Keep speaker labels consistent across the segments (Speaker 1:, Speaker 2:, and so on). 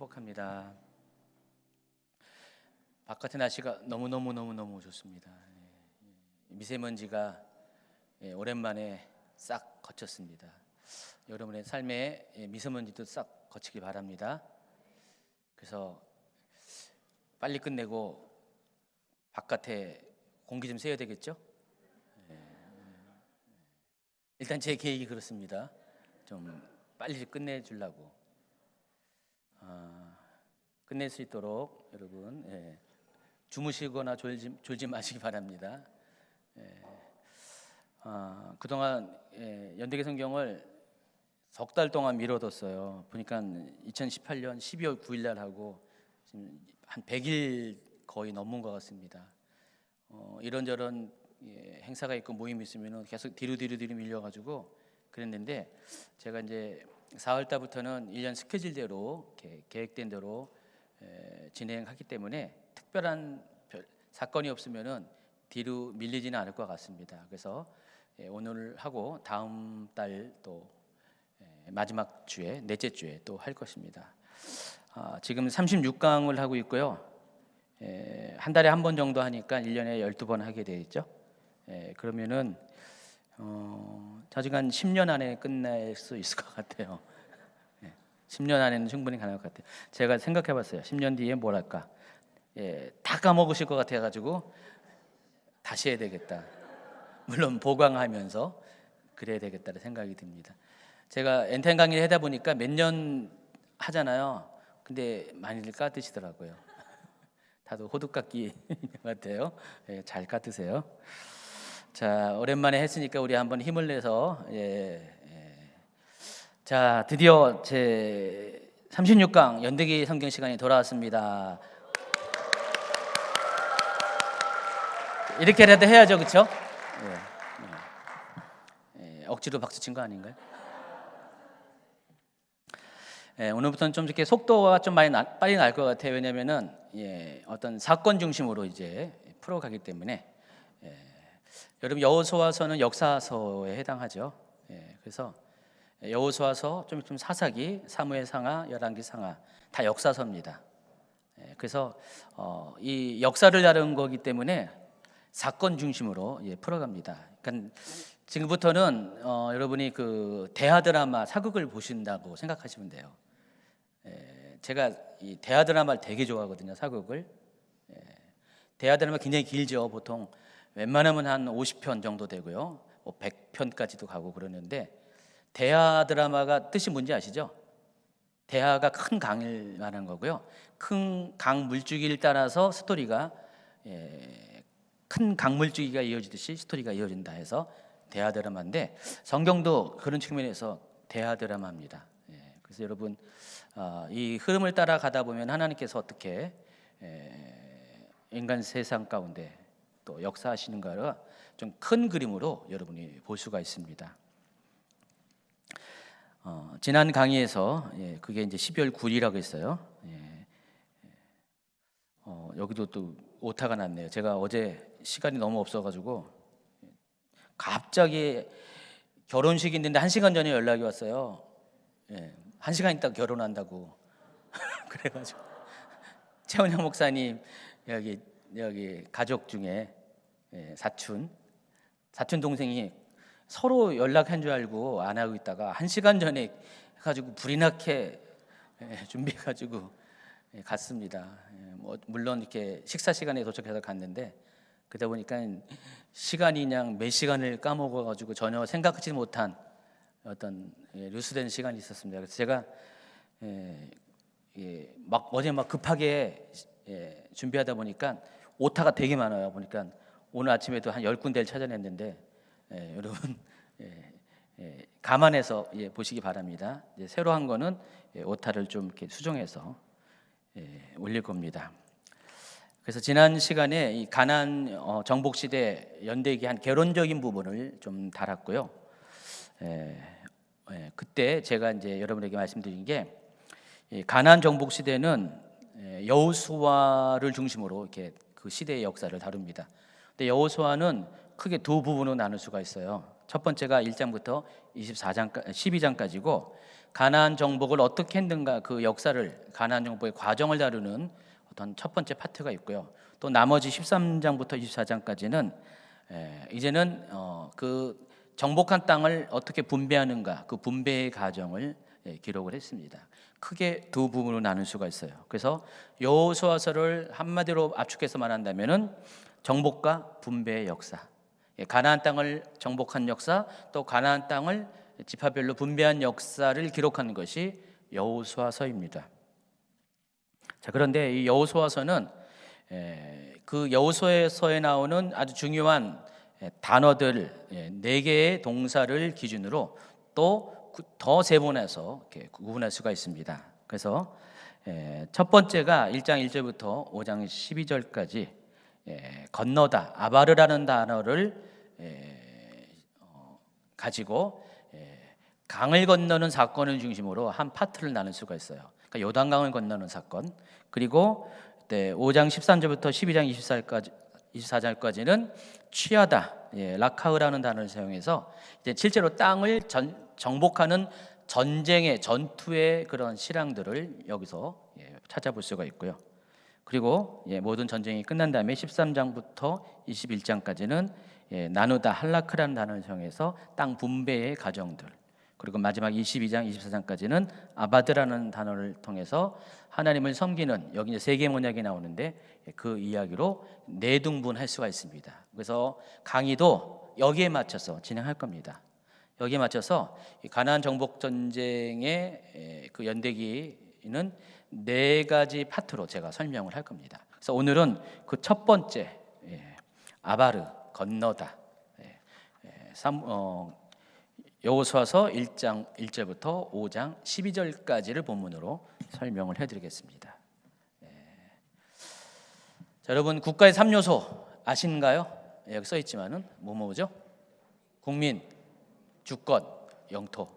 Speaker 1: 축복합니다. 바깥의 날씨가 너무 좋습니다. 미세먼지가 오랜만에 싹 거쳤습니다. 여러분의 삶에 미세먼지도 싹 거치기 바랍니다. 그래서 빨리 끝내고 바깥에 공기 좀 쐬야 되겠죠? 일단 제 계획이 그렇습니다. 좀 빨리 끝내주려고 끝낼 수 있도록 여러분 주무시거나 졸지 마시기 바랍니다. 그동안 연대계 성경을 석 달 동안 미뤄뒀어요. 보니까 2018년 12월 9일 날 하고 지금 한 100일 거의 넘은 것 같습니다. 이런저런 행사가 있고 모임이 있으면 계속 뒤로 밀려가지고 그랬는데 제가 이제 4월 달부터는 1년 스케줄대로 계획된 대로 진행하기 때문에 특별한 사건이 없으면은 뒤로 밀리지는 않을 것 같습니다. 그래서 오늘 하고 다음 달 또 마지막 주에 넷째 주에 또 할 것입니다. 지금 36강을 하고 있고요. 한 달에 한 번 정도 하니까 1년에 12번 하게 되겠죠. 그러면은 자주간 10년 안에 끝낼 수 있을 것 같아요. 10년 안에는 충분히 가능할 것 같아요. 제가 생각해봤어요. 10년 뒤에 뭘 할까? 다 까먹으실 것 같아가지고 다시 해야 되겠다. 물론 보강하면서 그래야 되겠다는 생각이 듭니다. 제가 엔텐 강의를 하다 보니까 몇 년 하잖아요. 근데 많이들 까드시더라고요. 다들 호두 깎기 같아요. 잘 까드세요. 자, 오랜만에 했으니까 우리 한번 힘을 내서 자, 드디어 제 36강 연대기 성경 시간이 돌아왔습니다. 이렇게라도 해야죠, 그렇죠? 억지로 박수 친 거 아닌가요? 오늘부터는 좀 이렇게 속도가 좀 빨리 날 것 같아요. 왜냐하면은 어떤 사건 중심으로 이제 풀어가기 때문에 여러분 여호수아서는 역사서에 해당하죠. 그래서 여호수아서 좀 사사기, 사무엘상하, 열왕기상하 다 역사서입니다. 그래서 이 역사를 다룬 거기 때문에 사건 중심으로 풀어갑니다. 그러니까 지금부터는 여러분이 그 대하 드라마 사극을 보신다고 생각하시면 돼요. 제가 이 대하 드라마를 되게 좋아하거든요. 사극을. 대하 드라마 굉장히 길죠. 보통 웬만하면 한 50편 정도 되고요. 100편까지도 가고 그러는데 대하 드라마가 뜻이 뭔지 아시죠? 대하가 큰 강을 말하는 거고요. 큰 강 물줄기를 따라서 스토리가 큰 강 물줄기가 이어지듯이 스토리가 이어진다 해서 대하 드라마인데 성경도 그런 측면에서 대하 드라마입니다. 그래서 여러분 이 흐름을 따라가다 보면 하나님께서 어떻게 인간 세상 가운데 또 역사하시는가를 좀 큰 그림으로 여러분이 볼 수가 있습니다. 지난 강의에서 그게 이제 12월 9일이라고 했어요. 여기도 또 오타가 났네요. 제가 어제 시간이 너무 없어가지고 갑자기 결혼식이 있는데 1시간 전에 연락이 왔어요. 1시간 있다 결혼한다고. 그래가지고 최원영 목사님 여기 가족 중에 사촌 동생이 서로 연락한 줄 알고 안 하고 있다가 1시간 전에 해가지고 불이 나게 준비해가지고 갔습니다. 물론 이렇게 식사 시간에 도착해서 갔는데 그러다 보니까 시간이 그냥 몇 시간을 까먹어가지고 전혀 생각하지 못한 어떤 루스된 시간이 있었습니다. 그래서 제가 어제 급하게 준비하다 보니까 오타가 되게 많아요. 보니까 오늘 아침에도 한 10군데를 찾아냈는데 여러분 감안해서 보시기 바랍니다. 새로 한 거는 오타를 좀 이렇게 수정해서 올릴 겁니다. 그래서 지난 시간에 이 가나안 정복 시대 연대기 한 개론적인 부분을 좀 다뤘고요. 그때 제가 이제 여러분에게 말씀드린 게 가나안 정복 시대는 여호수아를 중심으로 이렇게 그 시대의 역사를 다룹니다. 근데 여호수아는 크게 두 부분으로 나눌 수가 있어요. 첫 번째가 1장부터 12장까지고 가나안 정복을 어떻게 했는가 그 역사를 가나안 정복의 과정을 다루는 어떤 첫 번째 파트가 있고요. 또 나머지 13장부터 24장까지는 이제는 그 정복한 땅을 어떻게 분배하는가 그 분배의 과정을 기록을 했습니다. 크게 두 부분으로 나눌 수가 있어요. 그래서 여호수아서를 한마디로 압축해서 말한다면은 정복과 분배의 역사, 가나안 땅을 정복한 역사, 또 가나안 땅을 지파별로 분배한 역사를 기록하는 것이 여호수아서입니다. 자, 그런데 이 여호수아서는 그 여호수아서에 나오는 아주 중요한 단어들 4개의 동사를 기준으로 또 더 세분해서 구분할 수가 있습니다. 그래서 첫 번째가 1장 1절부터 5장 12절까지 건너다, 아바르라는 단어를 가지고 강을 건너는 사건을 중심으로 한 파트를 나눌 수가 있어요. 그러니까 요단강을 건너는 사건. 그리고 5장 13절부터 12장 24절까지는 취하다, 라카흐라는 단어를 사용해서 이제 실제로 땅을 정복하는 전쟁의 전투의 그런 실황들을 여기서 찾아볼 수가 있고요. 그리고 모든 전쟁이 끝난 다음에 13장부터 21장까지는 나누다, 할라크라는 단어를 사용해서 땅 분배의 과정들, 그리고 마지막 22장, 24장까지는 아바드라는 단어를 통해서 하나님을 섬기는, 여기 이제 세계 문약이 나오는데 그 이야기로 내등분할 수가 있습니다. 그래서 강의도 여기에 맞춰서 진행할 겁니다. 여기에 맞춰서 가나안 정복 전쟁의 그 연대기는 4가지 파트로 제가 설명을 할 겁니다. 그래서 오늘은 그 첫 번째 아바르, 건너다, 여호수아서 1장 1절부터 5장 12절까지를 본문으로 설명을 해드리겠습니다. 자, 여러분 국가의 3요소 아시는가요? 여기 써 있지만은 뭐죠? 국민, 주권, 영토.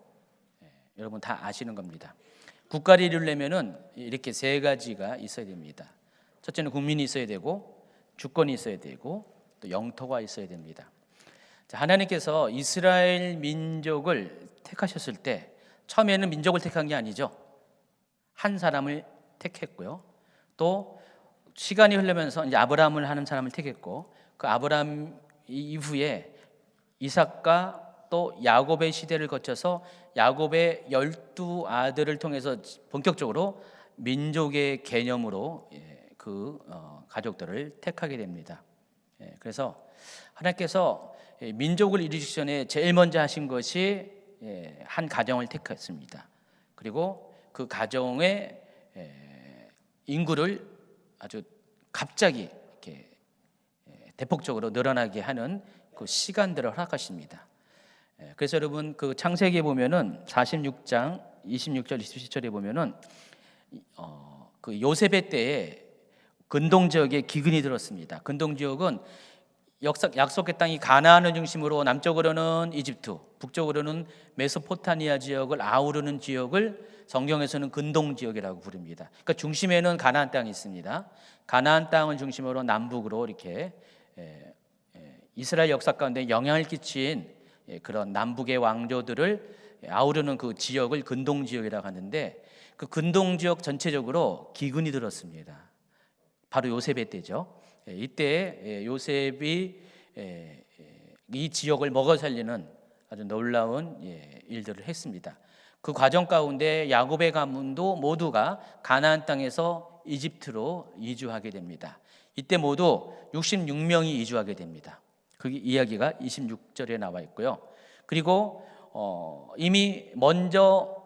Speaker 1: 여러분 다 아시는 겁니다. 국가를 이루려면은 이렇게 3가지가 있어야 됩니다. 첫째는 국민이 있어야 되고, 주권이 있어야 되고, 또 영토가 있어야 됩니다. 자, 하나님께서 이스라엘 민족을 택하셨을 때 처음에는 민족을 택한 게 아니죠. 한 사람을 택했고요. 또 시간이 흐르면서 이제 아브라함을 하는 사람을 택했고, 그 아브라함 이후에 이삭과 또 야곱의 시대를 거쳐서 야곱의 12아들을 통해서 본격적으로 민족의 개념으로 그 가족들을 택하게 됩니다. 그래서 하나님께서 민족을 이루시기 전에 제일 먼저 하신 것이 한 가정을 택했습니다. 그리고 그 가정의 인구를 아주 갑자기 이렇게 대폭적으로 늘어나게 하는 그 시간들을 허락하십니다. 그래서 여러분 그 창세기에 보면은 46장 26절 27절에 보면은 그 요셉의 때에 근동 지역에 기근이 들었습니다. 근동 지역은 약속의 땅이 가나안을 중심으로 남쪽으로는 이집트, 북쪽으로는 메소포타미아 지역을 아우르는 지역을 성경에서는 근동 지역이라고 부릅니다. 그러니까 중심에는 가나안 땅이 있습니다. 가나안 땅을 중심으로 남북으로 이렇게 이스라엘 역사 가운데 영향을 끼친 그런 남북의 왕조들을 아우르는 그 지역을 근동 지역이라고 하는데, 그 근동 지역 전체적으로 기근이 들었습니다. 바로 요셉의 때죠. 이때 요셉이 이 지역을 먹어 살리는 아주 놀라운 일들을 했습니다. 그 과정 가운데 야곱의 가문도 모두가 가나안 땅에서 이집트로 이주하게 됩니다. 이때 모두 66명이 이주하게 됩니다. 그 이야기가 26절에 나와 있고요. 그리고 이미 먼저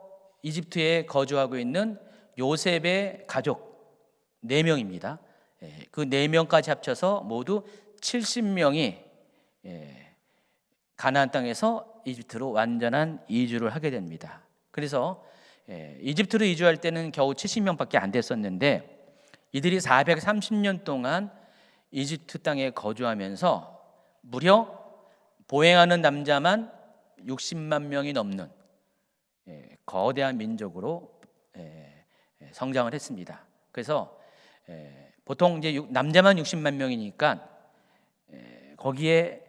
Speaker 1: 이집트에 거주하고 있는 요셉의 가족 4명입니다. 그 4명까지 합쳐서 모두 70명이 가나안 땅에서 이집트로 완전한 이주를 하게 됩니다. 그래서 이집트로 이주할 때는 겨우 70명밖에 안 됐었는데, 이들이 430년 동안 이집트 땅에 거주하면서 무려 보행하는 남자만 60만 명이 넘는 거대한 민족으로 성장을 했습니다. 그래서 보통 이제 남자만 60만 명이니까 거기에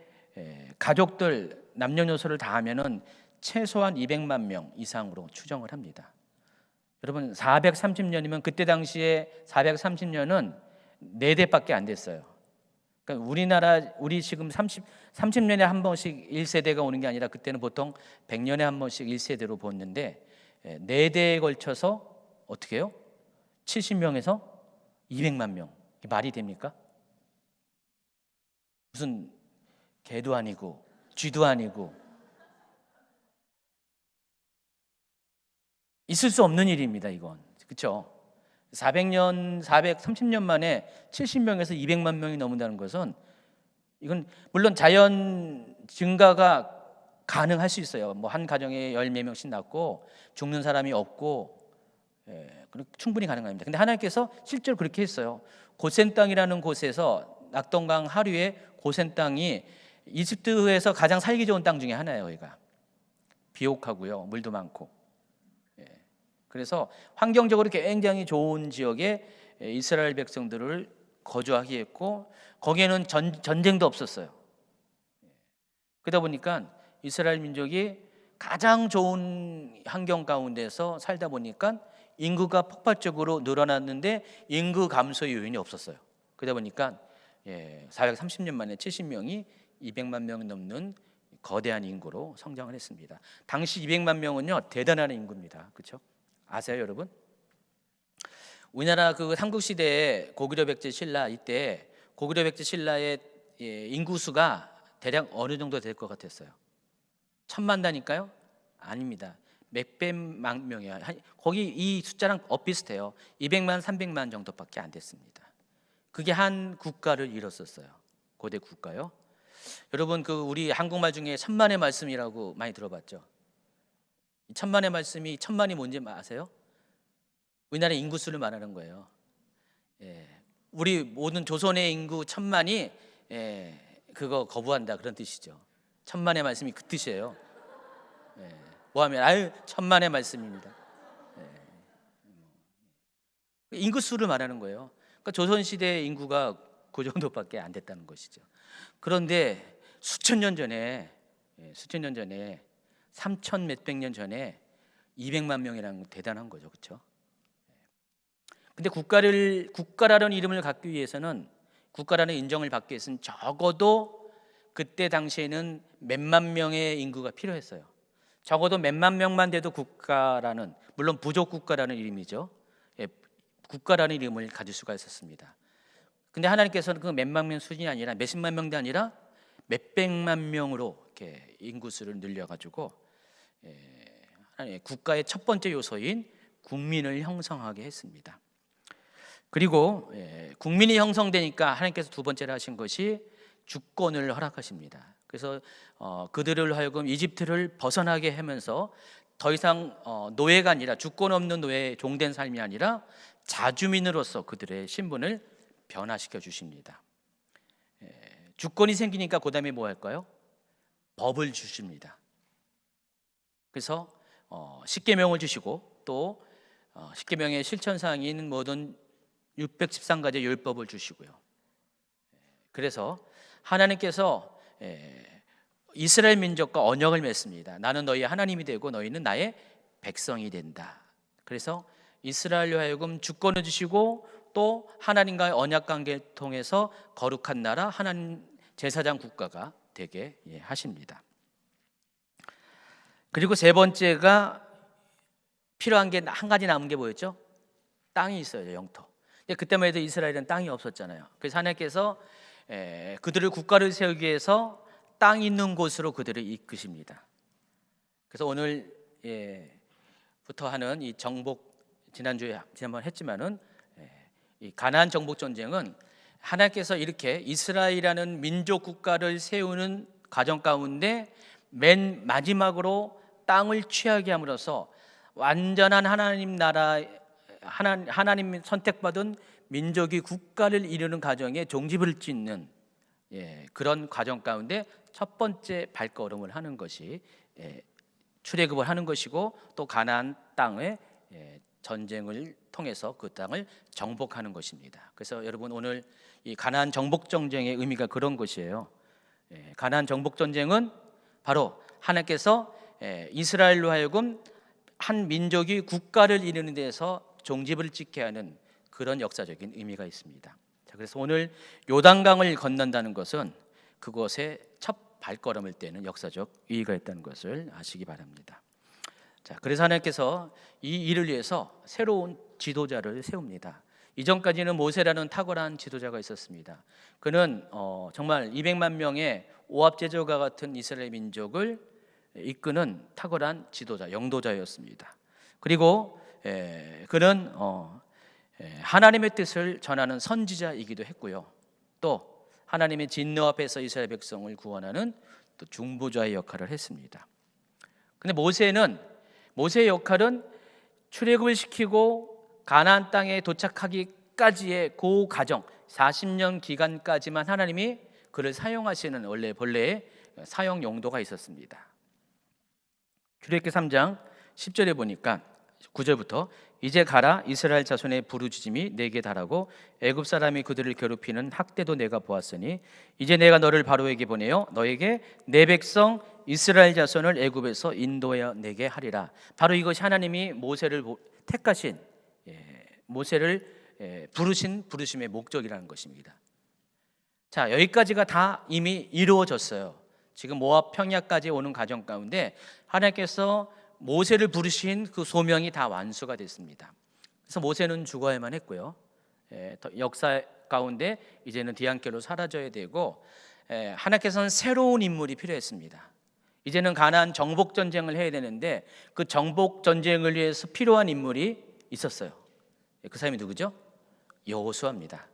Speaker 1: 가족들 남녀노소를 다 하면은 최소한 200만 명 이상으로 추정을 합니다. 여러분 430년이면 그때 당시에 430년은 4대밖에 안 됐어요. 그러니까 우리 지금 30년에 한 번씩 1세대가 오는 게 아니라 그때는 보통 100년에 한 번씩 1세대로 보는데 4대에 걸쳐서 어떻게 해요? 70명에서 200만 명. 이게 말이 됩니까? 무슨 개도 아니고 쥐도 아니고 있을 수 없는 일입니다. 이건 그렇죠? 430년 만에 70명에서 200만 명이 넘는다는 것은 이건 물론 자연 증가가 가능할 수 있어요. 뭐 한 가정에 14명씩 낳고 죽는 사람이 없고 충분히 가능합니다. 근데 하나님께서 실제로 그렇게 했어요. 고센 땅이라는 곳에서 낙동강 하류의 고센 땅이 이집트에서 가장 살기 좋은 땅 중에 하나예요. 여기가 비옥하고요, 물도 많고. 그래서 환경적으로 굉장히 좋은 지역에 이스라엘 백성들을 거주하게 했고 거기에는 전쟁도 없었어요. 그러다 보니까 이스라엘 민족이 가장 좋은 환경 가운데서 살다 보니까 인구가 폭발적으로 늘어났는데 인구 감소의 요인이 없었어요. 그러다 보니까 430년 만에 70명이 200만 명이 넘는 거대한 인구로 성장을 했습니다. 당시 200만 명은요 대단한 인구입니다. 그렇죠? 아세요, 여러분? 우리나라 그 삼국 시대에 고구려 백제 신라 이때 고구려 백제 신라의 인구수가 대략 어느 정도 될 것 같았어요? 1000만 단위일까요? 아닙니다. 몇백만 명이에요. 거기 이 숫자랑 엇비슷해요. 200만, 300만 정도밖에 안 됐습니다. 그게 한 국가를 이뤘었어요. 고대 국가요. 여러분 그 우리 한국말 중에 천만의 말씀이라고 많이 들어봤죠? 천만의 말씀이 천만이 뭔지 아세요? 우리나라 인구수를 말하는 거예요. 우리 모든 조선의 인구 1000만이 그거 거부한다 그런 뜻이죠. 천만의 말씀이 그 뜻이에요. 뭐하면 천만의 말씀입니다. 인구수를 말하는 거예요. 그러니까 조선시대 인구가 그 정도밖에 안 됐다는 것이죠. 그런데 수천 년 전에 3천 몇백 년 전에 200만 명이라는 건 대단한 거죠. 그렇죠? 근데 국가라는 이름을 갖기 위해서는 국가라는 인정을 받기 위해서는 적어도 그때 당시에는 몇만 명의 인구가 필요했어요. 적어도 몇만 명만 돼도 국가라는, 물론 부족 국가라는 이름이죠. 국가라는 이름을 가질 수가 있었습니다. 근데 하나님께서는 그 몇만 명 수준이 아니라 몇십만 명도 아니라 몇백만 명으로 이렇게 인구수를 늘려가지고 국가의 첫 번째 요소인 국민을 형성하게 했습니다. 그리고 국민이 형성되니까 하나님께서 두 번째로 하신 것이 주권을 허락하십니다. 그래서 그들을 하여금 이집트를 벗어나게 하면서 더 이상 노예가 아니라 주권 없는 노예 종된 삶이 아니라 자주민으로서 그들의 신분을 변화시켜 주십니다. 주권이 생기니까 그 다음에 뭐 할까요? 법을 주십니다. 그래서 십계명을 주시고 또 십계명의 실천사항인 모든 613가지 율법을 주시고요. 그래서 하나님께서 이스라엘 민족과 언약을 맺습니다. 나는 너희의 하나님이 되고 너희는 나의 백성이 된다. 그래서 이스라엘로 하여금 주권을 주시고 또 하나님과의 언약 관계를 통해서 거룩한 나라 하나님 제사장 국가가 되게 하십니다. 그리고 세 번째가 필요한 게 한 가지 남은 게 뭐였죠? 땅이 있어요. 영토. 그때만 해도 이스라엘은 땅이 없었잖아요. 그래서 하나님께서 그들을 국가를 세우기 위해서 땅 있는 곳으로 그들을 이끄십니다. 그래서 오늘부터 하는 이 정복, 지난번 했지만은 이 가나안 정복 전쟁은 하나님께서 이렇게 이스라엘이라는 민족 국가를 세우는 과정 가운데 맨 마지막으로 땅을 취하게 함으로써 완전한 하나님 나라, 하나님 선택받은 민족이 국가를 이루는 과정에 종집을 짓는 그런 과정 가운데 첫 번째 발걸음을 하는 것이 출애굽을 하는 것이고 또 가나안 땅의 전쟁을 통해서 그 땅을 정복하는 것입니다. 그래서 여러분 오늘 이 가나안 정복 전쟁의 의미가 그런 것이에요. 가나안 정복 전쟁은 바로 하나님께서 이스라엘로 하여금 한 민족이 국가를 이루는 데서 종집을 찍게 하는 그런 역사적인 의미가 있습니다. 자, 그래서 오늘 요단강을 건넌다는 것은 그곳에 첫 발걸음을 떼는 역사적 의의가 있다는 것을 아시기 바랍니다. 자, 그래서 하나님께서 이 일을 위해서 새로운 지도자를 세웁니다. 이전까지는 모세라는 탁월한 지도자가 있었습니다. 그는 정말 200만 명의 오합제조가 같은 이스라엘 민족을 이끄는 탁월한 지도자, 영도자였습니다. 그리고 그는 하나님의 뜻을 전하는 선지자이기도 했고요. 또 하나님의 진노 앞에서 이스라엘 백성을 구원하는 또 중보자의 역할을 했습니다. 근데 모세의 역할은 출애굽을 시키고 가나안 땅에 도착하기까지의 그 과정 40년 기간까지만 하나님이 그를 사용하시는 원래 본래의 사용 용도가 있었습니다. 출애굽기 3장 10절에 보니까 9절부터 이제 가라 이스라엘 자손의 부르짖음이 내게 달하고 애굽 사람이 그들을 괴롭히는 학대도 내가 보았으니 이제 내가 너를 바로에게 보내어 너에게 내 백성 이스라엘 자손을 애굽에서 인도하여 내게 하리라. 바로 이것이 하나님이 모세를 택하신 모세를 부르심의 목적이라는 것입니다. 자, 여기까지가 다 이미 이루어졌어요. 지금 모압 평야까지 오는 과정 가운데 하나님께서 모세를 부르신 그 소명이 다 완수가 됐습니다. 그래서 모세는 죽어야만 했고요. 역사 가운데 이제는 뒤안길로 사라져야 되고 하나님께서는 새로운 인물이 필요했습니다. 이제는 가나안 정복 전쟁을 해야 되는데 그 정복 전쟁을 위해서 필요한 인물이 있었어요. 그 사람이 누구죠? 여호수아입니다.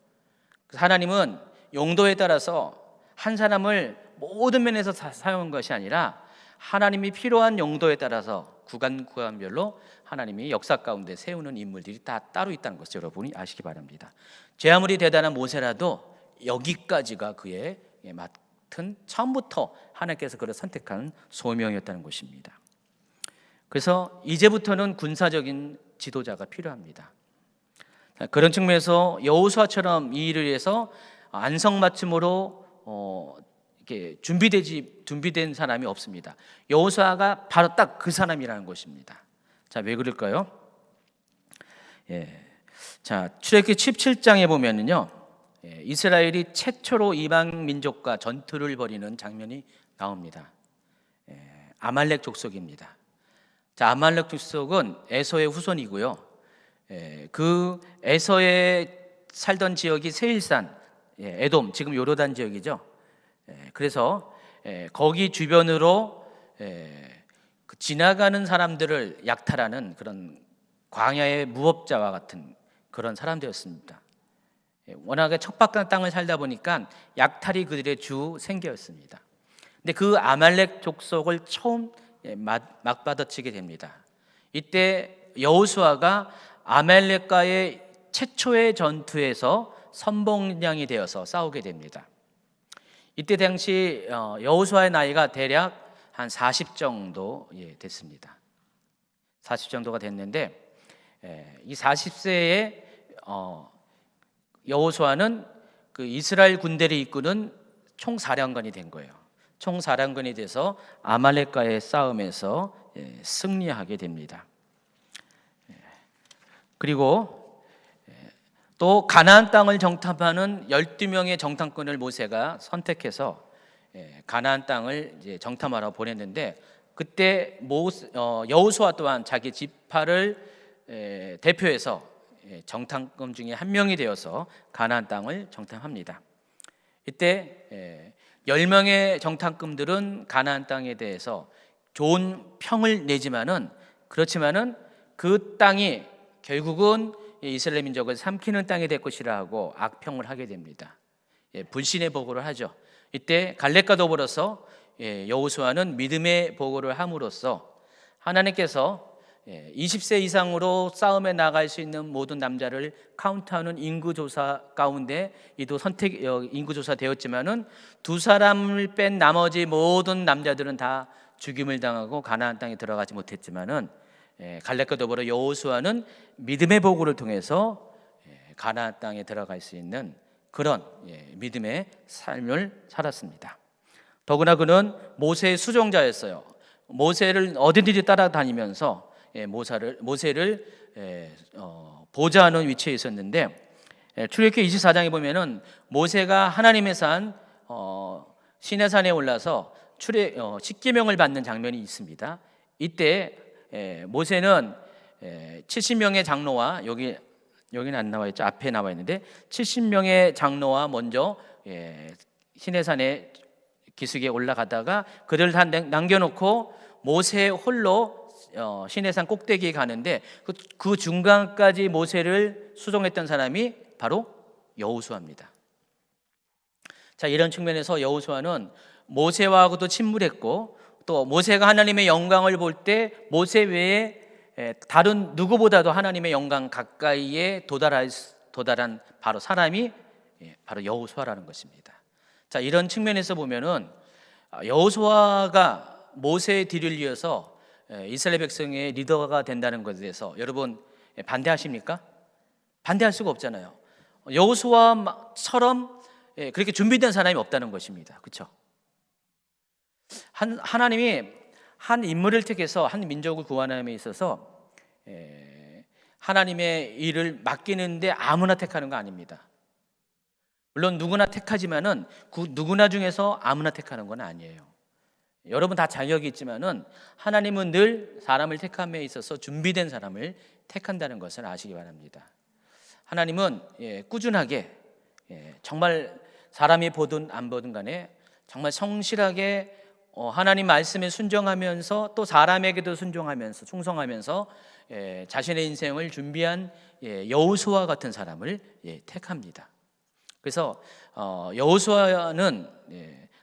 Speaker 1: 하나님은 용도에 따라서 한 사람을 모든 면에서 사용한 것이 아니라 하나님이 필요한 용도에 따라서 구간별로 하나님이 역사 가운데 세우는 인물들이 다 따로 있다는 것을 여러분이 아시기 바랍니다. 제 아무리 대단한 모세라도 여기까지가 그의 맡은 처음부터 하나님께서 그를 선택한 소명이었다는 것입니다. 그래서 이제부터는 군사적인 지도자가 필요합니다. 그런 측면에서 여호수아처럼 이 일을 위해서 안성맞춤으로 이렇게 준비된 사람이 없습니다. 여호수아가 바로 딱 그 사람이라는 것입니다. 자, 왜 그럴까요? 자, 출애굽기 17장에 보면은요, 이스라엘이 최초로 이방 민족과 전투를 벌이는 장면이 나옵니다. 아말렉 족속입니다. 자, 아말렉 족속은 에서의 후손이고요. 그 에서에 살던 지역이 세일산, 에돔, 지금 요르단 지역이죠. 그래서 거기 주변으로 지나가는 사람들을 약탈하는 그런 광야의 무법자와 같은 그런 사람들이었습니다. 워낙에 척박한 땅을 살다 보니까 약탈이 그들의 주 생계였습니다. 근데 그 아말렉 족속을 처음 맞받아치게 됩니다. 이때 여호수아가 아말렉과의 최초의 전투에서 선봉장이 되어서 싸우게 됩니다. 이때 당시 여호수아의 나이가 대략 한 40 정도 됐습니다. 40 정도가 됐는데 이 40세에 여호수아는 그 이스라엘 군대를 이끄는 총사령관이 된 거예요. 총사령관이 돼서 아말렉과의 싸움에서 승리하게 됩니다. 그리고 또 가나안 땅을 정탐하는 12명의 정탐꾼을 모세가 선택해서 가나안 땅을 이제 정탐하러 보냈는데 그때 여호수아 또한 자기 지파를 대표해서 정탐꾼 중에 한 명이 되어서 가나안 땅을 정탐합니다. 이때 10명의 정탐꾼들은 가나안 땅에 대해서 좋은 평을 내지만은 그렇지만은 그 땅이 결국은 이스라엘 민족을 삼키는 땅이 될 것이라 하고 악평을 하게 됩니다. 불신의 보고를 하죠. 이때 갈렙과 더불어서 여호수아는 믿음의 보고를 함으로써 하나님께서 20세 이상으로 싸움에 나갈 수 있는 모든 남자를 카운트하는 인구조사 가운데 이도 인구조사 되었지만은 두 사람을 뺀 나머지 모든 남자들은 다 죽임을 당하고 가나안 땅에 들어가지 못했지만은 갈렙과 더불어 여호수아는 믿음의 보고를 통해서 가나안 땅에 들어갈 수 있는 그런 믿음의 삶을 살았습니다. 더구나 그는 모세의 수종자였어요. 모세를 어디든지 따라다니면서 모세를 보좌하는 위치에 있었는데, 출애굽기 24장에 보면은 모세가 하나님의 산 시내산에 올라서 십계명을 받는 장면이 있습니다. 이때 모세는 70명의 장로와 여기는 안 나와 있죠. 앞에 나와 있는데 70명의 장로와 먼저 시내산에 기슭에 올라가다가 그들을 다 남겨놓고 모세 홀로 시내산 꼭대기에 가는데 그 중간까지 모세를 수송했던 사람이 바로 여호수아입니다. 자, 이런 측면에서 여호수아는 모세와도 친밀했고, 또 모세가 하나님의 영광을 볼 때 모세 외에 다른 누구보다도 하나님의 영광 가까이에 도달한 바로 사람이 바로 여호수아라는 것입니다. 자, 이런 측면에서 보면은 여호수아가 모세의 뒤를 이어서 이스라엘 백성의 리더가 된다는 것에 대해서 여러분 반대하십니까? 반대할 수가 없잖아요. 여호수아처럼 그렇게 준비된 사람이 없다는 것입니다. 그렇죠? 하나님이 한 인물을 택해서 한 민족을 구원함에 있어서 하나님의 일을 맡기는데 아무나 택하는 거 아닙니다. 물론 누구나 택하지만은 그 누구나 중에서 아무나 택하는 건 아니에요. 여러분 다 자격이 있지만은 하나님은 늘 사람을 택함에 있어서 준비된 사람을 택한다는 것을 아시기 바랍니다. 하나님은 꾸준하게 정말 사람이 보든 안 보든 간에 정말 성실하게 하나님 말씀에 순종하면서 또 사람에게도 순종하면서 충성하면서 자신의 인생을 준비한 여호수아 같은 사람을 택합니다. 그래서 여호수아는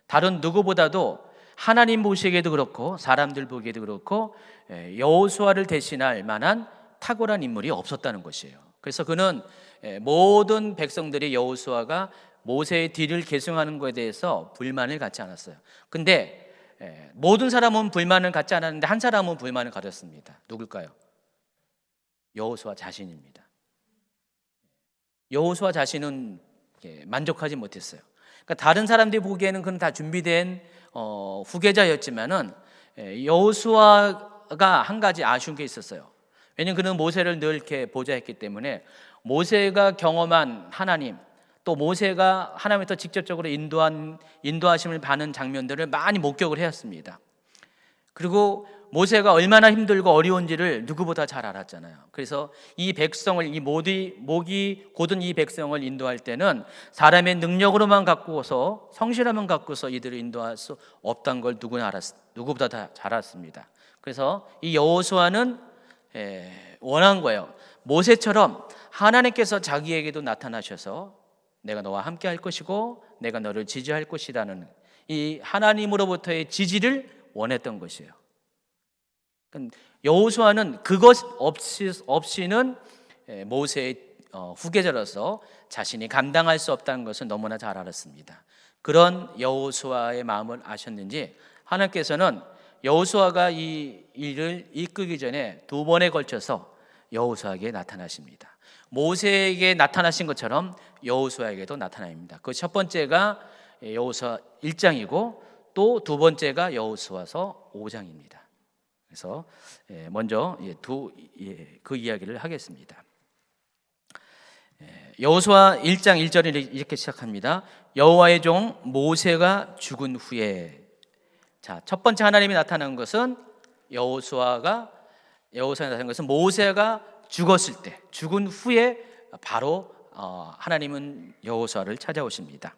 Speaker 1: 다른 누구보다도 하나님 보시기에도 그렇고 사람들 보기에도 그렇고 여호수아를 대신할 만한 탁월한 인물이 없었다는 것이에요. 그래서 그는 모든 백성들이 여호수아가 모세의 뒤를 계승하는 것에 대해서 불만을 갖지 않았어요. 근데 모든 사람은 불만을 갖지 않았는데 한 사람은 불만을 가졌습니다. 누굴까요? 여호수아 자신입니다. 여호수아 자신은 만족하지 못했어요. 그러니까 다른 사람들이 보기에는 그는 다 준비된 후계자였지만은 여호수아가 한 가지 아쉬운 게 있었어요. 왜냐하면 그는 모세를 늘 이렇게 보좌했기 때문에 모세가 경험한 하나님, 또 모세가 하나님부터 직접적으로 인도하심을 받는 장면들을 많이 목격을 해왔습니다. 그리고 모세가 얼마나 힘들고 어려운지를 누구보다 잘 알았잖아요. 그래서 이 백성을, 목이 곧은 이 백성을 인도할 때는 사람의 능력으로만 갖고서, 성실함만 갖고서 이들을 인도할 수 없다는 걸 누구보다 다 잘 알았습니다. 그래서 이 여호수아는 원한 거예요. 모세처럼 하나님께서 자기에게도 나타나셔서 내가 너와 함께 할 것이고 내가 너를 지지할 것이라는 이 하나님으로부터의 지지를 원했던 것이에요. 여호수아는 그것 없이는 모세의 후계자로서 자신이 감당할 수 없다는 것을 너무나 잘 알았습니다. 그런 여호수아의 마음을 아셨는지 하나님께서는 여호수아가 이 일을 이끌기 전에 두 번에 걸쳐서 여호수아에게 나타나십니다. 모세에게 나타나신 것처럼 여호수아에게도 나타납니다. 그 첫 번째가 여호수아 1장이고 또 두 번째가 여호수아서 5장입니다. 그래서 먼저 그 이야기를 하겠습니다. 여호수아 1장 1절이 이렇게 시작합니다. 여호와의 종 모세가 죽은 후에. 자, 첫 번째 하나님이 나타난 것은 여호수아에 나타난 것은 모세가 죽었을 때, 죽은 후에 바로 하나님은 여호수아를 찾아오십니다.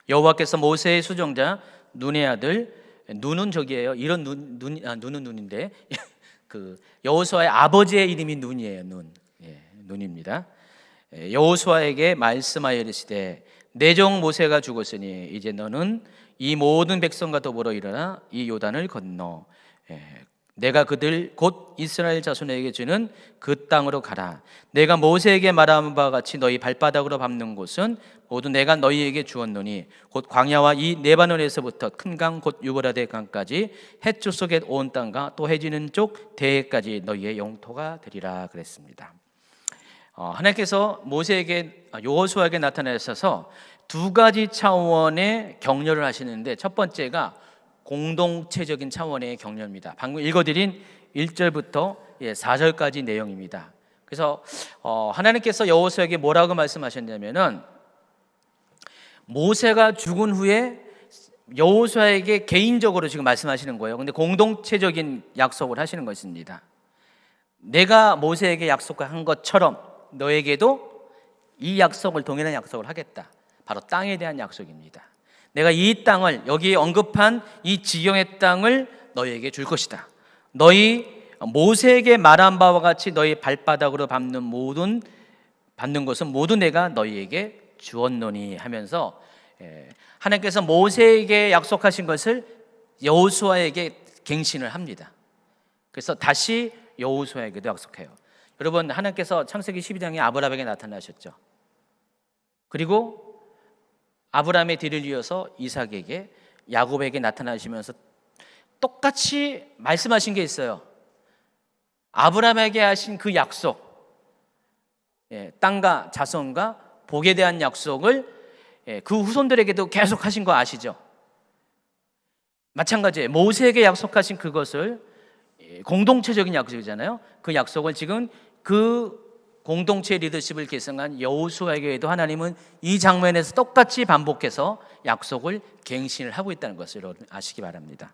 Speaker 1: 여호와께서 모세의 수종자 눈의 아들, 눈은 저기예요. 이런 눈은 눈인데 그 여호수아의 아버지의 이름이 눈이에요. 눈입니다. 여호수아에게 말씀하여 이르시되 내 종 모세가 죽었으니 이제 너는 이 모든 백성과 더불어 일어나 이 요단을 건너 내가 그들 곧 이스라엘 자손에게 주는 그 땅으로 가라. 내가 모세에게 말한 바와 같이 너희 발바닥으로 밟는 곳은 모두 내가 너희에게 주었노니 곧 광야와 이 레바논에서부터 큰 강 곧 유브라데 강까지 해쪽 속의 온 땅과 또 해지는 쪽 대해까지 너희의 영토가 되리라 그랬습니다. 하나님께서 여호수아에게 나타나셔서 두 가지 차원의 격려를 하시는데 첫 번째가 공동체적인 차원의 격려입니다. 방금 읽어드린 1절부터 4절까지 내용입니다. 그래서 하나님께서 여호수아에게 뭐라고 말씀하셨냐면은 모세가 죽은 후에 여호수아에게 개인적으로 지금 말씀하시는 거예요. 근데 공동체적인 약속을 하시는 것입니다. 내가 모세에게 약속한 것처럼 너에게도 이 약속을, 동일한 약속을 하겠다. 바로 땅에 대한 약속입니다. 내가 이 땅을, 여기에 언급한 이 지경의 땅을 너에게 줄 것이다. 너희 모세에게 말한 바와 같이 너희 발바닥으로 밟는 것은 모두 내가 너희에게 주었노니 하면서 하나님께서 모세에게 약속하신 것을 여호수아에게 갱신을 합니다. 그래서 다시 여호수아에게도 약속해요. 여러분, 하나님께서 창세기 12장에 아브라함에게 나타나셨죠. 그리고 아브라함의 뒤를 이어서 이삭에게, 야곱에게 나타나시면서 똑같이 말씀하신 게 있어요. 아브라함에게 하신 그 약속, 땅과 자손과 복에 대한 약속을 그 후손들에게도 계속 하신 거 아시죠? 마찬가지예요. 모세에게 약속하신 그것을, 공동체적인 약속이잖아요. 그 약속을 지금 그 공동체 리더십을 계승한 여호수아에게도 하나님은 이 장면에서 똑같이 반복해서 약속을 갱신을 하고 있다는 것을 여러분 아시기 바랍니다.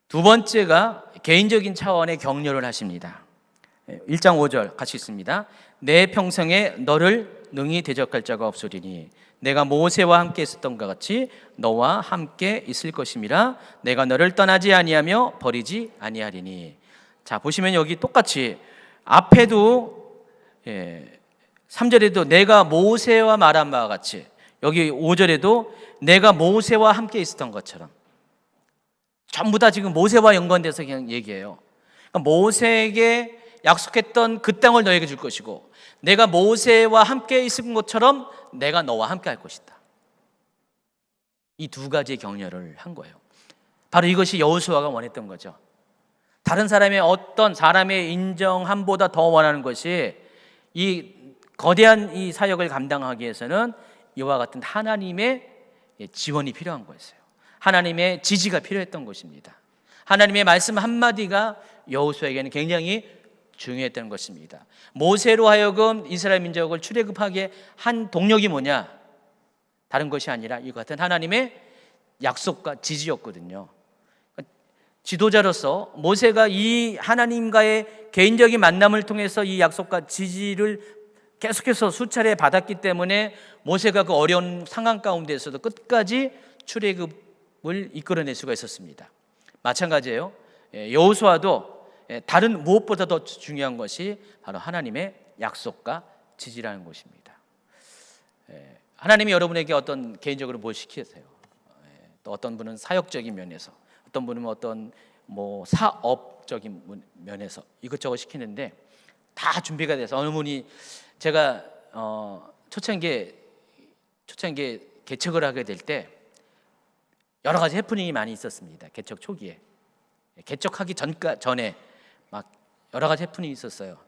Speaker 1: 두 번째가 개인적인 차원의 격려를 하십니다. 1장 5절 같이 읽습니다. 내 평생에 너를 능히 대적할 자가 없으리니 내가 모세와 함께 있었던 것 같이 너와 함께 있을 것임이라. 내가 너를 떠나지 아니하며 버리지 아니하리니. 자, 보시면 여기 똑같이 앞에도 3절에도 내가 모세와 말한 바와 같이, 여기 5절에도 내가 모세와 함께 있었던 것처럼, 전부 다 지금 모세와 연관돼서 그냥 얘기해요. 그러니까 모세에게 약속했던 그 땅을 너에게 줄 것이고, 내가 모세와 함께 있은 것처럼 내가 너와 함께 할 것이다. 이 두 가지의 격려를 한 거예요. 바로 이것이 여호수아가 원했던 거죠. 다른 사람의 어떤 사람의 인정함보다 더 원하는 것이, 이 거대한 이 사역을 감당하기 위해서는 이와 같은 하나님의 지원이 필요한 거였어요. 하나님의 지지가 필요했던 것입니다. 하나님의 말씀 한마디가 여호수아에게는 굉장히 중요했던 것입니다. 모세로 하여금 이스라엘 민족을 출애굽하게 한 동력이 뭐냐? 다른 것이 아니라 이 같은 하나님의 약속과 지지였거든요. 지도자로서 모세가 이 하나님과의 개인적인 만남을 통해서 이 약속과 지지를 계속해서 수차례 받았기 때문에 모세가 그 어려운 상황 가운데서도 끝까지 출애굽을 이끌어낼 수가 있었습니다. 마찬가지예요. 여호수아도 다른 무엇보다 더 중요한 것이 바로 하나님의 약속과 지지라는 것입니다. 하나님이 여러분에게 어떤 개인적으로 뭘 시키세요? 또 어떤 분은 사역적인 면에서, 어떤 분은 어떤 사업적인 면에서 이것저것 시키는데 다 준비가 돼서, 어느 분이 제가 초창기에 개척을 하게 될 때 여러 가지 해프닝이 많이 있었습니다. 개척 초기에, 개척하기 전에 막 여러 가지 해프닝이 있었어요.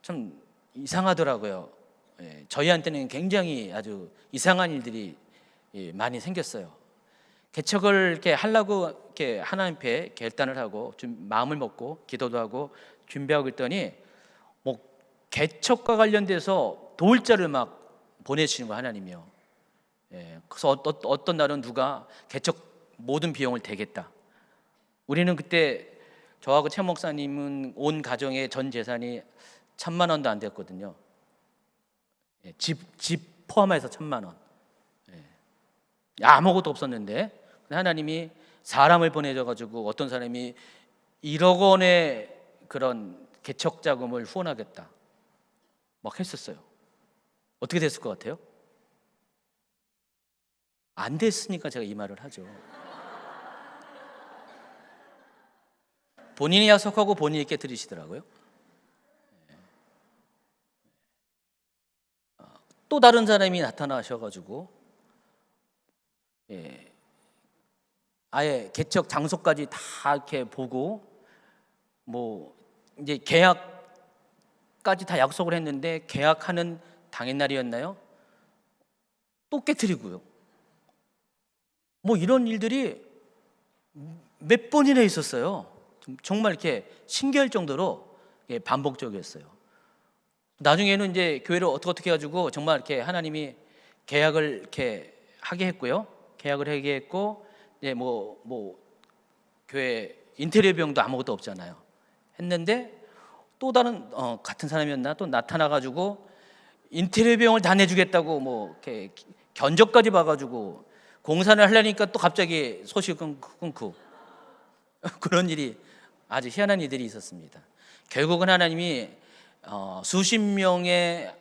Speaker 1: 좀 이상하더라고요. 저희한테는 굉장히 아주 이상한 일들이 많이 생겼어요. 개척을 이렇게 하려고 이렇게 하나님 앞에 결단을 하고 좀 마음을 먹고 기도도 하고 준비하고 있더니 개척과 관련돼서 도울 자를 막 보내주시는 거예요, 하나님이요. 그래서 어떤 날은 누가 개척 모든 비용을 대겠다. 우리는 그때 저하고 최 목사님은 온 가정의 전 재산이 1,000만 원도 안 됐거든요. 집 포함해서 1,000만 원. 아무것도 없었는데 하나님이 사람을 보내줘가지고 어떤 사람이 1억 원의 그런 개척 자금을 후원하겠다 막 했었어요. 어떻게 됐을 것 같아요? 안 됐으니까 제가 이 말을 하죠. 본인이 약속하고 본인이 깨뜨리시더라고요. 또 다른 사람이 나타나셔가지고 아예 개척 장소까지 다 이렇게 보고 이제 계약까지 다 약속을 했는데 계약하는 당일날이었나요? 또 깨뜨리고요. 이런 일들이 몇 번이나 있었어요. 정말 이렇게 신기할 정도로 반복적이었어요. 나중에는 이제 교회를 어떻게 해가지고 정말 이렇게 하나님이 계약을 이렇게 하게 했고요. 계약을 하게 했고, 이제 뭐 교회 인테리어 비용도 아무것도 없잖아요. 했는데 또 다른 같은 사람이었나 또 나타나가지고 인테리어 비용을 다 내주겠다고 뭐 이렇게 견적까지 봐가지고 공사를 하려니까 또 갑자기 소식을 끊고 그런 일이 아주 희한한 일들이 있었습니다. 결국은 하나님이 수십 명의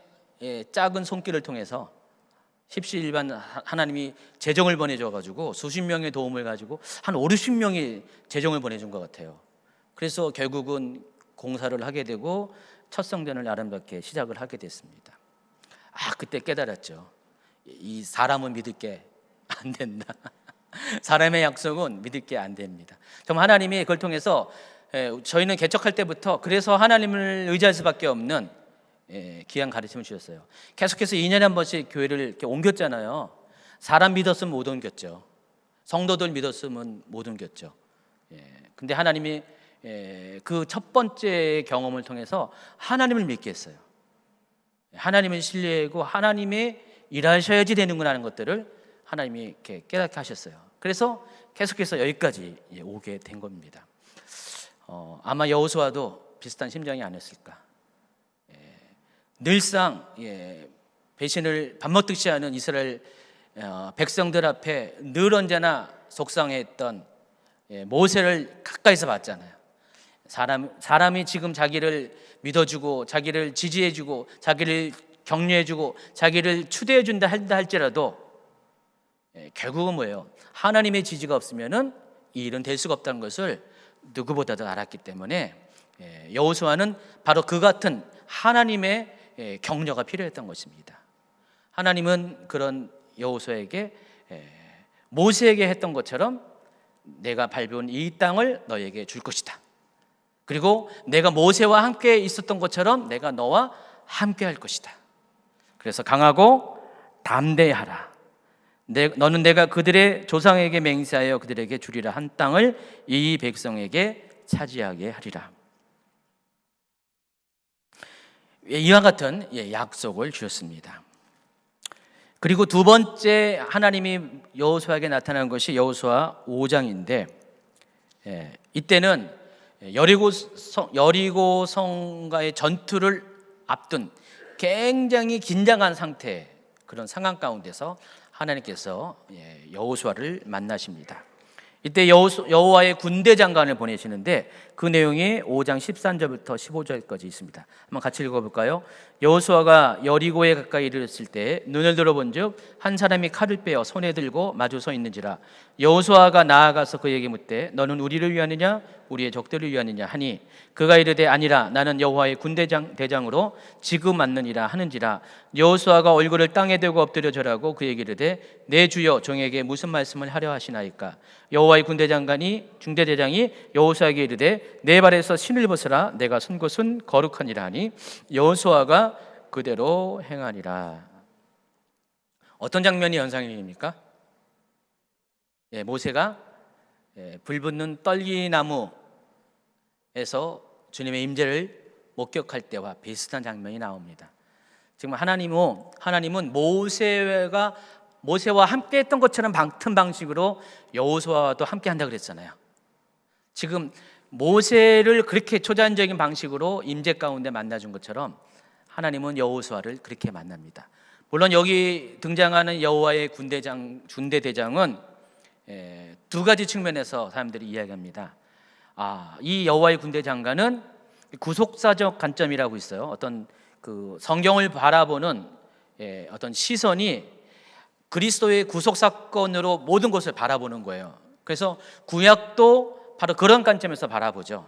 Speaker 1: 작은 손길을 통해서 십시일반 하나님이 재정을 보내줘가지고 수십 명의 도움을 가지고 한 50명이 재정을 보내준 것 같아요. 그래서 결국은 공사를 하게 되고 첫 성전을 아름답게 시작을 하게 됐습니다. 그때 깨달았죠. 이 사람은 믿을 게 안 된다. 사람의 약속은 믿을 게 안 됩니다. 정말 하나님이 그걸 통해서 저희는 개척할 때부터 그래서 하나님을 의지할 수밖에 없는 귀한 가르침을 주셨어요. 계속해서 2년에 한 번씩 교회를 이렇게 옮겼잖아요. 사람 믿었으면 못 옮겼죠. 성도들 믿었으면 못 옮겼죠. 근데 하나님이 그 첫 번째 경험을 통해서 하나님을 믿게 했어요. 하나님을 신뢰하고 하나님이 일하셔야지 되는구나 하는 것들을 하나님이 이렇게 깨닫게 하셨어요. 그래서 계속해서 여기까지 오게 된 겁니다. 아마 여호수아도 비슷한 심정이 아니었을까. 늘상 배신을 밥 먹듯이 하는 이스라엘 백성들 앞에 늘 언제나 속상해했던 모세를 가까이서 봤잖아요. 사람이 지금 자기를 믿어주고 자기를 지지해주고 자기를 격려해주고 자기를 추대해준다 할지라도 결국은 뭐예요? 하나님의 지지가 없으면은 이 일은 될 수가 없다는 것을 누구보다도 알았기 때문에 여호수아는 바로 그 같은 하나님의 격려가 필요했던 것입니다. 하나님은 그런 여호수아에게 모세에게 했던 것처럼 내가 밟은 이 땅을 너에게 줄 것이다. 그리고 내가 모세와 함께 있었던 것처럼 내가 너와 함께 할 것이다. 그래서 강하고 담대하라. 너는 내가 그들의 조상에게 맹세하여 그들에게 주리라 한 땅을 이 백성에게 차지하게 하리라. 이와 같은 약속을 주셨습니다. 그리고 두 번째 하나님이 여호수아에게 나타난 것이 여호수아 5장인데 이때는 여리고 성과의 전투를 앞둔 굉장히 긴장한 상태, 그런 상황 가운데서 하나님께서 여호수아를 만나십니다. 이때 여호와의 군대 장관을 보내시는데 그 내용이 5장 13절부터 15절까지 있습니다. 한번 같이 읽어볼까요? 여호수아가 여리고에 가까이 이르렀을 때 눈을 들어본즉 한 사람이 칼을 빼어 손에 들고 마주 서 있는지라. 여호수아가 나아가서 그에게 묻되 너는 우리를 위하느냐 우리의 적들을 위하느냐 하니 그가 이르되 아니라 나는 여호와의 군대 대장으로 지금 맞느니라 하는지라. 여호수아가 얼굴을 땅에 대고 엎드려 절하고 그에게 이르되 내 주여 종에게 무슨 말씀을 하려 하시나이까. 여호와의 군대 장관이 중대대장이 여호수아에게 이르되 내 발에서 신을 벗으라 내가 선 곳은 거룩하니라 하니 여호수아가 그대로 행하니라. 어떤 장면이 연상입니까? 모세가 불붙는 떨기나무에서 주님의 임재를 목격할 때와 비슷한 장면이 나옵니다. 지금 하나님은 모세와 함께 했던 것처럼 같은 방식으로 여호수아와도 함께 한다고 그랬잖아요. 지금 모세를 그렇게 초자연적인 방식으로 임재 가운데 만나준 것처럼 하나님은 여호수아를 그렇게 만납니다. 물론 여기 등장하는 여호와의 군대 대장은 두 가지 측면에서 사람들이 이야기합니다. 이 여호와의 군대 장관은 구속사적 관점이라고 있어요. 어떤 그 성경을 바라보는 어떤 시선이 그리스도의 구속 사건으로 모든 것을 바라보는 거예요. 그래서 구약도 바로 그런 관점에서 바라보죠.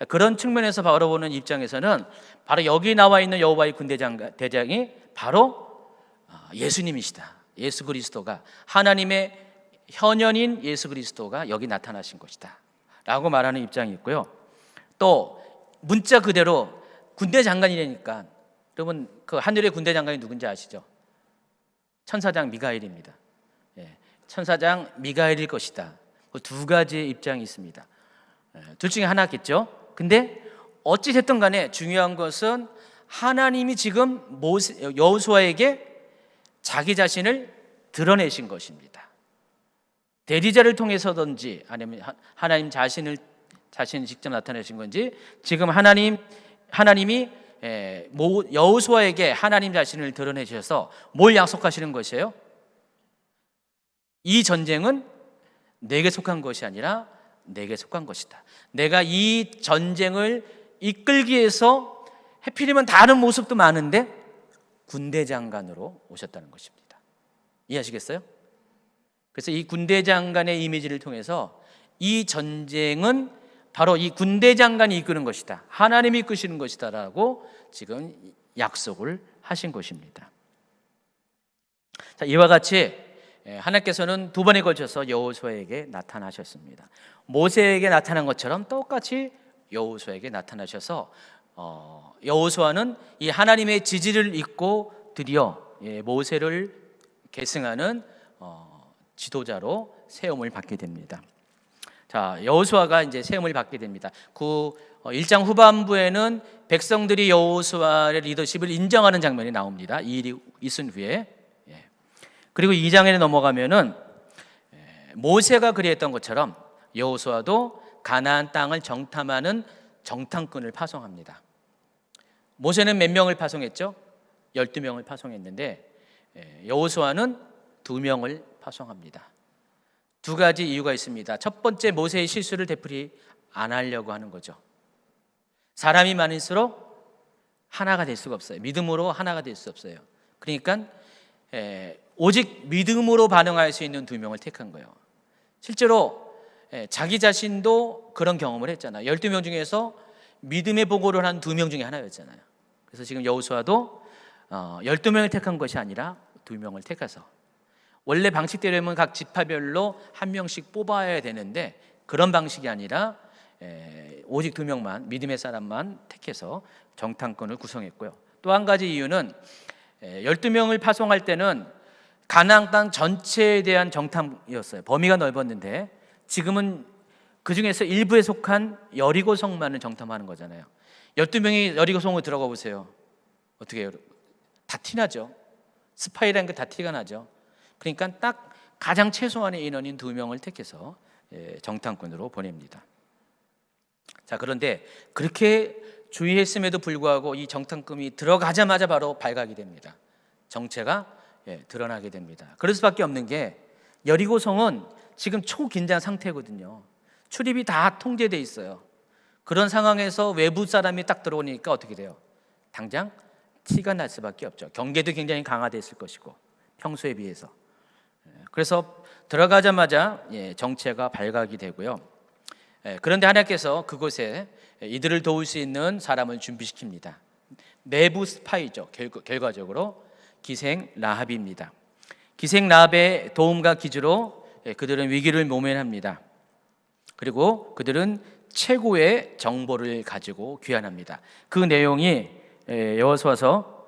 Speaker 1: 그런 측면에서 바라보는 입장에서는 바로 여기 나와 있는 여호와의 군대 대장이 바로 예수님이시다. 예수 그리스도가, 하나님의 현현인 예수 그리스도가 여기 나타나신 것이다 라고 말하는 입장이 있고요. 또 문자 그대로 군대 장관이라니까, 여러분 그 하늘의 군대 장관이 누군지 아시죠? 천사장 미가엘입니다. 천사장 미가엘일 것이다. 두 가지의 입장이 있습니다. 둘 중에 하나겠죠. 근데 어찌 됐든 간에 중요한 것은 하나님이 지금 여호수아에게 자기 자신을 드러내신 것입니다. 대리자를 통해서든지 아니면 하나님 자신이 직접 나타내신 건지, 지금 하나님이 여호수아에게 하나님 자신을 드러내셔서 뭘 약속하시는 것이에요? 이 전쟁은 내게 속한 것이 아니라 내게 속한 것이다. 내가 이 전쟁을 이끌기 위해서 해필이면 다른 모습도 많은데 군대 장관으로 오셨다는 것입니다. 이해하시겠어요? 그래서 이 군대 장관의 이미지를 통해서 이 전쟁은 바로 이 군대 장관이 이끄는 것이다, 하나님이 이끄시는 것이다 라고 지금 약속을 하신 것입니다. 자, 이와 같이 하나님께서는 두 번에 걸쳐서 여호수아에게 나타나셨습니다. 모세에게 나타난 것처럼 똑같이 여호수아에게 나타나셔서 여호수아는 이 하나님의 지지를 잊고 드디어 모세를 계승하는 지도자로 세움을 받게 됩니다. 자, 여호수아가 이제 세움을 받게 됩니다. 그 1장 후반부에는 백성들이 여호수아의 리더십을 인정하는 장면이 나옵니다. 이 일이 있은 후에. 그리고 2장에 넘어가면은 모세가 그리했던 것처럼 여호수아도 가나안 땅을 정탐하는 정탐꾼을 파송합니다. 모세는 몇 명을 파송했죠? 12명을 파송했는데 여호수아는 2명을 파송합니다. 두 가지 이유가 있습니다. 첫 번째, 모세의 실수를 되풀이 안 하려고 하는 거죠. 사람이 많을수록 하나가 될 수가 없어요. 믿음으로 하나가 될 수 없어요. 그러니까 오직 믿음으로 반응할 수 있는 2명을 택한 거예요. 실제로 자기 자신도 그런 경험을 했잖아요. 12명 중에서 믿음의 보고를 한 2명 중에 하나였잖아요. 그래서 지금 여호수아도 12명을 택한 것이 아니라 2명을 택해서, 원래 방식대로면 각 지파별로 1명씩 뽑아야 되는데 그런 방식이 아니라 오직 2명만, 믿음의 사람만 택해서 정탐꾼을 구성했고요. 또 한 가지 이유는 12명을 파송할 때는 가나안 땅 전체에 대한 정탐이었어요. 범위가 넓었는데 지금은 그 중에서 일부에 속한 여리고성만을 정탐하는 거잖아요. 12명이 여리고성으로 들어가 보세요. 어떻게 해요? 다 티나죠. 스파이라는 게 다 티가 나죠. 그러니까 딱 가장 최소한의 인원인 2명을 택해서 정탐꾼으로 보냅니다. 자, 그런데 그렇게 주의했음에도 불구하고 이 정탐꾼이 들어가자마자 바로 발각이 됩니다. 정체가 드러나게 됩니다. 그럴 수밖에 없는 게 여리고성은 지금 초긴장 상태거든요. 출입이 다 통제돼 있어요. 그런 상황에서 외부 사람이 딱 들어오니까 어떻게 돼요? 당장 티가 날 수밖에 없죠. 경계도 굉장히 강화됐을 것이고 평소에 비해서. 그래서 들어가자마자 정체가 발각이 되고요. 그런데 하나님께서 그곳에 이들을 도울 수 있는 사람을 준비시킵니다. 내부 스파이죠. 결과적으로 기생 라합입니다. 기생 라합의 도움과 기주로 그들은 위기를 모면합니다. 그리고 그들은 최고의 정보를 가지고 귀환합니다. 그 내용이 여호수아서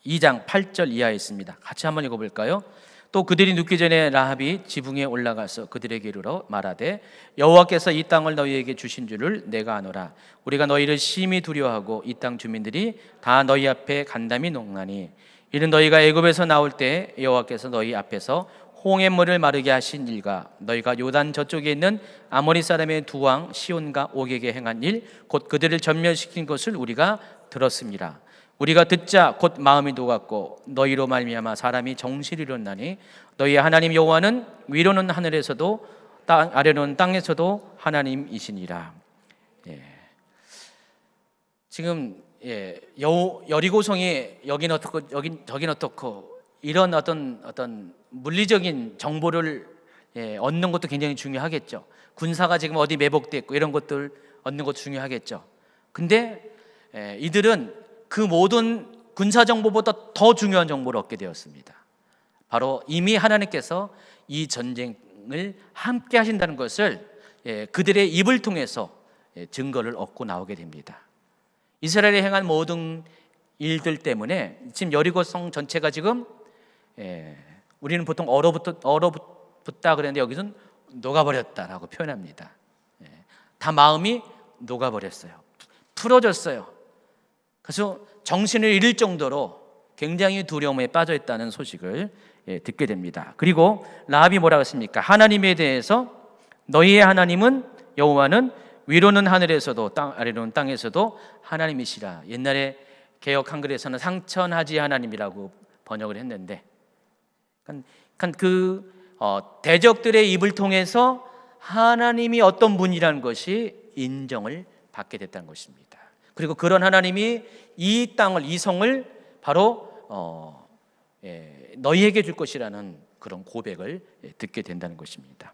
Speaker 1: 2장 8절 이하에 있습니다. 같이 한번 읽어볼까요? 또 그들이 눕기 전에 라합이 지붕에 올라가서 그들에게 이르러 말하되 여호와께서 이 땅을 너희에게 주신 줄을 내가 아노라. 우리가 너희를 심히 두려워하고 이 땅 주민들이 다 너희 앞에 간담이 녹나니 이는 너희가 애굽에서 나올 때 여호와께서 너희 앞에서 홍해물을 마르게 하신 일과 너희가 요단 저쪽에 있는 아모리 사람의 두 왕 시온과 옥에게 행한 일 곧 그들을 전멸시킨 것을 우리가 들었습니다. 우리가 듣자 곧 마음이 녹았고 너희로 말미암아 사람이 정신을 잃었나니 너희의 하나님 여호와는 위로는 하늘에서도 아래로는 땅에서도 하나님이시니라. 지금 여리고성이 여긴 어떻고 저긴 어떻고 이런 어떤 물리적인 정보를 얻는 것도 굉장히 중요하겠죠. 군사가 지금 어디 매복됐고 이런 것들 얻는 것도 중요하겠죠. 근데 이들은 그 모든 군사 정보보다 더 중요한 정보를 얻게 되었습니다. 바로 이미 하나님께서 이 전쟁을 함께 하신다는 것을 그들의 입을 통해서 증거를 얻고 나오게 됩니다. 이스라엘이 행한 모든 일들 때문에 지금 여리고성 전체가 지금 우리는 보통 얼어붙다 그랬는데 여기서는 녹아버렸다라고 표현합니다. 다 마음이 녹아버렸어요. 풀어졌어요. 그래서 정신을 잃을 정도로 굉장히 두려움에 빠져 있다는 소식을 듣게 됩니다. 그리고 라합이 뭐라고 했습니까? 하나님에 대해서 너희의 하나님은 여호와는 위로는 하늘에서도 아래로는 땅에서도 하나님이시라. 옛날에 개역 한글에서는 상천하지 하나님이라고 번역을 했는데, 대적들의 입을 통해서 하나님이 어떤 분이라는 것이 인정을 받게 됐다는 것입니다. 그리고 그런 하나님이 이 땅을, 이 성을 바로 너희에게 줄 것이라는 그런 고백을 듣게 된다는 것입니다.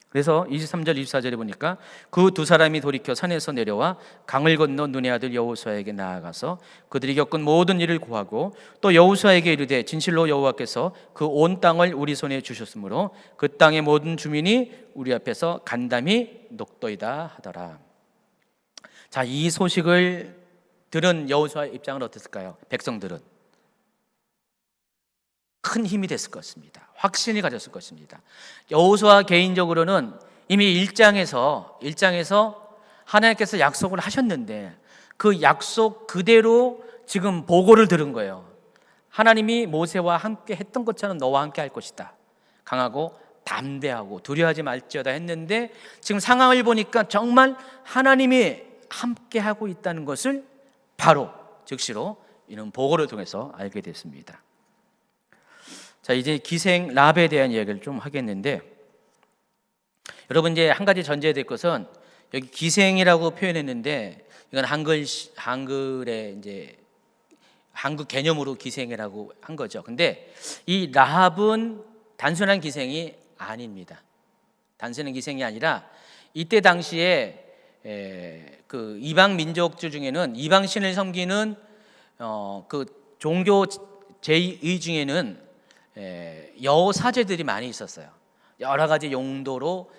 Speaker 1: 그래서 23절 24절에 보니까 그 두 사람이 돌이켜 산에서 내려와 강을 건너 눈의 아들 여호수아에게 나아가서 그들이 겪은 모든 일을 고하고 또 여호수아에게 이르되 진실로 여호와께서 그 온 땅을 우리 손에 주셨으므로 그 땅의 모든 주민이 우리 앞에서 간담이 녹도이다 하더라. 자, 이 소식을 들은 여호수아의 입장은 어땠을까요? 백성들은 큰 힘이 됐을 것입니다. 확신이 가졌을 것입니다. 여호수아 개인적으로는 이미 1장에서 하나님께서 약속을 하셨는데 그 약속 그대로 지금 보고를 들은 거예요. 하나님이 모세와 함께 했던 것처럼 너와 함께 할 것이다. 강하고 담대하고 두려워하지 말지어다 했는데 지금 상황을 보니까 정말 하나님이 함께 하고 있다는 것을 바로 즉시로 이런 보고를 통해서 알게 됐습니다. 자, 이제 기생 라합에 대한 이야기를 좀 하겠는데, 여러분 이제 한 가지 전제해야 될 것은 여기 기생이라고 표현했는데 이건 한글의 이제 한국 개념으로 기생이라고 한 거죠. 근데 이 라합은 단순한 기생이 아닙니다. 단순한 기생이 아니라 이때 당시에 그 이방 민족들 중에는 이방 신을 섬기는 그 종교 제의 중에는 여사제들이 많이 있었어요. 여러 가지 용도로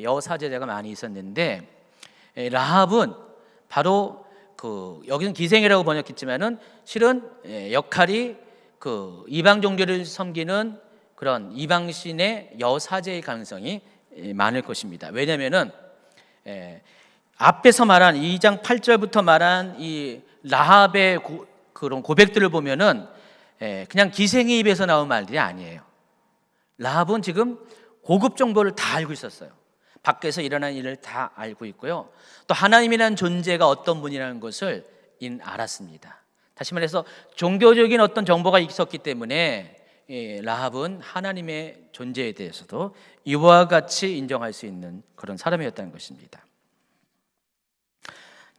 Speaker 1: 여사제가 많이 있었는데 라합은 바로 그 여기는 기생이라고 번역했지만은 실은 역할이 그 이방 종교를 섬기는 그런 이방 신의 여사제의 가능성이 많을 것입니다. 왜냐하면은 앞에서 말한 2장 8절부터 말한 이 라합의 그런 고백들을 보면은 그냥 기생의 입에서 나온 말들이 아니에요. 라합은 지금 고급 정보를 다 알고 있었어요. 밖에서 일어난 일을 다 알고 있고요. 또 하나님이라는 존재가 어떤 분이라는 것을 알았습니다. 다시 말해서 종교적인 어떤 정보가 있었기 때문에 라합은 하나님의 존재에 대해서도 이와 같이 인정할 수 있는 그런 사람이었다는 것입니다.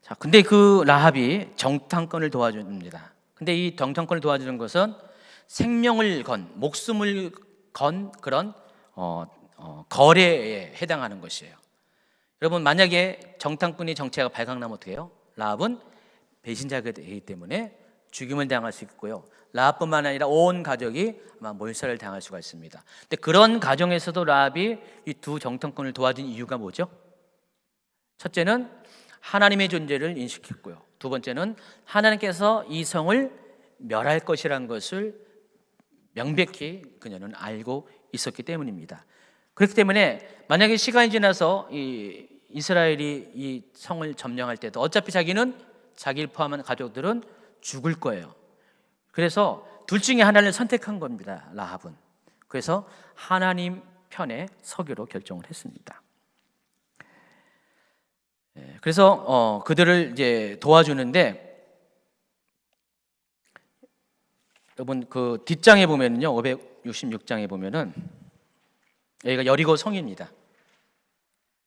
Speaker 1: 자, 근데 그 라합이 정탐꾼을 도와줍니다. 근데 이 정탐꾼을 도와주는 것은 생명을 건, 목숨을 건 그런 거래에 해당하는 것이에요. 여러분, 만약에 정탐꾼이 정체가 발각나면 어떻게 해요? 라합은 배신자가 되기 때문에 죽임을 당할 수 있고요. 라합뿐만 아니라 온 가족이 아마 몰살을 당할 수가 있습니다. 근데 그런 가정에서도 라합이 이 두 정탐꾼을 도와준 이유가 뭐죠? 첫째는 하나님의 존재를 인식했고요. 두 번째는 하나님께서 이 성을 멸할 것이라는 것을 명백히 그녀는 알고 있었기 때문입니다. 그렇기 때문에 만약에 시간이 지나서 이 이스라엘이 이 성을 점령할 때도 어차피 자기는 자기를 포함한 가족들은 죽을 거예요. 그래서 둘 중에 하나를 선택한 겁니다. 라합은. 그래서 하나님 편에 서기로 결정을 했습니다. 그래서 그들을 이제 도와주는데, 여러분 그 뒷장에 보면은요, 566장에 보면은 여기가 여리고 성입니다.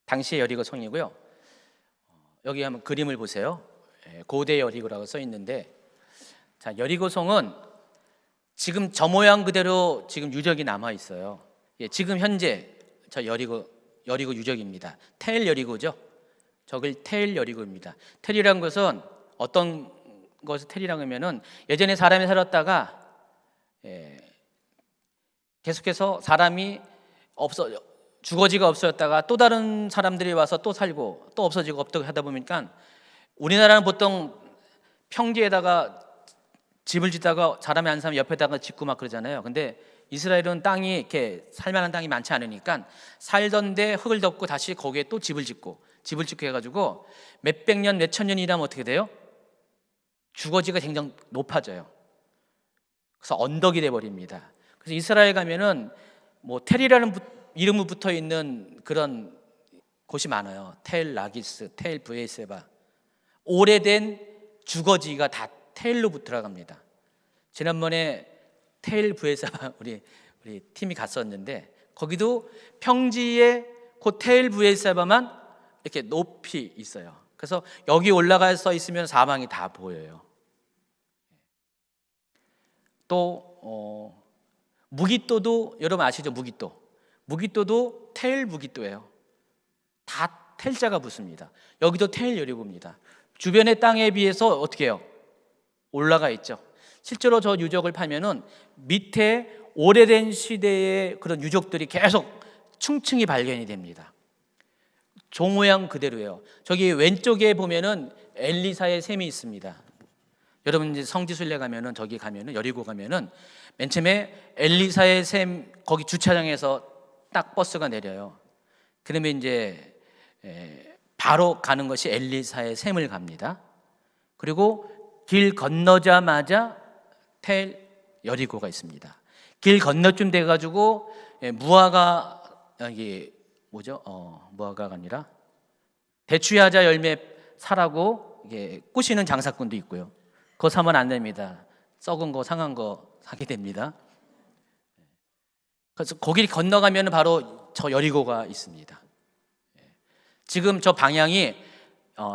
Speaker 1: 당시의 여리고 성이고요. 여기 한번 그림을 보세요. 고대 여리고라고 써 있는데, 자, 여리고 성은 지금 저 모양 그대로 지금 유적이 남아 있어요. 지금 현재 저 여리고 유적입니다. 텔 여리고죠. 저길 텔 여리고입니다. 텔이란 것은 어떤 것을 텔이라고 하면은 예전에 사람이 살았다가 계속해서 사람이 주거지가 없어졌다가 또 다른 사람들이 와서 또 살고 또 없어지고 없다고 하다 보니까, 우리나라는 보통 평지에다가 집을 짓다가 사람이 안 사면 옆에다가 짓고 막 그러잖아요. 근데 이스라엘은 땅이 이렇게 살만한 땅이 많지 않으니까 살던데 흙을 덮고 다시 거기에 또 집을 짓고 해가지고 몇백 년, 몇천 년이 지나면 어떻게 돼요? 주거지가 굉장히 높아져요. 그래서 언덕이 돼 버립니다. 그래서 이스라엘 가면은 뭐 텔이라는 이름이 붙어 있는 그런 곳이 많아요. 텔 라기스, 텔 브에세바. 오래된 주거지가 다 텔로 들어갑니다. 지난번에 텔 브에세바 우리 팀이 갔었는데 거기도 평지에 그 텔 브에세바만 이렇게 높이 있어요. 그래서 여기 올라가서 있으면 사방이 다 보여요. 또 무기또도 여러분 아시죠? 무기또도 텔 무기또예요. 다 텔자가 붙습니다. 여기도 텔 여리고입니다. 주변의 땅에 비해서 어떻게 해요? 올라가 있죠. 실제로 저 유적을 파면은 밑에 오래된 시대의 그런 유적들이 계속 층층이 발견이 됩니다. 종 모양 그대로예요. 저기 왼쪽에 보면은 엘리사의 샘이 있습니다. 여러분 이제 성지순례 가면은 저기 가면은 여리고 가면은 맨 처음에 엘리사의 샘 거기 주차장에서 딱 버스가 내려요. 그러면 이제 바로 가는 것이 엘리사의 샘을 갑니다. 그리고 길 건너자마자 텔 여리고가 있습니다. 길 건너쯤 돼 가지고 무화과 이게 뭐죠? 무화과가 아니라 대추야자 열매 사라고 이게 꾸시는 장사꾼도 있고요. 그거 사면 안 됩니다. 썩은 거 상한 거 사게 됩니다. 그래서 거기 건너가면 바로 저 여리고가 있습니다. 지금 저 방향이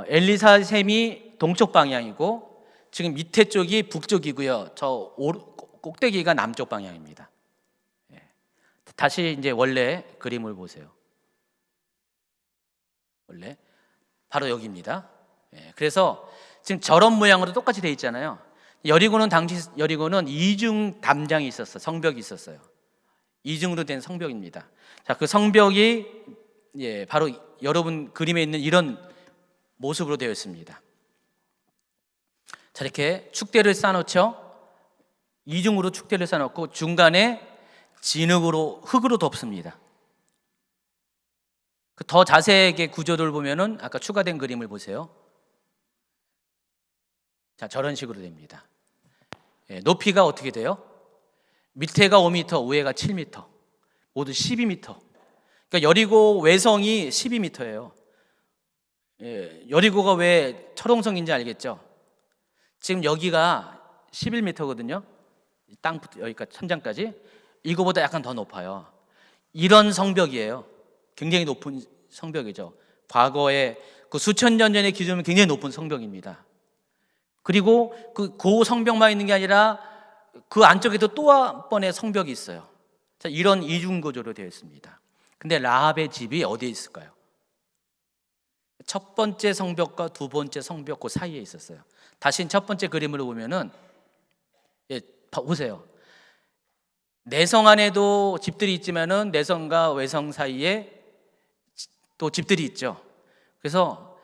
Speaker 1: 엘리사 샘이 동쪽 방향이고 지금 밑에 쪽이 북쪽이고요. 저 꼭대기가 남쪽 방향입니다. 다시 이제 원래 그림을 보세요. 원래 바로 여기입니다. 그래서 지금 저런 모양으로 똑같이 돼 있잖아요. 당시 여리고는 이중 담장이 있었어요. 성벽이 있었어요. 이중으로 된 성벽입니다. 자, 그 성벽이 바로 여러분 그림에 있는 이런 모습으로 되어 있습니다. 자, 이렇게 축대를 쌓아놓죠. 이중으로 축대를 쌓아놓고 중간에 진흙으로 흙으로 덮습니다. 더 자세하게 구조를 보면은 아까 추가된 그림을 보세요. 자, 저런 식으로 됩니다. 높이가 어떻게 돼요? 밑에가 5m, 위에가 7m, 모두 12m. 그러니까 여리고 외성이 12m예요. 여리고가 왜 철옹성인지 알겠죠? 지금 여기가 11m거든요. 땅부터 여기까지 천장까지. 이거보다 약간 더 높아요. 이런 성벽이에요. 굉장히 높은 성벽이죠. 과거에 그 수천 년 전의 기준은 굉장히 높은 성벽입니다. 그리고 그 성벽만 있는 게 아니라 그 안쪽에도 또 한 번의 성벽이 있어요. 자, 이런 이중 구조로 되어 있습니다. 근데 라합의 집이 어디에 있을까요? 첫 번째 성벽과 두 번째 성벽 그 사이에 있었어요. 다시 첫 번째 그림으로 보면은 보세요. 내성 안에도 집들이 있지만은 내성과 외성 사이에 또 집들이 있죠. 그래서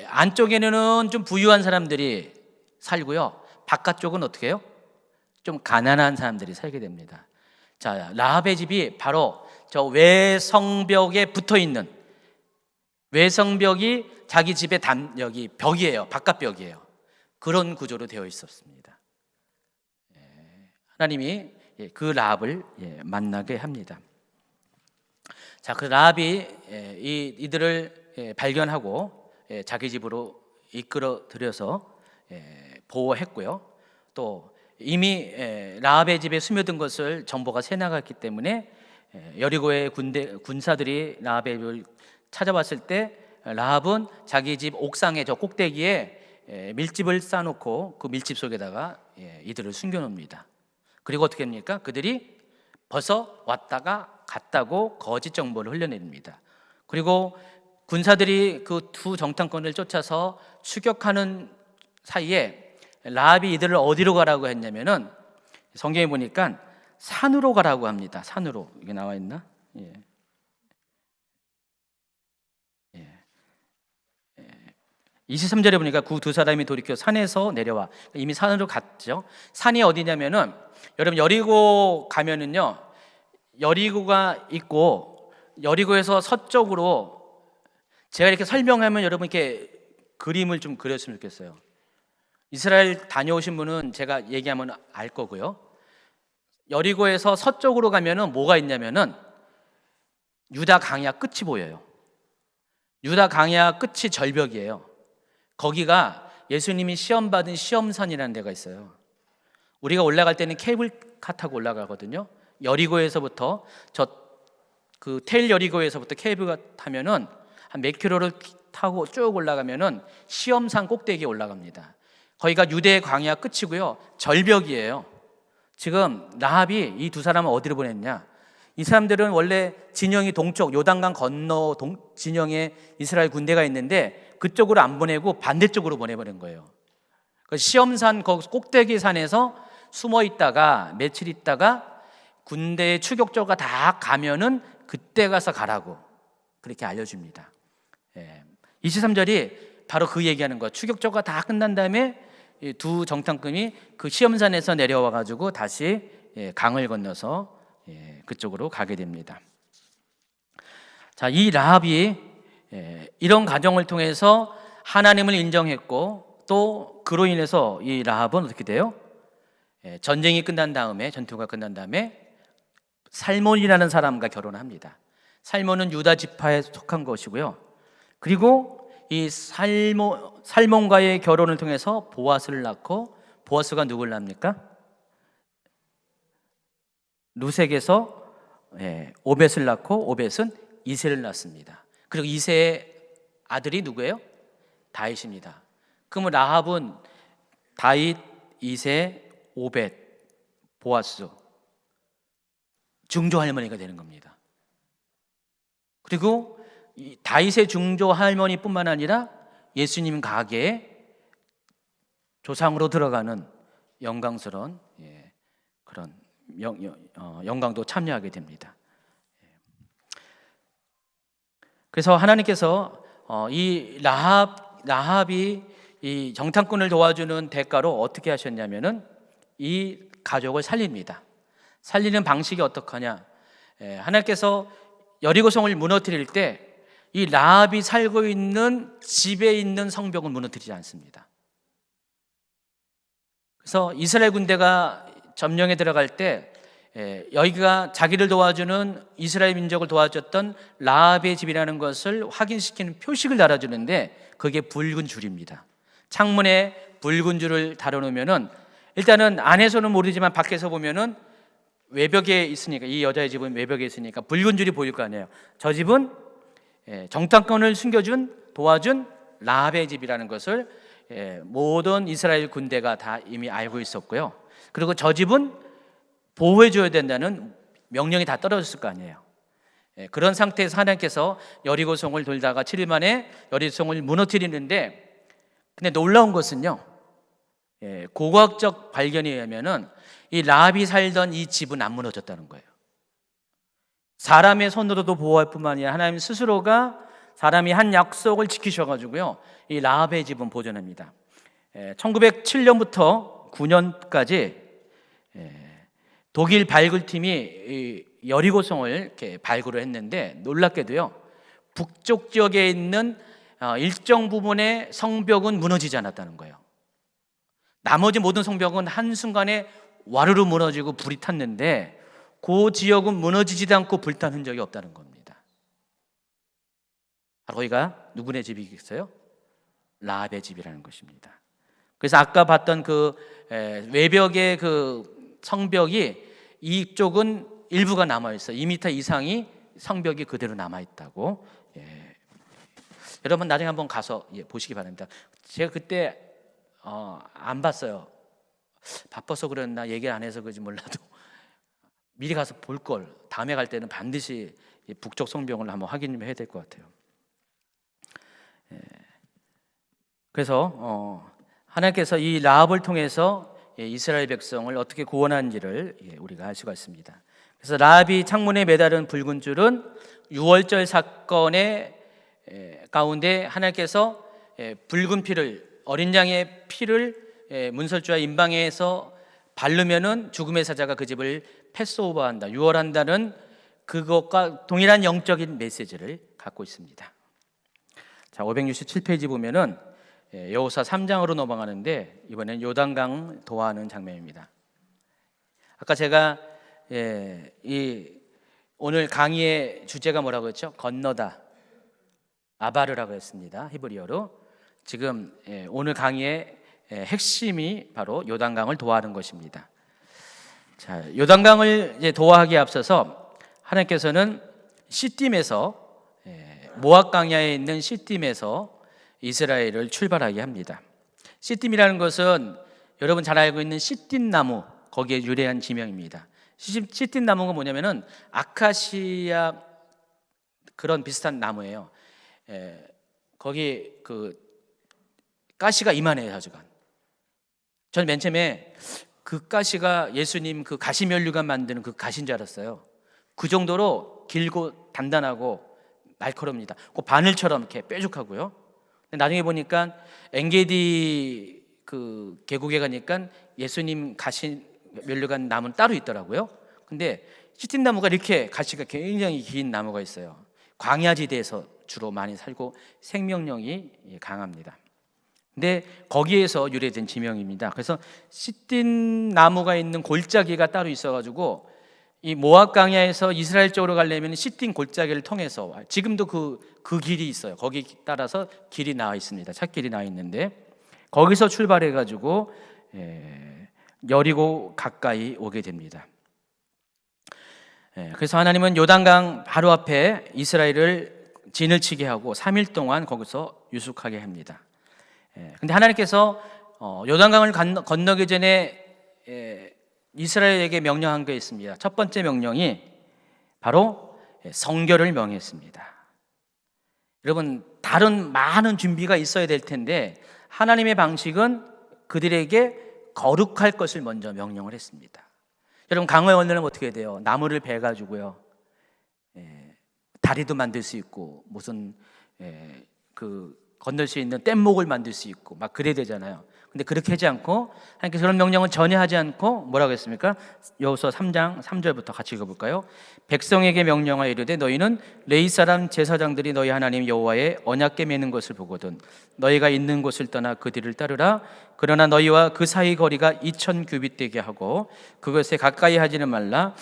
Speaker 1: 안쪽에는 좀 부유한 사람들이 살고요. 바깥쪽은 어떻게 해요? 좀 가난한 사람들이 살게 됩니다. 자, 라합의 집이 바로 저 외성벽에 붙어 있는 외성벽이 자기 집의 여기 벽이에요. 바깥벽이에요. 그런 구조로 되어 있었습니다. 하나님이 그 라합을 만나게 합니다. 자, 그 라합이 이들을 발견하고 자기 집으로 이끌어 들여서 보호했고요. 또 이미 라합의 집에 스며든 것을 정보가 새나갔기 때문에 여리고의 군사들이 라합의 집을 찾아왔을 때 라합은 자기 집 옥상의 저 꼭대기에 밀집을 쌓아놓고 그 밀집 속에다가 이들을 숨겨놓습니다. 그리고 어떻게 합니까? 그들이 벌써 왔다가 갔다고 거짓 정보를 흘려냅니다. 그리고 군사들이 그 두 정탐꾼을 쫓아서 추격하는 사이에 라합이 이들을 어디로 가라고 했냐면은 성경에 보니까 산으로 가라고 합니다. 산으로. 이게 나와 있나? 23절에 보니까 그 두 사람이 돌이켜 산에서 내려와. 이미 산으로 갔죠. 산이 어디냐면은 여러분 여리고 가면은요 여리고가 있고 여리고에서 서쪽으로 제가 이렇게 설명하면 여러분 이렇게 그림을 좀 그렸으면 좋겠어요. 이스라엘 다녀오신 분은 제가 얘기하면 알 거고요. 여리고에서 서쪽으로 가면은 뭐가 있냐면은 유다 강야 끝이 보여요. 유다 강야 끝이 절벽이에요. 거기가 예수님이 시험 받은 시험산이라는 데가 있어요. 우리가 올라갈 때는 케이블카 타고 올라가거든요. 여리고에서부터 그 텔 여리고에서부터 케이블카 타면은 한 몇 킬로를 타고 쭉 올라가면은 시험산 꼭대기에 올라갑니다. 거기가 유대 광야 끝이고요. 절벽이에요. 지금 라합이 이 두 사람을 어디로 보냈냐? 이 사람들은 원래 진영이 동쪽 요단강 건너 진영에 이스라엘 군대가 있는데 그쪽으로 안 보내고 반대쪽으로 보내버린 거예요. 시험산 꼭대기 산에서 숨어 있다가 며칠 있다가 군대의 추격조가 다 가면은 그때 가서 가라고 그렇게 알려줍니다. 23절이 바로 그 얘기하는 거예요. 추격조가 다 끝난 다음에 두 정탐꾼이 그 시험산에서 내려와 가지고 다시 강을 건너서 그쪽으로 가게 됩니다. 자, 이 라합이 이런 과정을 통해서 하나님을 인정했고 또 그로 인해서 이 라합은 어떻게 돼요? 전쟁이 끝난 다음에 전투가 끝난 다음에 살몬이라는 사람과 결혼합니다. 살몬은 유다 지파에 속한 것이고요. 그리고 이 살몬과의 결혼을 통해서 보아스를 낳고 보아스가 누굴 낳습니까? 루색에서 오벳을 낳고 오벳은 이새를 낳습니다. 그리고 이새의 아들이 누구예요? 다윗입니다. 그러면 라합은 다윗, 이새, 오벳, 보아스 중조 할머니가 되는 겁니다. 그리고 이 다윗의 중조 할머니뿐만 아니라 예수님 가게에 조상으로 들어가는 영광스러운 그런 영광도 참여하게 됩니다. 그래서 하나님께서 이 라합이 이 정탐꾼을 도와주는 대가로 어떻게 하셨냐면은 이 가족을 살립니다. 살리는 방식이 어떡하냐? 하나님께서 여리고성을 무너뜨릴 때 이 라합이 살고 있는 집에 있는 성벽을 무너뜨리지 않습니다. 그래서 이스라엘 군대가 점령에 들어갈 때 여기가 자기를 도와주는 이스라엘 민족을 도와줬던 라합의 집이라는 것을 확인시키는 표식을 달아주는데 그게 붉은 줄입니다. 창문에 붉은 줄을 달아놓으면은 일단은 안에서는 모르지만 밖에서 보면은 외벽에 있으니까 이 여자의 집은 외벽에 있으니까 붉은 줄이 보일 거 아니에요. 저 집은 정탐꾼을 도와준 라합의 집이라는 것을 모든 이스라엘 군대가 다 이미 알고 있었고요. 그리고 저 집은 보호해줘야 된다는 명령이 다 떨어졌을 거 아니에요. 그런 상태에서 하나님께서 여리고성을 돌다가 7일 만에 여리고성을 무너뜨리는데 근데 놀라운 것은요, 고고학적 발견에 의하면은 이 라합이 살던 이 집은 안 무너졌다는 거예요. 사람의 손으로도 보호할 뿐만 아니라 하나님 스스로가 사람이 한 약속을 지키셔가지고요, 이 라합의 집은 보존합니다. 1907년부터 9년까지 독일 발굴팀이 여리고성을 이렇게 발굴을 했는데 놀랍게도요, 북쪽 지역에 있는 일정 부분의 성벽은 무너지지 않았다는 거예요. 나머지 모든 성벽은 한순간에 와르르 무너지고 불이 탔는데 그 지역은 무너지지도 않고 불탄 흔적이 없다는 겁니다. 거기가 누구네 집이겠어요? 라합의 집이라는 것입니다. 그래서 아까 봤던 그 외벽의 그 성벽이 이쪽은 일부가 남아있어요. 2m 이상이 성벽이 그대로 남아있다고. 여러분 나중에 한번 가서 보시기 바랍니다. 제가 그때 안 봤어요. 바빠서 그랬나 얘기를 안 해서 그런지 몰라도 미리 가서 볼 걸. 다음에 갈 때는 반드시 북쪽 성벽을 한번 확인해야 될 것 같아요. 그래서 하나님께서 이 라합을 통해서 이스라엘 백성을 어떻게 구원하는지를 우리가 알 수가 있습니다. 그래서 라합이 창문에 매달은 붉은 줄은 유월절 사건의 가운데 하나님께서 붉은 피를, 어린 양의 피를 문설주와 임방에서 바르면은 죽음의 사자가 그 집을 패스오버한다, 유월한다는 그것과 동일한 영적인 메시지를 갖고 있습니다. 자, 567페이지 보면은 여호수아 3장으로 넘어가는데 이번엔 요단강 도하하는 장면입니다. 아까 제가 오늘 강의의 주제가 뭐라고 했죠? 건너다, 아바르라고 했습니다. 히브리어로. 지금 오늘 강의의 핵심이 바로 요단강을 도하하는 것입니다. 자, 요단강을 이제 도하하기에 앞서서 하나님께서는 시딤에서, 모압 광야에 있는 시딤에서 이스라엘을 출발하게 합니다. 시딤이라는 것은 여러분 잘 알고 있는 시딤 나무, 거기에 유래한 지명입니다. 시딤 나무가 뭐냐면은 아카시아 그런 비슷한 나무예요. 거기 그 가시가 이만해요, 하여간. 저는 맨 처음에 그 가시가 예수님 그 가시면류관 만드는 그 가시인 줄 알았어요. 그 정도로 길고 단단하고 날카롭습니다. 그 바늘처럼 이렇게 뾰족하고요. 근데 나중에 보니까 엔게디 그 계곡에 가니까 예수님 가시면류관 나무는 따로 있더라고요. 근데 시딤 나무가 이렇게 가시가 굉장히 긴 나무가 있어요. 광야지대에서 주로 많이 살고 생명력이 강합니다. 근데 거기에서 유래된 지명입니다. 그래서 시딤 나무가 있는 골짜기가 따로 있어가지고 이 모압 광야에서 이스라엘 쪽으로 가려면 시딤 골짜기를 통해서, 지금도 그 길이 있어요. 거기 따라서 길이 나와 있습니다. 찻길이 나와 있는데 거기서 출발해가지고 여리고 가까이 오게 됩니다. 그래서 하나님은 요단강 바로 앞에 이스라엘을 진을 치게 하고 3일 동안 거기서 유숙하게 합니다. 근데 하나님께서 요단강을 건너기 전에 이스라엘에게 명령한 게 있습니다. 첫 번째 명령이 바로 성결을 명했습니다. 여러분, 다른 많은 준비가 있어야 될 텐데 하나님의 방식은 그들에게 거룩할 것을 먼저 명령을 했습니다. 여러분, 강을 건너려면 어떻게 돼요? 나무를 베가지고요, 다리도 만들 수 있고 무슨 그 건널 수 있는 뗏목을 만들 수 있고 막 그래야 되잖아요. 근데 그렇게 하지 않고 하나님께서 그런 명령을 전혀 하지 않고 뭐라고 했습니까? 여호수아 3장 3절부터 같이 읽어볼까요? 백성에게 명령하여 이르되 너희는 레위 사람 제사장들이 너희 하나님 여호와의 언약궤 매는 것을 보거든 너희가 있는 곳을 떠나 그 뒤를 따르라. 그러나 너희와 그 사이 거리가 2000 규빗 되게 하고 그것에 가까이 하지는 말라.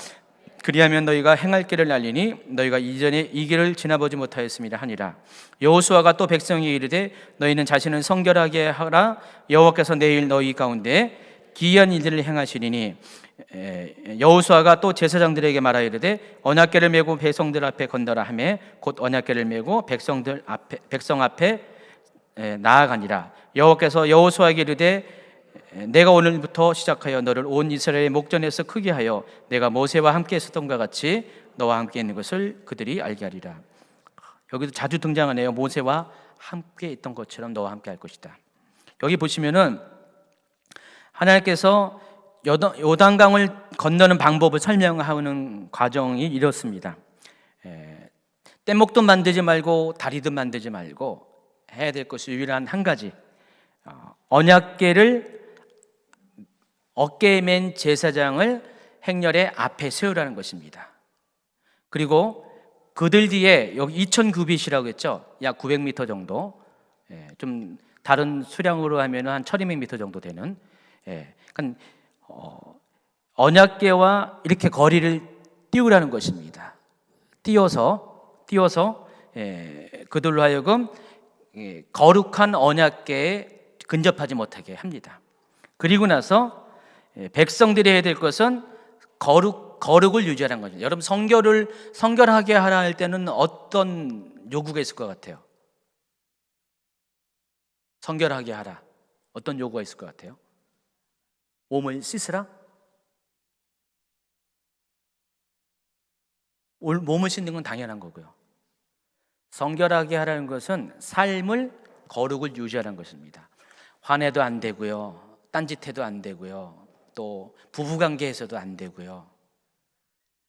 Speaker 1: 그리하면 너희가 행할 길을 알리니 너희가 이전에 이 길을 지나보지 못하였음이라 하니라. 여호수아가 또 백성에게 이르되 너희는 자신을 성결하게 하라. 여호와께서 내일 너희 가운데 기이한 일들을 행하시리니. 여호수아가 또 제사장들에게 말하여 이르되 언약궤를 메고 백성들 앞에 건너라 하매 곧 언약궤를 메고 백성 앞에 나아가니라. 여호와께서 여호수아에게 이르되 내가 오늘부터 시작하여 너를 온 이스라엘의 목전에서 크게 하여 내가 모세와 함께 있었던과 같이 너와 함께 있는 것을 그들이 알게 하리라. 여기도 자주 등장하네요. 모세와 함께 있던 것처럼 너와 함께 할 것이다. 여기 보시면은 하나님께서 요단강을 건너는 방법을 설명하는 과정이 이렇습니다. 뗏목도 만들지 말고 다리도 만들지 말고 해야 될 것이 유일한 한 가지, 언약궤를 어깨에 맨 제사장을 행렬의 앞에 세우라는 것입니다. 그리고 그들 뒤에 여기 2000 규빗이라고 했죠. 약 900m 정도, 좀 다른 수량으로 하면 한 1200m 정도 되는, 그러니까 언약궤와 이렇게 거리를 띄우라는 것입니다. 띄워서 그들로 하여금 거룩한 언약궤에 근접하지 못하게 합니다. 그리고 나서 백성들이 해야 될 것은 거룩을 유지하는 거죠. 여러분, 성결하게 하라 할 때는 어떤 요구가 있을 것 같아요? 성결하게 하라. 어떤 요구가 있을 것 같아요? 몸을 씻으라? 몸을 씻는 건 당연한 거고요. 성결하게 하라는 것은 삶을, 거룩을 유지하라는 것입니다. 화내도 안 되고요, 딴짓해도 안 되고요, 또 부부관계에서도 안 되고요.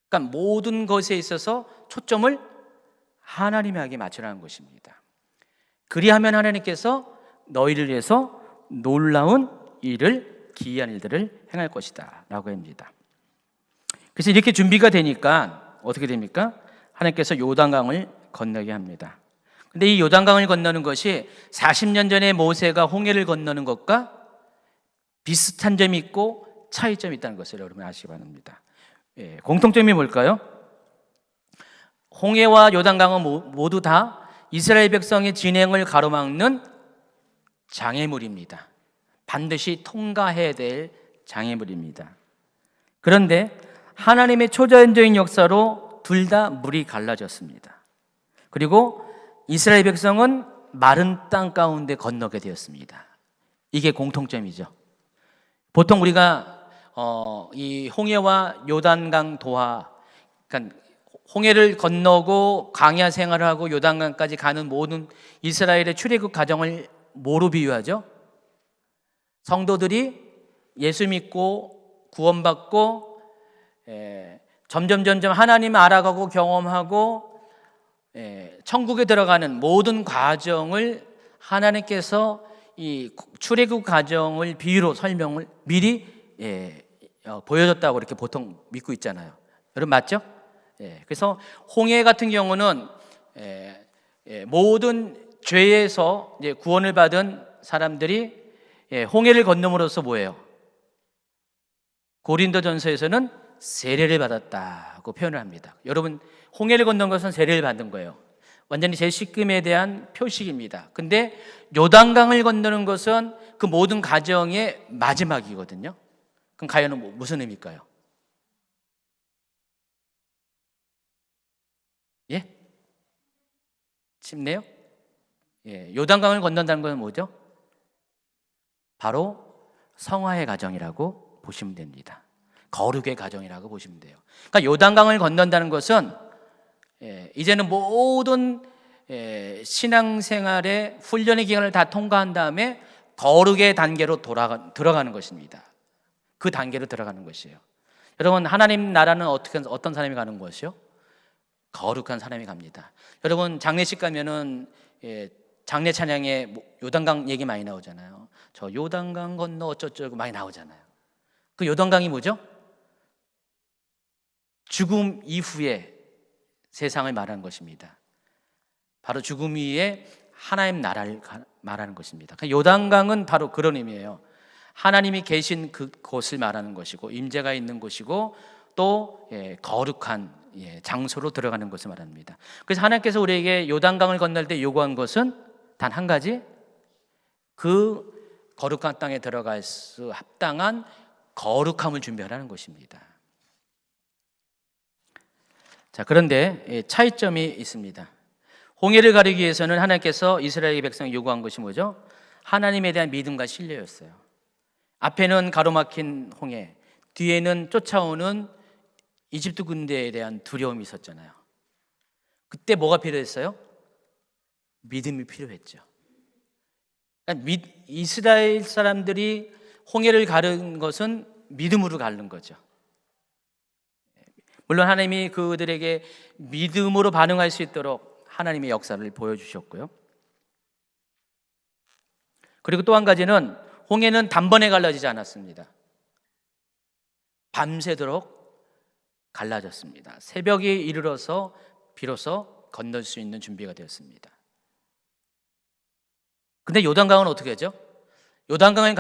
Speaker 1: 그러니까 모든 것에 있어서 초점을 하나님에게 맞추라는 것입니다. 그리하면 하나님께서 너희를 위해서 놀라운 일을, 기이한 일들을 행할 것이다 라고 합니다. 그래서 이렇게 준비가 되니까 어떻게 됩니까? 하나님께서 요단강을 건너게 합니다. 근데 이 요단강을 건너는 것이 40년 전에 모세가 홍해를 건너는 것과 비슷한 점이 있고 차이점이 있다는 것을 여러분 아시기 바랍니다. 공통점이 뭘까요? 홍해와 요단강은 모두 다 이스라엘 백성의 진행을 가로막는 장애물입니다. 반드시 통과해야 될 장애물입니다. 그런데 하나님의 초자연적인 역사로 둘 다 물이 갈라졌습니다. 그리고 이스라엘 백성은 마른 땅 가운데 건너게 되었습니다. 이게 공통점이죠. 보통 우리가 이 홍해와 요단강 도하, 그러니까 홍해를 건너고 광야 생활을 하고 요단강까지 가는 모든 이스라엘의 출애굽 과정을 뭐로 비유하죠? 성도들이 예수 믿고 구원받고 점점 하나님을 알아가고 경험하고 천국에 들어가는 모든 과정을 하나님께서 이 출애굽 과정을 비유로 설명을 미리 보여줬다고 이렇게 보통 믿고 있잖아요. 여러분 맞죠? 그래서 홍해 같은 경우는 모든 죄에서 이제 구원을 받은 사람들이 홍해를 건너므로써 뭐예요? 고린도전서에서는 세례를 받았다고 표현을 합니다. 여러분 홍해를 건넌 것은 세례를 받은 거예요. 완전히 재식금에 대한 표식입니다. 근데 요단강을 건너는 것은 그 모든 과정의 마지막이거든요. 그럼 과연 무슨 의미일까요? 예? 쉽네요? 요단강을 건넌다는 것은 뭐죠? 바로 성화의 과정이라고 보시면 됩니다. 거룩의 과정이라고 보시면 돼요. 그러니까 요단강을 건넌다는 것은 이제는 모든 신앙생활의 훈련의 기간을 다 통과한 다음에 거룩의 단계로 들어가는 것입니다. 그 단계로 들어가는 것이에요. 여러분 하나님 나라는 어떤 사람이 가는 것이요? 거룩한 사람이 갑니다. 여러분 장례식 가면은 장례 찬양에 요단강 얘기 많이 나오잖아요. 저 요단강 건너 어쩌고 많이 나오잖아요. 그 요단강이 뭐죠? 죽음 이후에 세상을 말하는 것입니다. 바로 죽음 위에 하나님 나라를 말하는 것입니다. 요단강은 바로 그런 의미예요. 하나님이 계신 그곳을 말하는 것이고 임재가 있는 곳이고 또 거룩한 장소로 들어가는 것을 말합니다. 그래서 하나님께서 우리에게 요단강을 건널 때 요구한 것은 단 한 가지, 그 거룩한 땅에 들어갈 수 합당한 거룩함을 준비하라는 것입니다. 자, 그런데 차이점이 있습니다. 홍해를 가리기 위해서는 하나님께서 이스라엘 백성이 요구한 것이 뭐죠? 하나님에 대한 믿음과 신뢰였어요. 앞에는 가로막힌 홍해, 뒤에는 쫓아오는 이집트 군대에 대한 두려움이 있었잖아요. 그때 뭐가 필요했어요? 믿음이 필요했죠. 그러니까 이스라엘 사람들이 홍해를 가른 것은 믿음으로 가른 거죠. 물론 하나님이 그들에게 믿음으로 반응할 수 있도록 하나님의 역사를 보여주셨고요. 그리고 또 한 가지는 홍해는 단번에 갈라지지 않았습니다. 밤새도록 갈라졌습니다. 새벽이 이르러서 비로소 건널 수 있는 준비가 되었습니다. 근데 요단강은 어떻게 하죠? 요단강을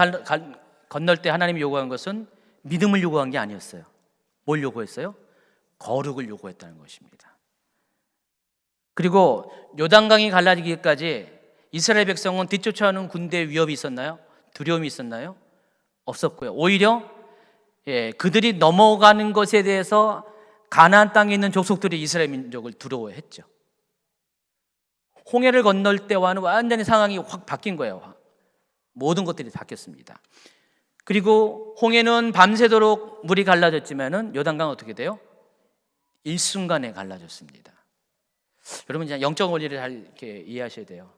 Speaker 1: 건널 때 하나님이 요구한 것은 믿음을 요구한 게 아니었어요. 뭘 요구했어요? 거룩을 요구했다는 것입니다. 그리고 요단강이 갈라지기까지 이스라엘 백성은 뒤쫓아오는 군대의 위협이 있었나요? 두려움이 있었나요? 없었고요. 오히려 그들이 넘어가는 것에 대해서 가나안 땅에 있는 족속들이 이스라엘 민족을 두려워했죠. 홍해를 건널 때와는 완전히 상황이 확 바뀐 거예요. 모든 것들이 바뀌었습니다. 그리고 홍해는 밤새도록 물이 갈라졌지만은 요단강은 어떻게 돼요? 일순간에 갈라졌습니다. 여러분 이제 영적 원리를 잘 이렇게 이해하셔야 돼요.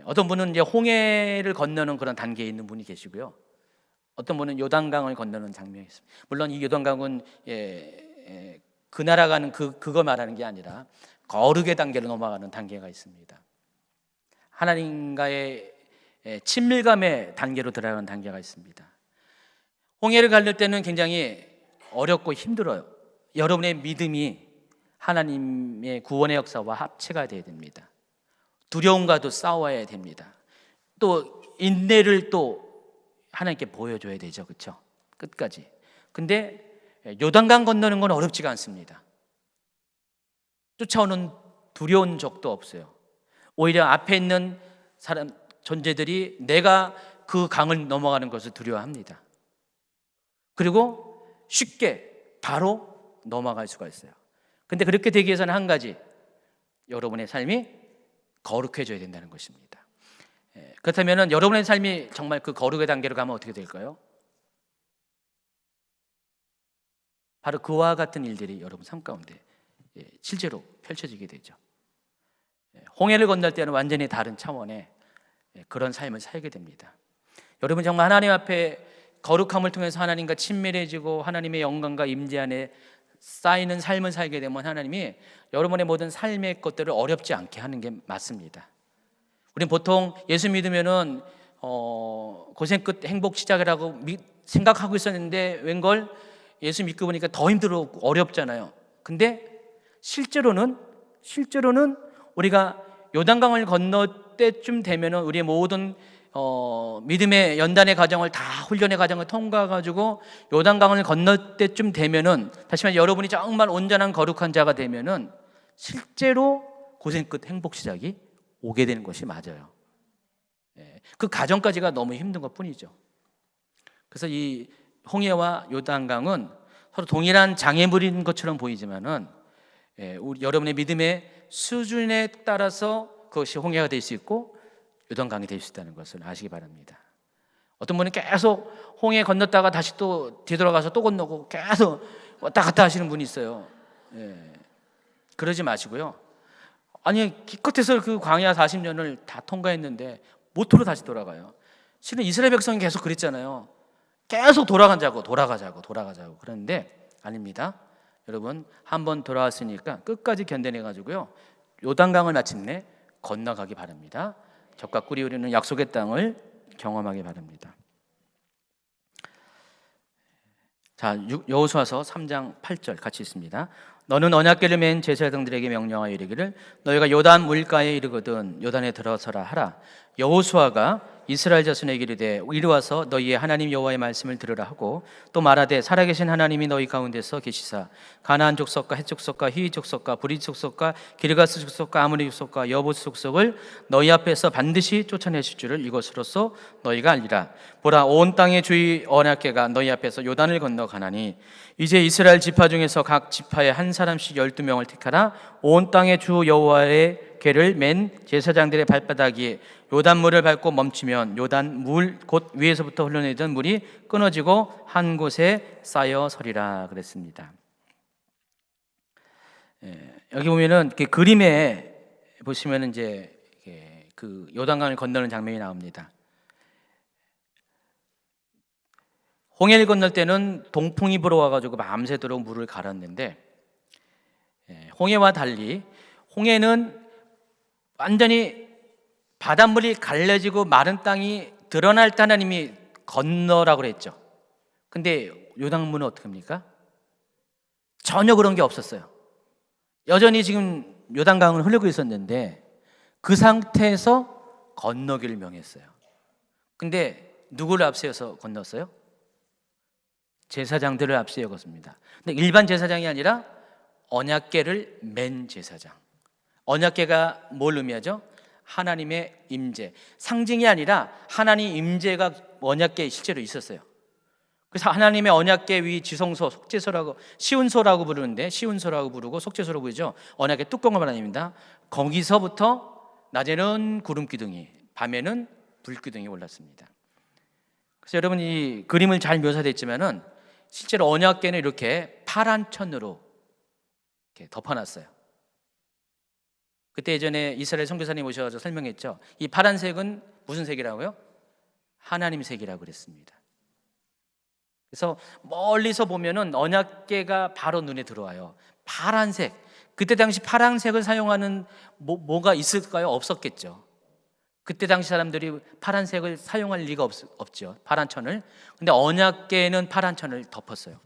Speaker 1: 어떤 분은 이제 홍해를 건너는 그런 단계에 있는 분이 계시고요. 어떤 분은 요단강을 건너는 장면이 있습니다. 물론 이 요단강은 그 나라 가는 그거 말하는 게 아니라 거룩의 단계로 넘어가는 단계가 있습니다. 하나님과의 친밀감의 단계로 들어가는 단계가 있습니다. 홍해를 갈릴 때는 굉장히 어렵고 힘들어요. 여러분의 믿음이 하나님의 구원의 역사와 합체가 되어야 됩니다. 두려움과도 싸워야 됩니다. 또 인내를 또 하나님께 보여줘야 되죠, 그렇죠? 끝까지. 근데 요단강 건너는 건 어렵지가 않습니다. 쫓아오는 두려운 적도 없어요. 오히려 앞에 있는 사람 존재들이 내가 그 강을 넘어가는 것을 두려워합니다. 그리고 쉽게 바로 넘어갈 수가 있어요. 근데 그렇게 되기 위해서는 한 가지, 여러분의 삶이 거룩해져야 된다는 것입니다. 그렇다면 여러분의 삶이 정말 그 거룩의 단계로 가면 어떻게 될까요? 바로 그와 같은 일들이 여러분 삶 가운데 실제로 펼쳐지게 되죠. 홍해를 건널 때는 완전히 다른 차원의 그런 삶을 살게 됩니다. 여러분 정말 하나님 앞에 거룩함을 통해서 하나님과 친밀해지고 하나님의 영광과 임재 안에 쌓이는 삶을 살게 되면 하나님이 여러분의 모든 삶의 것들을 어렵지 않게 하는 게 맞습니다. 우리는 보통 예수 믿으면은 고생 끝 행복 시작이라고 생각하고 있었는데 웬걸 예수 믿고 보니까 더 힘들고 어렵잖아요. 근데 실제로는 우리가 요단강을 건널 때쯤 되면은 우리의 모든 믿음의 연단의 과정을 다 훈련의 과정을 통과해가지고 요단강을 건널 때쯤 되면은 다시 말해 여러분이 정말 온전한 거룩한 자가 되면은 실제로 고생 끝 행복 시작이 오게 되는 것이 맞아요. 그 과정까지가 너무 힘든 것 뿐이죠. 그래서 이 홍해와 요단강은 서로 동일한 장애물인 것처럼 보이지만은 여러분의 믿음의 수준에 따라서 그것이 홍해가 될 수 있고 요단강이 될 수 있다는 것을 아시기 바랍니다. 어떤 분은 계속 홍해 건넜다가 다시 또 뒤돌아가서 또 건너고 계속 왔다 갔다 하시는 분이 있어요. 그러지 마시고요. 아니 기껏해서 그 광야 40년을 다 통과했는데 모토로 다시 돌아가요. 실은 이스라엘 백성이 계속 그랬잖아요. 계속 돌아가자고 그런데 아닙니다. 여러분 한번 돌아왔으니까 끝까지 견뎌내가지고요 요단강을 마침내 건너가기 바랍니다. 적과 꿀이 흐르는 약속의 땅을 경험하기 바랍니다. 자, 여호수아서 3장 8절 같이 읽습니다. 너는 언약궤를 맨 제사장들에게 명령하여 이르기를 너희가 요단 물가에 이르거든 요단에 들어서라 하라. 여호수아가 이스라엘 자손에게 이르되 이리 와서 너희의 하나님 여호와의 말씀을 들으라 하고 또 말하되 살아계신 하나님이 너희 가운데서 계시사 가나안 족속과 헷 족속과 히위 족속과 브리스 족속과 기르가스 족속과 아모리 족속과 여부스 족속을 너희 앞에서 반드시 쫓아내실 줄을 이것으로써 너희가 알리라. 보라 온 땅의 주의 언약궤가 너희 앞에서 요단을 건너 가나니 이제 이스라엘 지파 중에서 각 지파에 한 사람씩 12명을 택하라. 온 땅의 주 여호와의 궤를 맨 제사장들의 발바닥이 요단물을 밟고 멈추면 요단물 곧 위에서부터 흘러내리던 물이 끊어지고 한 곳에 쌓여 서리라 그랬습니다. 여기 보면은 그림에 보시면은 이제 그 요단강을 건너는 장면이 나옵니다. 홍해를 건널 때는 동풍이 불어와가지고 밤새도록 물을 갈았는데 홍해와 달리 홍해는 완전히 바닷물이 갈라지고 마른 땅이 드러날 때 하나님이 건너라고 그랬죠. 근데 요단물은 어떻게 합니까? 전혀 그런 게 없었어요. 여전히 지금 요단강은 흐르고 있었는데 그 상태에서 건너기를 명했어요. 근데 누구를 앞세워서 건넜어요? 제사장들을 앞세워 걷습니다. 근데 일반 제사장이 아니라 언약궤를 맨 제사장. 언약궤가 뭘 의미하죠? 하나님의 임재. 상징이 아니라 하나님 임재가 언약궤에 실제로 있었어요. 그래서 하나님의 언약궤 위 지성소, 속죄소라고 시운소라고 부르는데 시운소라고 부르고 속죄소라고 부르죠. 언약궤 뚜껑을 말합니다. 거기서부터 낮에는 구름 기둥이, 밤에는 불 기둥이 올랐습니다. 그래서 여러분 이 그림을 잘 묘사됐지만은 실제로 언약궤는 이렇게 파란 천으로 이렇게 덮어놨어요. 그때 예전에 이스라엘 선교사님 오셔서 설명했죠. 이 파란색은 무슨 색이라고요? 하나님 색이라고 그랬습니다. 그래서 멀리서 보면은 언약궤가 바로 눈에 들어와요. 파란색. 그때 당시 파란색을 사용하는 뭐가 있을까요? 없었겠죠. 그때 당시 사람들이 파란색을 사용할 리가 없죠. 파란 천을. 근데 언약궤는 파란 천을 덮었어요.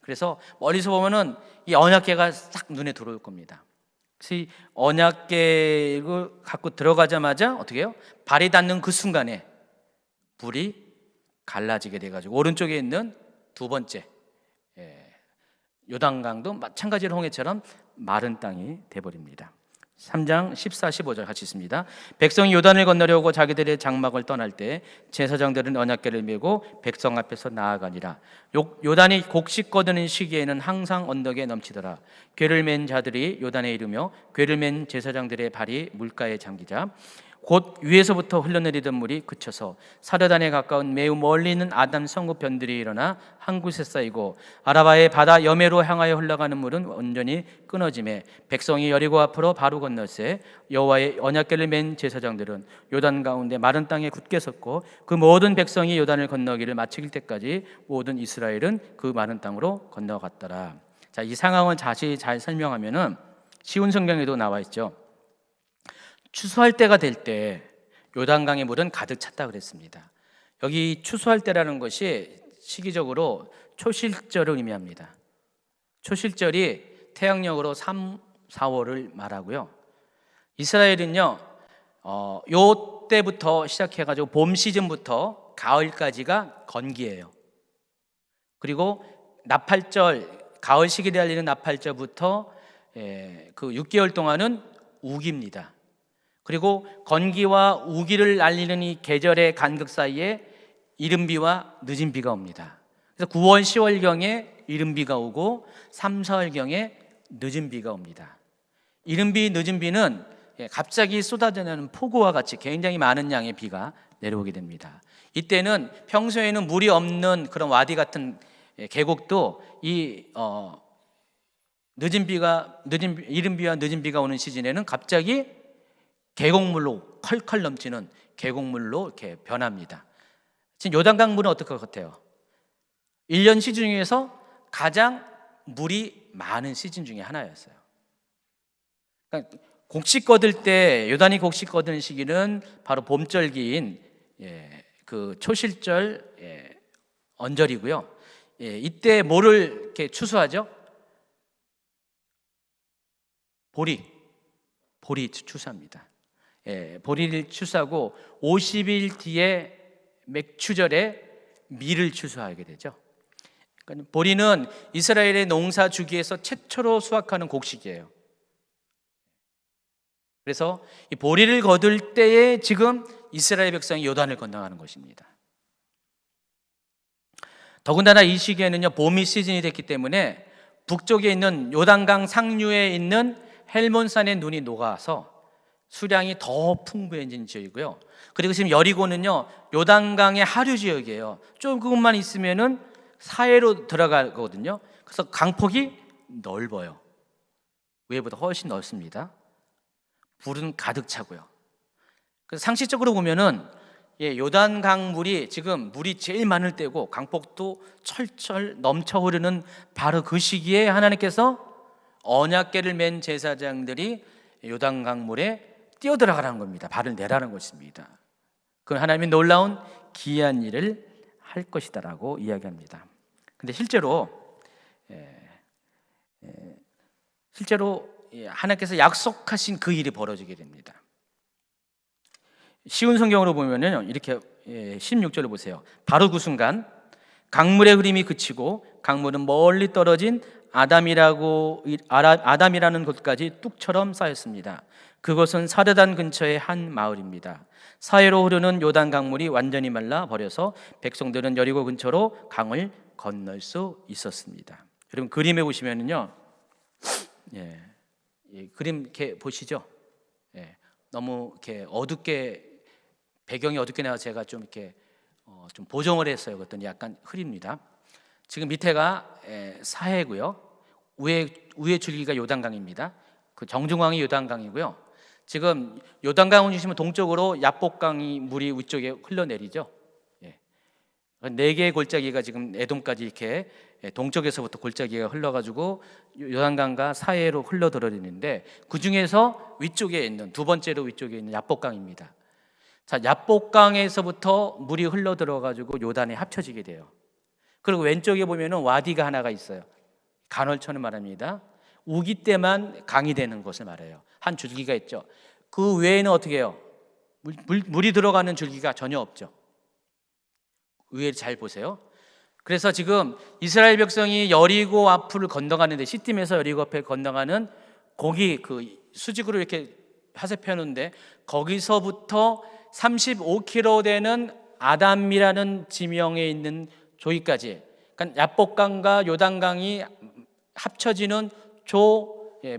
Speaker 1: 그래서 멀리서 보면은 이 언약궤가 싹 눈에 들어올 겁니다. 그래서 이 언약궤를 갖고 들어가자마자 어떻게 해요? 발이 닿는 그 순간에 물이 갈라지게 돼가지고 오른쪽에 있는 두 번째 요단강도 마찬가지로 홍해처럼 마른 땅이 돼버립니다. 3장 14, 15절 같이 있습니다. 백성이 요단을 건너려고 자기들의 장막을 떠날 때 제사장들은 언약궤를 메고 백성 앞에서 나아가니라. 요단이 곡식 거두는 시기에는 항상 언덕에 넘치더라. 궤를 맨 자들이 요단에 이르며 궤를 맨 제사장들의 발이 물가에 잠기자 곧 위에서부터 흘러내리던 물이 그쳐서 사르단에 가까운 매우 멀리 있는 아담 성읍변들이 일어나 한 곳에 쌓이고 아라바의 바다 여매로 향하여 흘러가는 물은 온전히 끊어지매 백성이 여리고 앞으로 바로 건너세 여호와의 언약궤를 맨 제사장들은 요단 가운데 마른 땅에 굳게 섰고 그 모든 백성이 요단을 건너기를 마칠 때까지 모든 이스라엘은 그 마른 땅으로 건너갔더라. 자, 이 상황을 자세히 잘 설명하면은 쉬운 성경에도 나와 있죠. 추수할 때가 될 때 요단강의 물은 가득 찼다 그랬습니다. 여기 추수할 때라는 것이 시기적으로 초실절을 의미합니다. 초실절이 태양력으로 3, 4월을 말하고요. 이스라엘은요, 요 때부터 시작해가지고 봄 시즌부터 가을까지가 건기예요. 그리고 나팔절, 가을 시기에 알리는 나팔절부터 그 6개월 동안은 우기입니다. 그리고 건기와 우기를 알리는 이 계절의 간극 사이에 이른비와 늦은비가 옵니다. 그래서 9월, 10월경에 이른비가 오고 3, 4월경에 늦은비가 옵니다. 이른비, 늦은비는 갑자기 쏟아지는 폭우와 같이 굉장히 많은 양의 비가 내려오게 됩니다. 이때는 평소에는 물이 없는 그런 와디 같은 계곡도 이 이른비와 늦은비가 오는 시즌에는 갑자기 계곡물로 컬컬 넘치는 계곡물로 이렇게 변합니다. 지금 요단강 물은 어떨 것 같아요? 1년 시즌 중에서 가장 물이 많은 시즌 중에 하나였어요. 그러니까 곡식 거둘 때 요단이 곡식 거두는 시기는 바로 봄절기인 그 초실절 언절이고요. 이때 뭐를 이렇게 추수하죠? 보리 추수합니다. 보리를 추수하고 50일 뒤에 맥추절에 밀을 추수하게 되죠. 그러니까 보리는 이스라엘의 농사 주기에서 최초로 수확하는 곡식이에요. 그래서 이 보리를 거둘 때에 지금 이스라엘 백성이 요단을 건너가는 것입니다. 더군다나 이 시기에는요, 봄이 시즌이 됐기 때문에 북쪽에 있는 요단강 상류에 있는 헬몬산의 눈이 녹아서 수량이 더 풍부해진 지역이고요. 그리고 지금 여리고는요, 요단강의 하류 지역이에요. 조금만 있으면은 사해로 들어가거든요. 그래서 강폭이 넓어요. 위에보다 훨씬 넓습니다. 불은 가득 차고요. 그래서 상식적으로 보면은 요단강 물이 지금 물이 제일 많을 때고 강폭도 철철 넘쳐 흐르는 바로 그 시기에 하나님께서 언약궤를 맨 제사장들이 요단강 물에 뛰어들어가라는 겁니다. 발을 내라는 것입니다. 그건 하나님이 놀라운 기이한 일을 할 것이다라고 이야기합니다. 근데 실제로 하나님께서 약속하신 그 일이 벌어지게 됩니다. 쉬운 성경으로 보면요, 이렇게 16절을 보세요. 바로 그 순간 강물의 흐름이 그치고 강물은 멀리 떨어진 아담이라는 곳까지 뚝처럼 쌓였습니다. 그곳은 사르단 근처의 한 마을입니다. 사해로 흐르는 요단 강물이 완전히 말라 버려서 백성들은 여리고 근처로 강을 건널 수 있었습니다. 여러분 그림에 보시면은요, 그림 이렇게 보시죠? 너무 이렇게 어둡게 배경이 어둡게 나와서 제가 좀 이렇게 좀 보정을 했어요. 그랬더니 약간 흐립니다. 지금 밑에가 사해고요. 위에 줄기가 요단강입니다. 그 정중앙이 요단강이고요. 지금 요단강을 주시면 동쪽으로 야복강이 물이 위쪽에 흘러내리죠. 4개의 골짜기가 지금 에돔까지 이렇게 동쪽에서부터 골짜기가 흘러가지고 요단강과 사해로 흘러들어리는데 그 중에서 위쪽에 있는 두 번째로 위쪽에 있는 야복강입니다. 자, 야복강에서부터 물이 흘러들어가지고 요단에 합쳐지게 돼요. 그리고 왼쪽에 보면은 와디가 하나가 있어요. 간헐천을 말합니다. 우기 때만 강이 되는 것을 말해요. 한 줄기가 있죠. 그 외에는 어떻게 해요? 물이 들어가는 줄기가 전혀 없죠. 의외로 잘 보세요. 그래서 지금 이스라엘 백성이 여리고 앞을 건너가는데, 시팀에서 여리고 앞에 건너가는 거기 그 수직으로 이렇게 하세 펴는데, 거기서부터 35km 되는 아담이라는 지명에 있는 조이까지, 그러니까 야복강과 요단강이 합쳐지는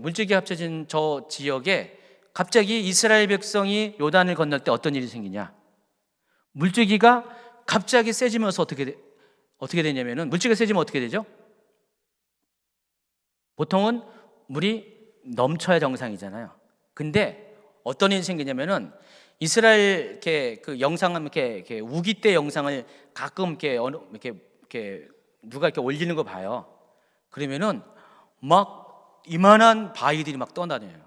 Speaker 1: 물줄기 합쳐진 저 지역에 갑자기 이스라엘 백성이 요단을 건널 때 어떤 일이 생기냐? 물줄기가 갑자기 세지면서 어떻게 되냐면은, 물줄기가 세지면 어떻게 되죠? 보통은 물이 넘쳐야 정상이잖아요. 근데 어떤 일이 생기냐면은, 이스라엘 그 영상을 이렇게 우기 때 영상을 가끔 이렇게 누가 이렇게 올리는 거 봐요. 그러면은 막 이만한 바위들이 막 떠다녀요.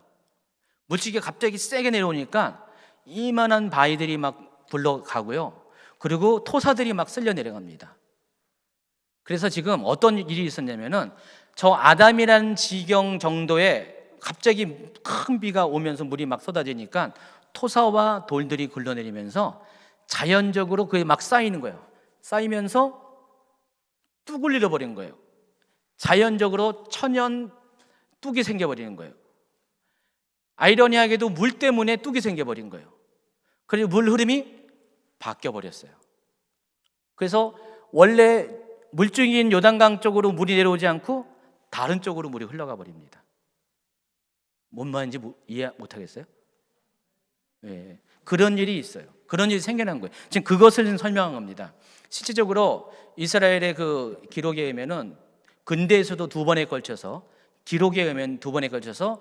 Speaker 1: 물줄기가 갑자기 세게 내려오니까 이만한 바위들이 막 굴러가고요. 그리고 토사들이 막 쓸려 내려갑니다. 그래서 지금 어떤 일이 있었냐면은, 저 아담이라는 지경 정도에 갑자기 큰 비가 오면서 물이 막 쏟아지니까 토사와 돌들이 굴러내리면서 자연적으로 그게 막 쌓이는 거예요. 쌓이면서 뚝을 잃어버린 거예요. 자연적으로 천연 뚝이 생겨버리는 거예요. 아이러니하게도 물 때문에 뚝이 생겨버린 거예요. 그리고 물 흐름이 바뀌어버렸어요. 그래서 원래 물줄기인 요단강 쪽으로 물이 내려오지 않고 다른 쪽으로 물이 흘러가 버립니다. 뭔 말인지 이해 못하겠어요? 네, 그런 일이 있어요. 그런 일이 생겨난 거예요. 지금 그것을 설명한 겁니다. 실질적으로 이스라엘의 그 기록에 의하면은, 근대에서도 두 번에 걸쳐서, 기록에 의하면 두 번에 걸쳐서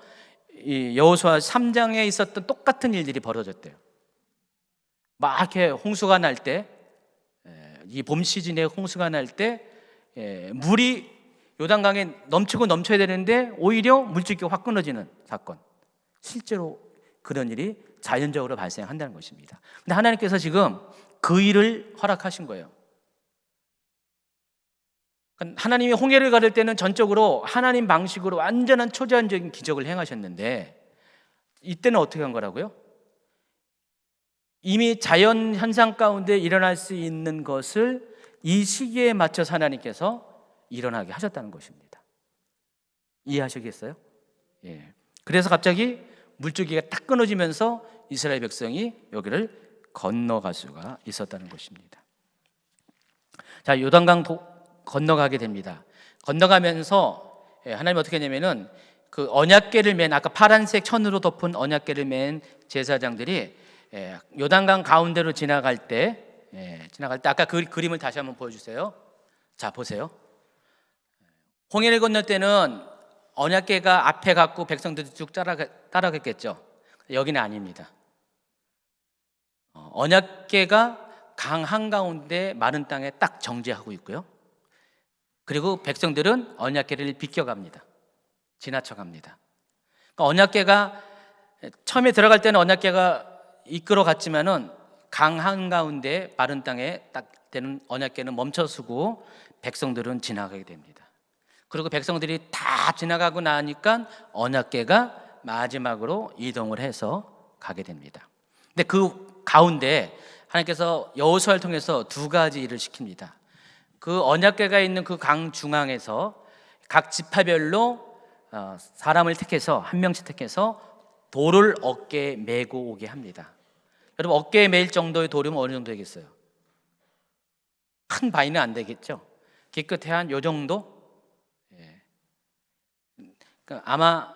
Speaker 1: 이 여호수아 3장에 있었던 똑같은 일들이 벌어졌대요. 막 이렇게 홍수가 날 때, 이 봄 시즌에 홍수가 날 때 물이 요단강에 넘치고 넘쳐야 되는데 오히려 물줄기가 확 끊어지는 사건, 실제로 그런 일이 자연적으로 발생한다는 것입니다. 근데 하나님께서 지금 그 일을 허락하신 거예요. 하나님이 홍해를 가를 때는 전적으로 하나님 방식으로 완전한 초자연적인 기적을 행하셨는데, 이때는 어떻게 한 거라고요? 이미 자연 현상 가운데 일어날 수 있는 것을 이 시기에 맞춰서 하나님께서 일어나게 하셨다는 것입니다. 이해하시겠어요? 예. 그래서 갑자기 물줄기가 딱 끊어지면서 이스라엘 백성이 여기를 건너갈 수가 있었다는 것입니다. 자, 요단강 건너가게 됩니다. 건너가면서 하나님 어떻게 했냐면은, 그 언약궤를 맨, 아까 파란색 천으로 덮은 언약궤를 맨 제사장들이 요단강 가운데로 지나갈 때 아까 그 그림을 다시 한번 보여주세요. 자, 보세요. 홍해를 건널 때는 언약궤가 앞에 갔고 백성들이 쭉 따라갔겠죠. 여기는 아닙니다. 언약궤가 강 한가운데 마른 땅에 딱 정지하고 있고요. 그리고 백성들은 언약궤를 비껴갑니다. 지나쳐갑니다. 그러니까 언약궤가 처음에 들어갈 때는 언약궤가 이끌어 갔지만은 강 한가운데 마른 땅에 딱 되는 언약궤는 멈춰서고 백성들은 지나가게 됩니다. 그리고 백성들이 다 지나가고 나니까 언약궤가 마지막으로 이동을 해서 가게 됩니다. 근데 그 가운데 하나님께서 여호수아를 통해서 두 가지 일을 시킵니다. 그 언약궤가 있는 그 강 중앙에서 각 지파별로 사람을 택해서, 한 명씩 택해서 돌을 어깨에 메고 오게 합니다. 여러분, 어깨에 매일 정도의 돌이면 어느 정도 되겠어요? 큰 바위는 안 되겠죠? 기껏해 한 요 정도? 그러니까 아마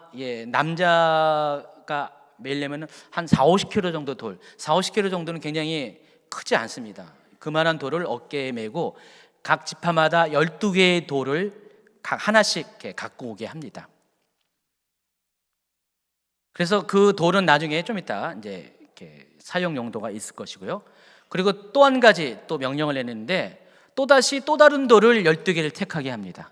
Speaker 1: 남자가 매려면 한 40-50kg 정도 돌, 40-50kg 정도는 굉장히 크지 않습니다. 그만한 돌을 어깨에 메고 각 지파마다 12개의 돌을 각 하나씩 이렇게 갖고 오게 합니다. 그래서 그 돌은 나중에 좀 이따 이제 이렇게 사용 용도가 있을 것이고요. 그리고 또 한 가지 또 명령을 내는데, 또다시 또 다른 돌을 12개를 택하게 합니다.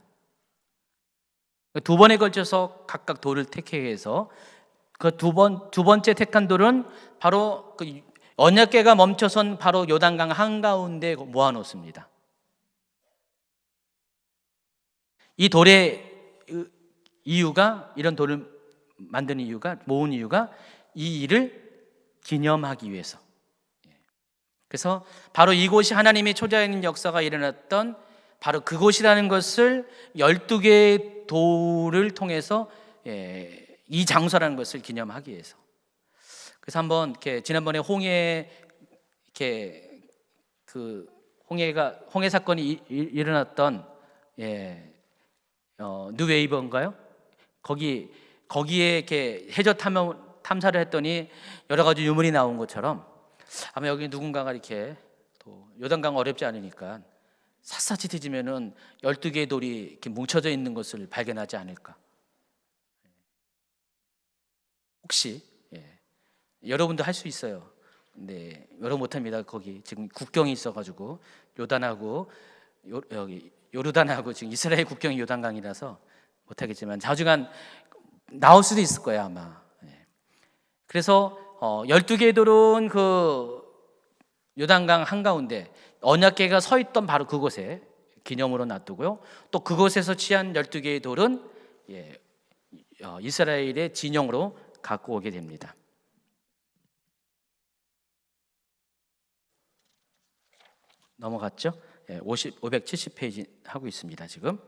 Speaker 1: 두 번에 걸쳐서 각각 돌을 택하게 해서 그 두 번째 택한 돌은 바로 그 언약궤가 멈춰선 바로 요단강 한가운데 모아놓습니다. 이 돌의 이유가, 이런 돌을 만든 이유가, 모은 이유가 이 일을 기념하기 위해서. 그래서 바로 이곳이 하나님의 초자연 역사가 일어났던 바로 그곳이라는 것을 12개의 돌을 통해서 이 장소라는 것을 기념하기 위해서. 그래서 한번 이렇게 지난번에 홍해 홍해 사건이 일어났던 뉴웨이버인가요? 거기에 이렇게 해저 탐사를 했더니 여러 가지 유물이 나온 것처럼 아마 여기 누군가가 이렇게 또 요단강 어렵지 않으니까 샅샅이 뒤지면은 12개의 돌이 이렇게 뭉쳐져 있는 것을 발견하지 않을까. 혹시 여러분도 할 수 있어요. 근데 여러분 못합니다. 거기 지금 국경이 있어가지고 여기 요르단하고 지금 이스라엘 국경이 요단강이라서 못하겠지만 자주간 나올 수도 있을 거예요 아마. 그래서 12개의 돌은 그 요단강 한가운데 언약궤가 서 있던 바로 그곳에 기념으로 놔두고요. 또 그곳에서 취한 12개의 돌은 이스라엘의 진영으로 갖고 오게 됩니다. 넘어갔죠? 570페이지 하고 있습니다 지금.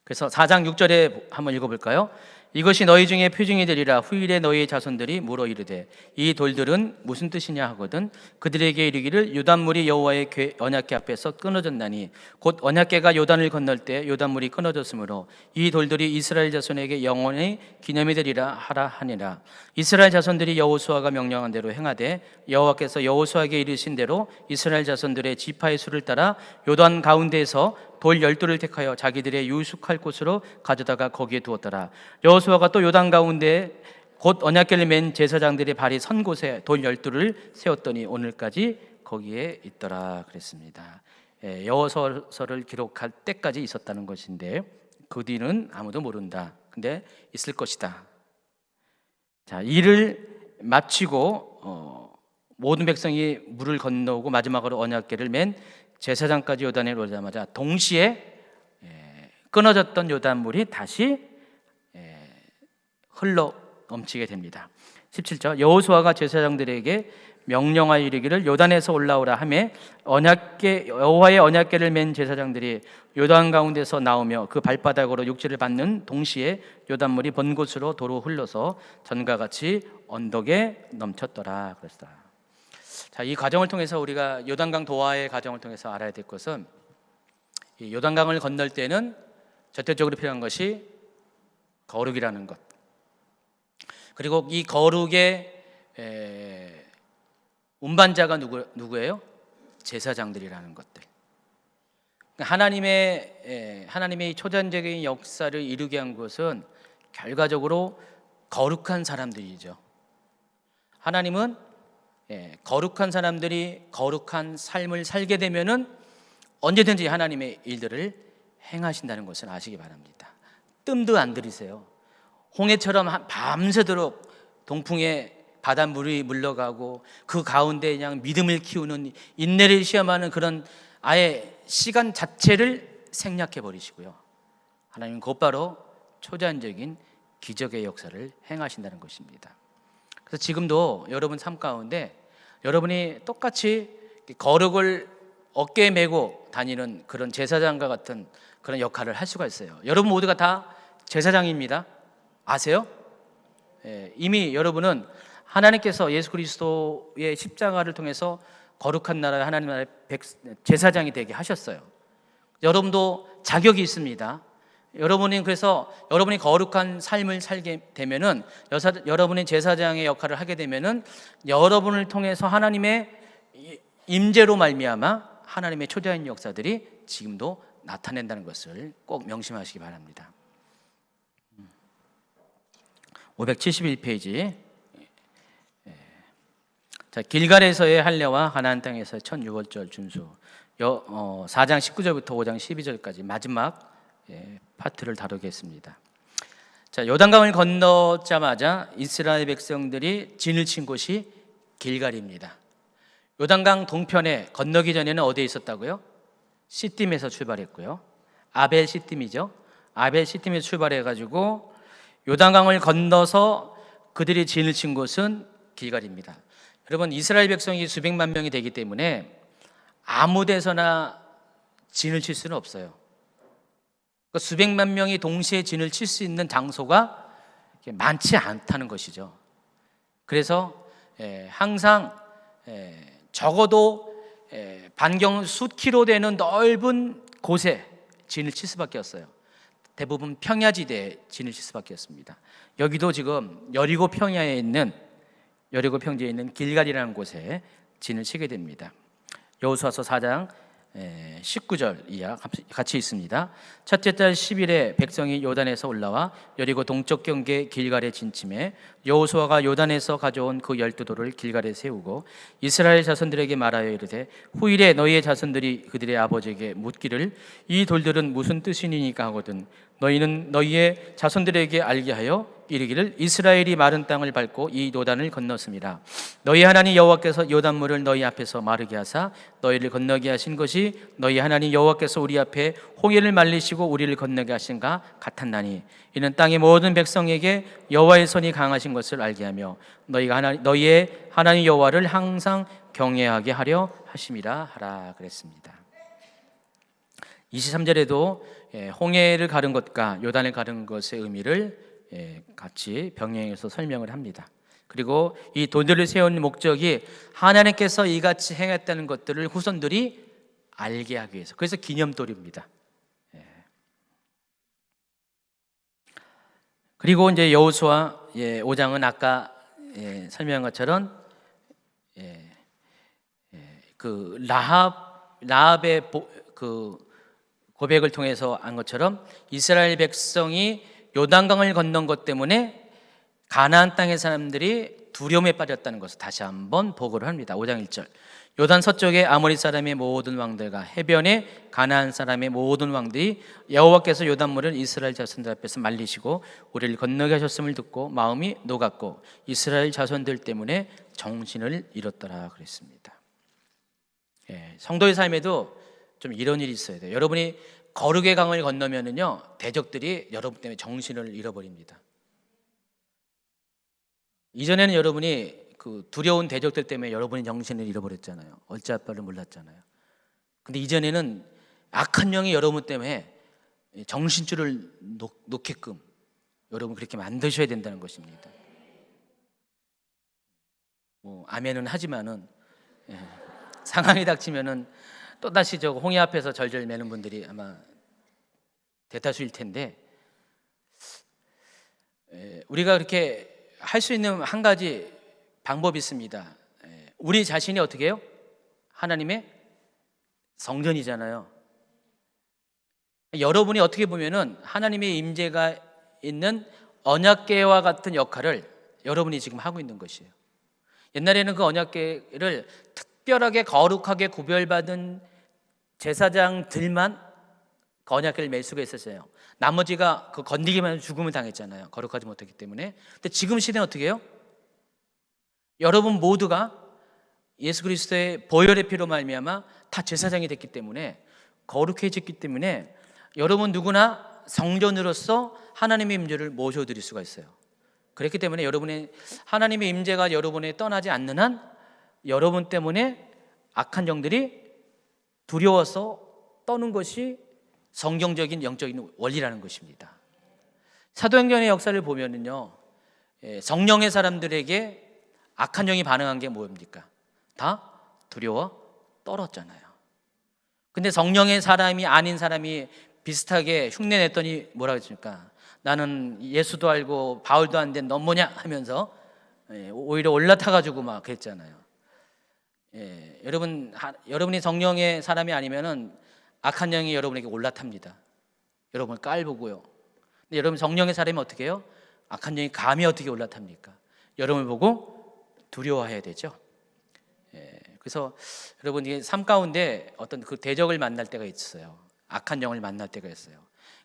Speaker 1: 그래서 4장 6절에 한번 읽어볼까요? 이것이 너희 중에 표징이 되리라. 후일에 너희의 자손들이 물어 이르되 이 돌들은 무슨 뜻이냐 하거든 그들에게 이르기를 요단물이 여호와의 언약궤 앞에서 끊어졌나니 곧 언약궤가 요단을 건널 때 요단물이 끊어졌으므로 이 돌들이 이스라엘 자손에게 영원히 기념이 되리라 하라 하니라. 이스라엘 자손들이 여호수아가 명령한 대로 행하되 여호와께서 여호수아에게 이르신 대로 이스라엘 자손들의 지파의 수를 따라 요단 가운데에서 돌 12돌을 택하여 자기들의 유숙할 곳으로 가져다가 거기에 두었더라. 여호수아가 또 요단 가운데 곧 언약궤를 맨 제사장들의 발이 선 곳에 돌 12돌을 세웠더니 오늘까지 거기에 있더라 그랬습니다. 여호수아서를 기록할 때까지 있었다는 것인데 그 뒤는 아무도 모른다. 근데 있을 것이다. 자, 이를 마치고 모든 백성이 물을 건너오고 마지막으로 언약궤를 맨 제사장까지 요단에 오자마자 동시에 끊어졌던 요단물이 다시 흘러 넘치게 됩니다. 17절 여호수아가 제사장들에게 명령하여 이르기를 요단에서 올라오라 하매 여호와의 언약궤를 맨 제사장들이 요단 가운데서 나오며 그 발바닥으로 육지를 밟는 동시에 요단물이 번 곳으로 도로 흘러서 전과 같이 언덕에 넘쳤더라 그랬다. 자, 이 과정을 통해서 우리가 요단강 도하의 과정을 통해서 알아야 될 것은 이 요단강을 건널 때는 절대적으로 필요한 것이 거룩이라는 것. 그리고 이 거룩의 운반자가 누구예요? 제사장들이라는 것들. 하나님의 초전적인 역사를 이루게 한 것은 결과적으로 거룩한 사람들이죠. 하나님은 거룩한 사람들이 거룩한 삶을 살게 되면은 언제든지 하나님의 일들을 행하신다는 것을 아시기 바랍니다. 뜸도 안 들이세요. 홍해처럼 밤새도록 동풍에 바닷물이 물러가고 그 가운데 그냥 믿음을 키우는 인내를 시험하는 그런 아예 시간 자체를 생략해 버리시고요. 하나님은 곧바로 초자연적인 기적의 역사를 행하신다는 것입니다. 그래서 지금도 여러분 삶 가운데 여러분이 똑같이 거룩을 어깨에 메고 다니는 그런 제사장과 같은 그런 역할을 할 수가 있어요. 여러분 모두가 다 제사장입니다. 아세요? 이미 여러분은 하나님께서 예수 그리스도의 십자가를 통해서 거룩한 나라의 하나님 나라의 제사장이 되게 하셨어요. 여러분도 자격이 있습니다. 그래서 여러분이 거룩한 삶을 살게 되면은 여러분이 제사장의 역할을 하게 되면은 여러분을 통해서 하나님의 임재로 말미암아 하나님의 초자연 역사들이 지금도 나타낸다는 것을 꼭 명심하시기 바랍니다. 571페이지. 자, 길갈에서의 할례와 가나안 땅에서의 첫 유월절 준수. 4장 19절부터 5장 12절까지 마지막 파트를 다루겠습니다. 자, 요단강을 건너자마자 이스라엘 백성들이 진을 친 곳이 길갈입니다. 요단강 동편에 건너기 전에는 어디에 있었다고요? 시딤에서 출발했고요. 아벨 시딤이죠. 아벨 시팀에서 출발해가지고 요단강을 건너서 그들이 진을 친 곳은 길갈입니다. 여러분, 이스라엘 백성이 수백만 명이 되기 때문에 아무 데서나 진을 칠 수는 없어요. 그러니까 수백만 명이 동시에 진을 칠 수 있는 장소가 많지 않다는 것이죠. 그래서 항상 적어도 반경 숫 킬로 되는 넓은 곳에 진을 칠 수밖에 없어요. 대부분 평야지대에 진을 칠 수밖에 없습니다. 여기도 지금 여리고 평야에 있는 길갈이라는 곳에 진을 치게 됩니다. 여호수아서 4장 19절 이하 같이 있습니다. 첫째 달 10일에 백성이 요단에서 올라와 여리고 동쪽 경계 길갈에 진침해 여호수아가 요단에서 가져온 그 12돌을 길갈에 세우고 이스라엘 자손들에게 말하여 이르되 후일에 너희의 자손들이 그들의 아버지에게 묻기를 이 돌들은 무슨 뜻이니까 하거든 너희는 너희의 자손들에게 알게 하여 이르기를 이스라엘이 마른 땅을 밟고 이 요단을 건넜습니다. 너희 하나님 여호와께서 요단물을 너희 앞에서 마르게 하사 너희를 건너게 하신 것이 너희 하나님 여호와께서 우리 앞에 홍해를 말리시고 우리를 건너게 하신가 같았나니 이는 땅의 모든 백성에게 여호와의 손이 강하신 것을 알게 하며 너희의 하나님 여호와를 항상 경외하게 하려 하심이라 하라 그랬습니다. 23절에도 홍해를 가른 것과 요단을 가른 것의 의미를 같이 병행해서 설명을 합니다. 그리고 이 돌들을 세운 목적이 하나님께서 이같이 행했다는 것들을 후손들이 알게 하기 위해서. 그래서 기념돌입니다. 그리고 이제 여호수아 5장은 아까 설명한 것처럼 그 라합의 그 고백을 통해서 한 것처럼 이스라엘 백성이 요단강을 건넌 것 때문에 가나안 땅의 사람들이 두려움에 빠졌다는 것을 다시 한번 보고를 합니다. 5장 1절 요단 서쪽에 아모리 사람의 모든 왕들과 해변에 가나안 사람의 모든 왕들이 여호와께서 요단물을 이스라엘 자손들 앞에서 말리시고 우리를 건너게 하셨음을 듣고 마음이 녹았고 이스라엘 자손들 때문에 정신을 잃었더라 그랬습니다. 성도의 삶에도 좀 이런 일이 있어야 돼요. 여러분이 거룩의 강을 건너면은요 대적들이 여러분 때문에 정신을 잃어버립니다. 이전에는 여러분이 그 두려운 대적들 때문에 여러분이 정신을 잃어버렸잖아요. 어찌할 바를 몰랐잖아요. 근데 이전에는 악한 영이 여러분 때문에 정신줄을 놓게끔 여러분 그렇게 만드셔야 된다는 것입니다. 아멘은 하지만은 상황이 닥치면은 또다시 저 홍해 앞에서 절절 매는 분들이 아마 대다수일 텐데 우리가 그렇게 할 수 있는 한 가지 방법이 있습니다. 우리 자신이 어떻게 해요? 하나님의 성전이잖아요. 여러분이 어떻게 보면은 하나님의 임재가 있는 언약궤와 같은 역할을 여러분이 지금 하고 있는 것이에요. 옛날에는 그 언약궤를 특별하게 거룩하게 구별받은 제사장들만 그 언약궤를 맬 수가 있었어요. 나머지가 그 건드리기만 해도 죽음을 당했잖아요. 거룩하지 못했기 때문에. 근데 지금 시대는 어떻게 해요? 여러분 모두가 예수 그리스도의 보혈의 피로 말미암아 다 제사장이 됐기 때문에 거룩해졌기 때문에 여러분 누구나 성전으로서 하나님의 임재를 모셔드릴 수가 있어요. 그렇기 때문에 여러분의 하나님의 임재가 여러분에 떠나지 않는 한 여러분 때문에 악한 영들이 두려워서 떠는 것이 성경적인 영적인 원리라는 것입니다. 사도행전의 역사를 보면은요, 성령의 사람들에게 악한 영이 반응한 게 뭡니까? 다 두려워 떨었잖아요. 근데 성령의 사람이 아닌 사람이 비슷하게 흉내냈더니 뭐라고 했습니까? 나는 예수도 알고 바울도 안 된 넌 뭐냐 하면서 오히려 올라타가지고 막 그랬잖아요. 여러분이 성령의 사람이 아니면은 악한 영이 여러분에게 올라탑니다. 여러분을 깔보고요. 근데 여러분 성령의 사람이 어떻게 해요? 악한 영이 감히 어떻게 올라탑니까? 여러분을 보고 두려워해야 되죠. 그래서 여러분 이게 삶 가운데 어떤 그 대적을 만날 때가 있어요. 악한 영을 만날 때가 있어요.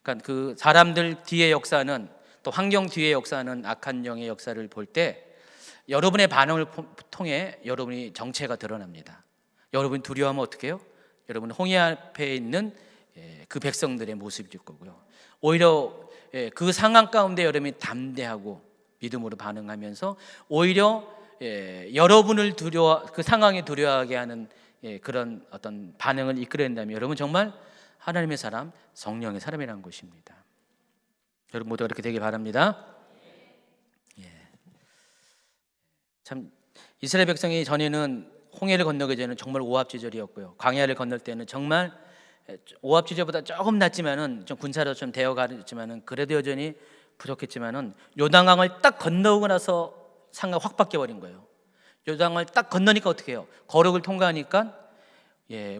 Speaker 1: 그러니까 그 사람들 뒤의 역사는 또 환경 뒤의 역사는 악한 영의 역사를 볼 때 여러분의 반응을 통해 여러분이 정체가 드러납니다. 여러분이 두려워하면 어떻게 해요? 여러분 홍해 앞에 있는 그 백성들의 모습일 거고요. 오히려 그 상황 가운데 여러분이 담대하고 믿음으로 반응하면서 오히려 여러분을 그 상황에 두려워하게 하는 그런 어떤 반응을 이끌어낸다면 여러분 정말 하나님의 사람, 성령의 사람이라는 것입니다. 여러분 모두가 그렇게 되길 바랍니다. 참 이스라엘 백성이 전에는 홍해를 건너기 전에는 정말 오합지졸이었고요. 광야를 건널 때는 정말 오합지졸보다 조금 낫지만은 좀 군사로 좀 되어가지만은 그래도 여전히 부족했지만은 요단강을 딱 건너고 나서 상황이 확 바뀌어버린 거예요. 요단강을 딱 건너니까 어떻게 해요? 거룩을 통과하니까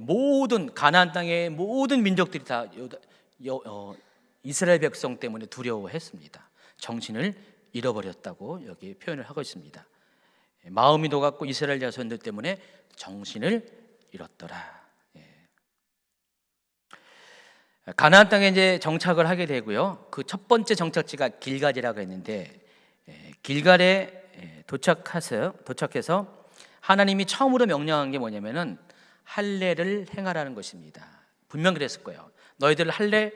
Speaker 1: 모든 가나안 땅의 모든 민족들이 다 이스라엘 백성 때문에 두려워했습니다. 정신을 잃어버렸다고 여기 표현을 하고 있습니다. 마음이 녹았고 이스라엘 자손들 때문에 정신을 잃었더라. 가나안 땅에 이제 정착을 하게 되고요. 그 첫 번째 정착지가 길갈이라고 했는데 길갈에 도착해서 하나님이 처음으로 명령한 게 뭐냐면은 할례를 행하라는 것입니다. 분명 그랬을 거예요. 너희들 할례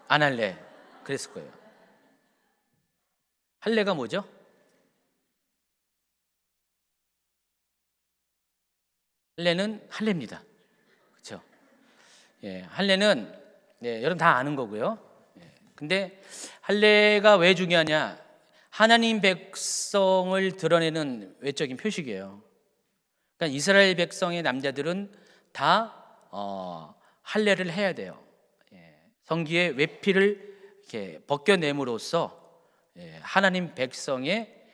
Speaker 1: 안 할래? 그랬을 거예요. 할례가 뭐죠? 할례는 할례입니다. 그렇죠? 할례는 여러분 다 아는 거고요. 근데 할례가 왜 중요하냐? 하나님 백성을 드러내는 외적인 표식이에요. 그러니까 이스라엘 백성의 남자들은 다 할례를 해야 돼요. 성기의 외피를 이렇게 벗겨냄으로써 하나님 백성의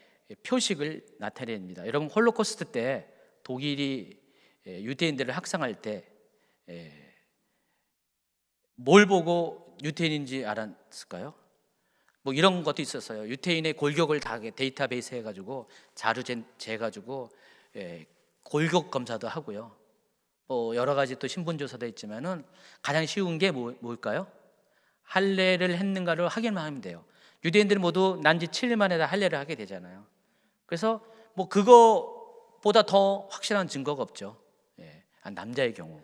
Speaker 1: 표식을 나타냅니다. 여러분 홀로코스트 때 독일이 유대인들을 학살할 때 뭘 보고 유태인인지 알았을까요? 뭐 이런 것도 있었어요. 유태인의 골격을 다 데이터베이스 해가지고 자료 재가지고 골격 검사도 하고요. 뭐 여러 가지 또 신분 조사도 있지만은 가장 쉬운 게 뭘까요? 할례를 했는가를 확인만 하면 돼요. 유대인들은 모두 난지 7일 만에 다 할례를 하게 되잖아요. 그래서 뭐 그거보다 더 확실한 증거가 없죠. 남자의 경우.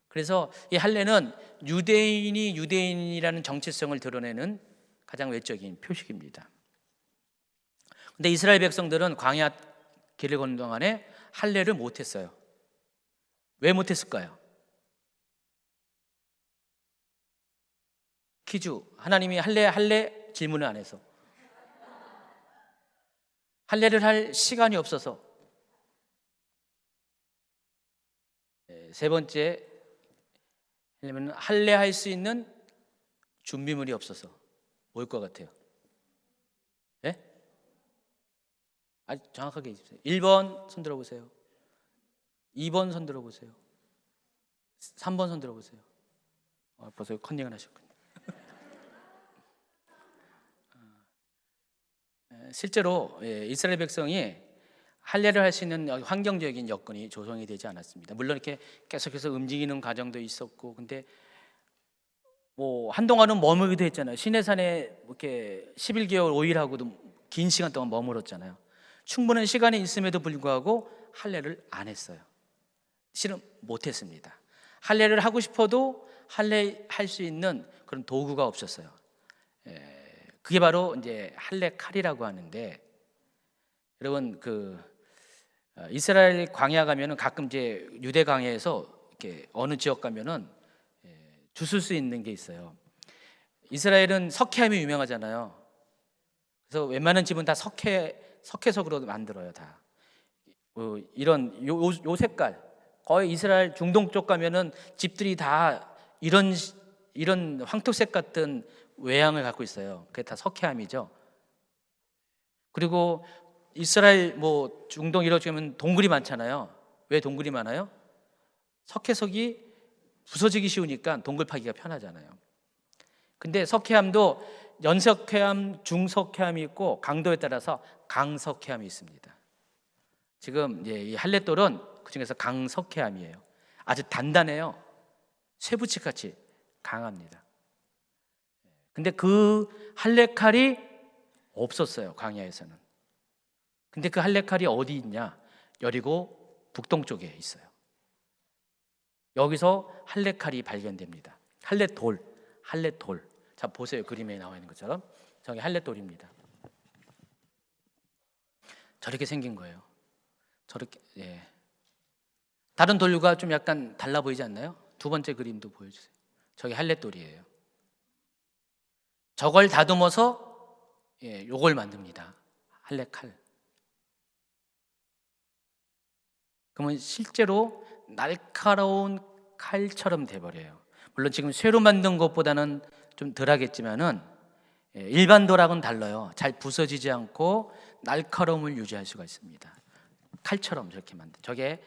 Speaker 1: 그래서 이 할례는 유대인이 유대인이라는 정체성을 드러내는 가장 외적인 표식입니다. 근데 이스라엘 백성들은 광야 길을 걷는 동안에 할례를 못했어요. 왜 못했을까요? 퀴즈. 하나님이 할례 질문을 안 해서. 할례를 할 시간이 없어서. 세 번째, 할례할 수 있는 준비물이 없어서. 뭘 것 같아요? 아주 정확하게 해주세요. 1번 손 들어보세요. 2번 손 들어보세요. 3번 손 들어보세요. 벌써 컨닝을 하셨군요. 실제로 이스라엘 백성이 할례를 할 수 있는 환경적인 여건이 조성이 되지 않았습니다. 물론 이렇게 계속해서 움직이는 과정도 있었고, 근데 뭐 한동안은 머물기도 했잖아요. 시내산에 이렇게 11개월 5일하고도 긴 시간 동안 머물었잖아요. 충분한 시간이 있음에도 불구하고 할례를 안 했어요. 실은 못했습니다. 할례를 하고 싶어도 할례 할 수 있는 그런 도구가 없었어요. 그게 바로 이제 할례 칼이라고 하는데, 여러분 이스라엘 광야 가면은 가끔 이제 유대 광야에서 이렇게 어느 지역 가면은 주술 수 있는 게 있어요. 이스라엘은 석회암이 유명하잖아요. 그래서 웬만한 집은 다 석회석으로 만들어요, 다. 이런 요 색깔. 거의 이스라엘 중동 쪽 가면은 집들이 다 이런 황토색 같은 외양을 갖고 있어요. 그게 다 석회암이죠. 그리고 이스라엘 뭐 중동 이런 쪽에는 동굴이 많잖아요. 왜 동굴이 많아요? 석회석이 부서지기 쉬우니까 동굴 파기가 편하잖아요. 근데 석회암도 연석회암, 중석회암이 있고 강도에 따라서 강석회암이 있습니다. 지금 이 할례돌은 그중에서 강석회암이에요. 아주 단단해요. 쇠붙이같이 강합니다. 근데 그 할례칼이 없었어요, 광야에서는. 근데 그 할례칼이 어디 있냐? 여리고 북동쪽에 있어요. 여기서 할례칼이 발견됩니다. 할렛돌, 할렛돌. 자, 보세요. 그림에 나와 있는 것처럼 저기 할렛돌입니다. 저렇게 생긴 거예요. 저렇게. 다른 돌과 좀 약간 달라 보이지 않나요? 두 번째 그림도 보여주세요. 저기 할렛돌이에요. 저걸 다듬어서 요걸 만듭니다. 할렛칼. 그러면 실제로 날카로운 칼처럼 돼버려요. 물론 지금 쇠로 만든 것보다는 좀 덜하겠지만은 일반 돌하고는 달라요. 잘 부서지지 않고 날카로움을 유지할 수가 있습니다. 칼처럼 저렇게 만든. 저게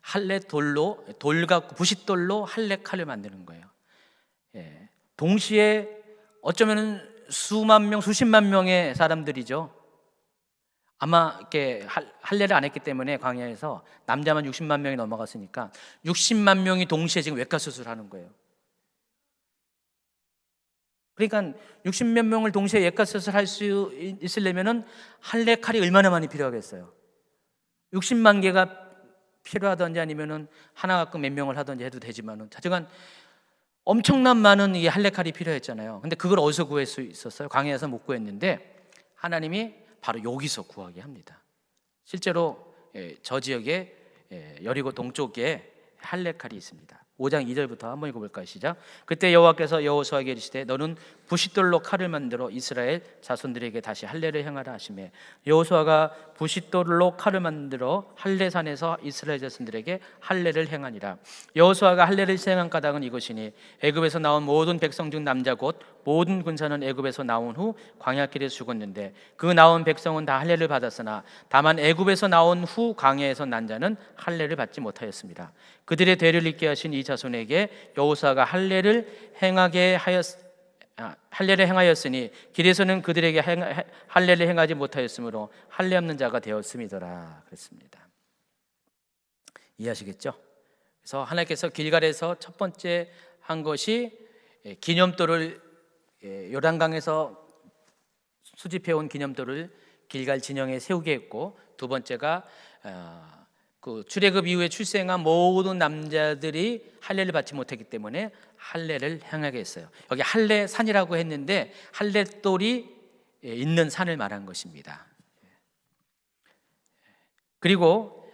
Speaker 1: 할렛돌로, 돌 갖고 부싯돌로 할렛칼을 만드는 거예요. 동시에 어쩌면은 수만 명, 수십만 명의 사람들이죠. 아마 이렇게 할례를 안 했기 때문에 광야에서 남자만 60만 명이 넘어갔으니까 60만 명이 동시에 지금 외과 수술하는 거예요. 그러니까 60몇 명을 동시에 외과 수술할 수 있으려면은 할례 칼이 얼마나 많이 필요하겠어요. 60만 개가 필요하든지 아니면은 하나 갖고 몇 명을 하든지 해도 되지만은 하여간 엄청난 많은 이 할례 칼이 필요했잖아요. 근데 그걸 어디서 구할 수 있었어요? 광야에서 못 구했는데 하나님이 바로 여기서 구하게 합니다. 실제로 저 지역에 여리고 동쪽에 할례 칼이 있습니다. 5장 2절부터 한번 읽어볼까요? 시작. 그때 여호와께서 여호수아에게 이르시되 너는 부싯돌로 칼을 만들어 이스라엘 자손들에게 다시 할례를 행하라 하시매 여호수아가 부싯돌로 칼을 만들어 할례산에서 이스라엘 자손들에게 할례를 행하니라. 여호수아가 할례를 시행한 까닭은 이것이니 애굽에서 나온 모든 백성 중 남자 곧 모든 군사는 애굽에서 나온 후 광야길에 죽었는데 그 나온 백성은 다 할례를 받았으나 다만 애굽에서 나온 후 광야에서 난 자는 할례를 받지 못하였습니다. 그들의 대를 잇게 하신 이 자손에게 여호수아가 할례를 행하였으니 길에서는 그들에게 할례를 행하지 못하였으므로 할례 없는 자가 되었음이더라. 그랬습니다. 이해하시겠죠? 그래서 하나님께서 길갈에서 첫 번째 한 것이 기념돌을 요단강에서 수집해온 기념돌을 길갈 진영에 세우게 했고, 두 번째가 그 출애굽 이후에 출생한 모든 남자들이 할례를 받지 못했기 때문에 할례를 행하게 했어요. 여기 할례산이라고 했는데 할례돌이 있는 산을 말한 것입니다. 그리고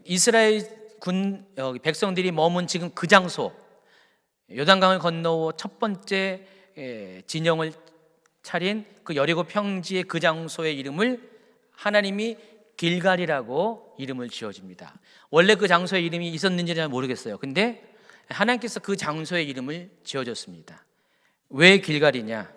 Speaker 1: 이스라엘 백성들이 머문 지금 그 장소, 요단강을 건너 첫 번째 진영을 차린 그 여리고 평지의 그 장소의 이름을 하나님이 길갈이라고 이름을 지어줍니다. 원래 그 장소의 이름이 있었는지는 잘 모르겠어요. 근데 하나님께서 그 장소의 이름을 지어줬습니다. 왜 길갈이냐?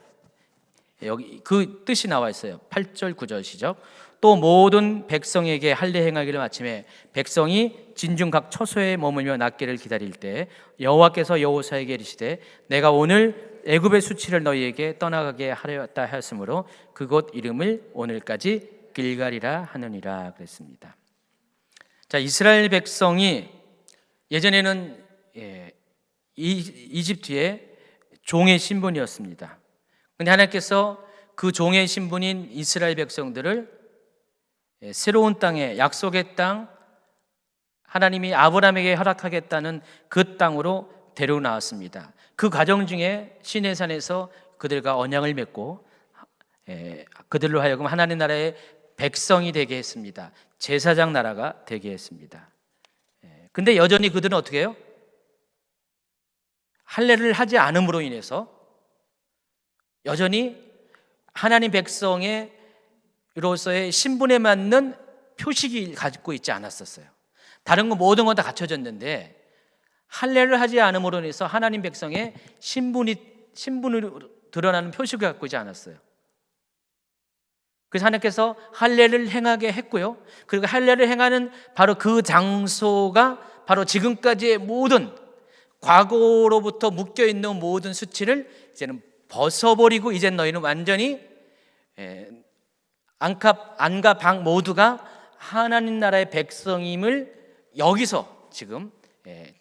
Speaker 1: 여기 그 뜻이 나와 있어요. 8절 9절 시작. 또 모든 백성에게 할례 행하기를 마침에 백성이 진중 각 처소에 머물며 낫기를 기다릴 때 여호와께서 여호수아에게 이르시되 내가 오늘 애굽의 수치를 너희에게 떠나가게 하였다 하였으므로 그곳 이름을 오늘까지 길갈이라 하느니라 그랬습니다. 자, 이스라엘 백성이 예전에는 이집트의 종의 신분이었습니다. 그런데 하나님께서 그 종의 신분인 이스라엘 백성들을 새로운 땅에, 약속의 땅, 하나님이 아브라함에게 허락하겠다는 그 땅으로 데려오 나왔습니다. 그 과정 중에 시내산에서 그들과 언약을 맺고 그들로 하여금 하나님 나라의 백성이 되게 했습니다. 제사장 나라가 되게 했습니다. 근데 여전히 그들은 어떻게 해요? 할례를 하지 않음으로 인해서 여전히 하나님 백성의 로서의 신분에 맞는 표식이 가지고 있지 않았었어요. 다른 거 모든 건 다 갖춰졌는데 할례를 하지 않음으로 인해서 하나님 백성의 신분으로 드러나는 표식을 갖고 있지 않았어요. 그래서 하나님께서 할례를 행하게 했고요. 그리고 할례를 행하는 바로 그 장소가 바로 지금까지의 모든 과거로부터 묶여있는 모든 수치를 이제는 벗어버리고 이제 너희는 완전히 안과 방 모두가 하나님 나라의 백성임을 여기서 지금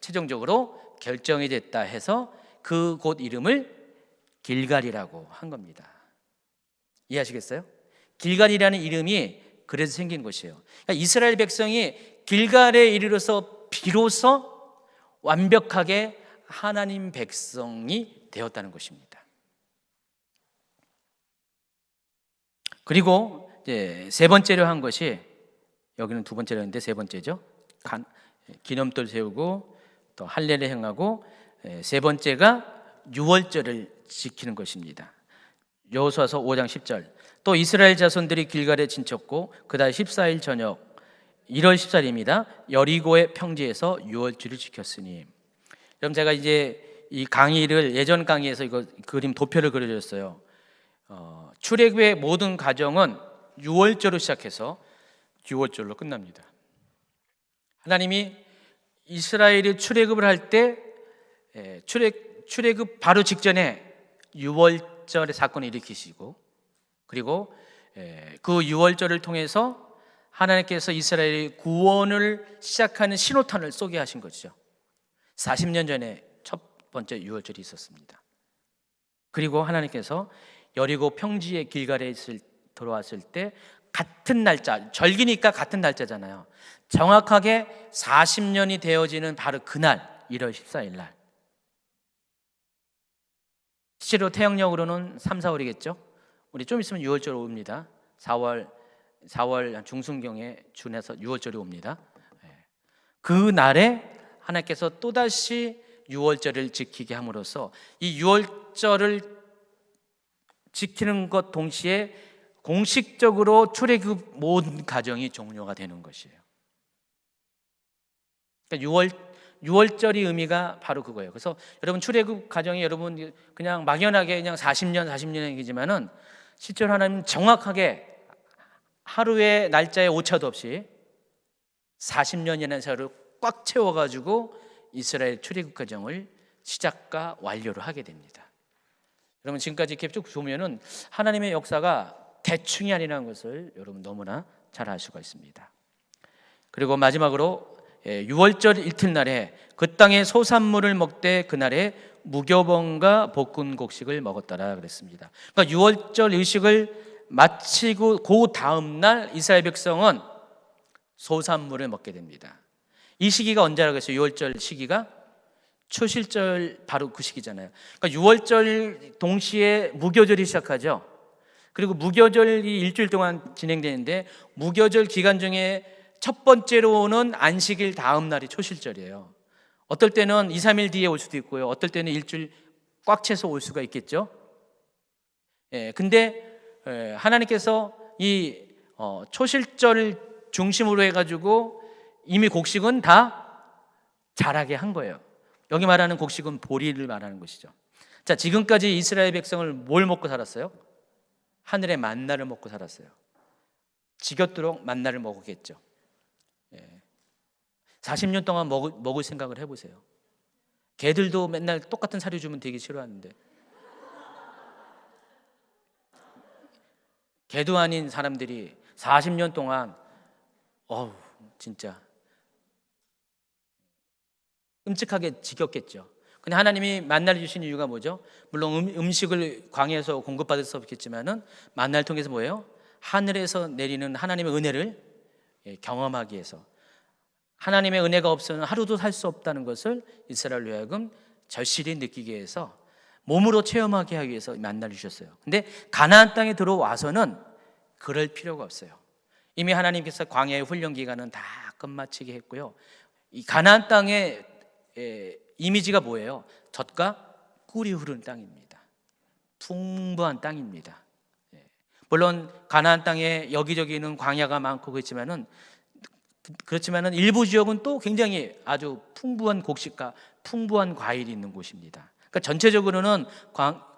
Speaker 1: 최종적으로 결정이 됐다 해서 그 곳 이름을 길갈이라고 한 겁니다. 이해하시겠어요? 길갈이라는 이름이 그래서 생긴 것이에요. 그러니까 이스라엘 백성이 길갈에 이르러서 비로소 완벽하게 하나님 백성이 되었다는 것입니다. 그리고 이제 세 번째로 한 것이, 여기는 두 번째로 했는데 세 번째죠. 기념돌 세우고 또 할례를 행하고, 세 번째가 유월절을 지키는 것입니다. 여호수아서 5장 10절. 또 이스라엘 자손들이 길갈에 진쳤고 그달 14일 저녁 1월 14일입니다. 여리고의 평지에서 유월절을 지켰으니. 그럼 제가 이제 이 강의를, 예전 강의에서 이거 그림 도표를 그려줬어요. 출애굽의 모든 과정은 유월절로 시작해서 유월절로 끝납니다. 하나님이 이스라엘이 출애굽을 할 때 출애굽 바로 직전에 유월절의 사건을 일으키시고, 그리고 그 유월절을 통해서 하나님께서 이스라엘의 구원을 시작하는 신호탄을 쏘게 하신 것이죠. 40년 전에 첫 번째 유월절이 있었습니다. 그리고 하나님께서 여리고 평지의 길갈에 들어왔을 때 같은 날짜, 절기니까 같은 날짜잖아요. 정확하게 40년이 되어지는 바로 그날 1월 14일 날, 실제로 태영력으로는 3, 4월이겠죠. 우리 좀 있으면 6월절 옵니다. 4월 중순경에 준해서 6월절이 옵니다. 그 날에 하나님께서 또다시 6월절을 지키게 함으로써 이 6월절을 지키는 것 동시에 공식적으로 출애굽 모든 과정이 종료가 되는 것이에요. 그러니까 6월절의 의미가 바로 그거예요. 그래서 여러분 출애굽 과정이 여러분 그냥 막연하게 그냥 40년 얘기지만은 실제로 하나님은 정확하게 하루의 날짜에 오차도 없이 40년이라는 세월을 꽉 채워가지고 이스라엘 출애굽 과정을 시작과 완료를 하게 됩니다. 여러분 지금까지 이렇게 쭉 보면은 하나님의 역사가 대충이 아니라는 것을 여러분 너무나 잘 알 수가 있습니다. 그리고 마지막으로 6월절 이튿날에 그 땅의 소산물을 먹되 그날에 무교봉과 볶은 곡식을 먹었더라 그랬습니다. 그러니까 6월절 의식을 마치고 그 다음 날 이스라엘 백성은 소산물을 먹게 됩니다. 이 시기가 언제라고 했어요? 6월절 시기가 초실절 바로 그 시기잖아요. 그러니까 6월절 동시에 무교절이 시작하죠. 그리고 무교절이 일주일 동안 진행되는데 무교절 기간 중에 첫 번째로는 안식일 다음 날이 초실절이에요. 어떨 때는 2, 3일 뒤에 올 수도 있고요. 어떨 때는 일주일 꽉 채서 올 수가 있겠죠. 근데 하나님께서 이 초실절을 중심으로 해가지고 이미 곡식은 다 자라게 한 거예요. 여기 말하는 곡식은 보리를 말하는 것이죠. 자, 지금까지 이스라엘 백성을 뭘 먹고 살았어요? 하늘의 만나를 먹고 살았어요. 지겹도록 만나를 먹었겠죠. 40년 동안 먹을 생각을 해보세요. 개들도 맨날 똑같은 사료 주면 되게 싫어하는데, 개도 아닌 사람들이 40년 동안 진짜 끔찍하게 지겹겠죠. 근데 하나님이 만나를 주신 이유가 뭐죠? 물론 음식을 광야에서 공급받을 수 없겠지만은 만나를 통해서 뭐예요? 하늘에서 내리는 하나님의 은혜를 경험하기 위해서, 하나님의 은혜가 없으면 하루도 살 수 없다는 것을 이스라엘로 하여금 절실히 느끼게 해서 몸으로 체험하게 하기 위해서 만나를 주셨어요. 근데 가나안 땅에 들어와서는 그럴 필요가 없어요. 이미 하나님께서 광야의 훈련 기간은 다 끝마치게 했고요. 이 가나안 땅의 이미지가 뭐예요? 젖과 꿀이 흐르는 땅입니다. 풍부한 땅입니다. 물론 가나안 땅에 여기저기는 광야가 많고 그렇지만은 일부 지역은 또 굉장히 아주 풍부한 곡식과 풍부한 과일이 있는 곳입니다. 그러니까 전체적으로는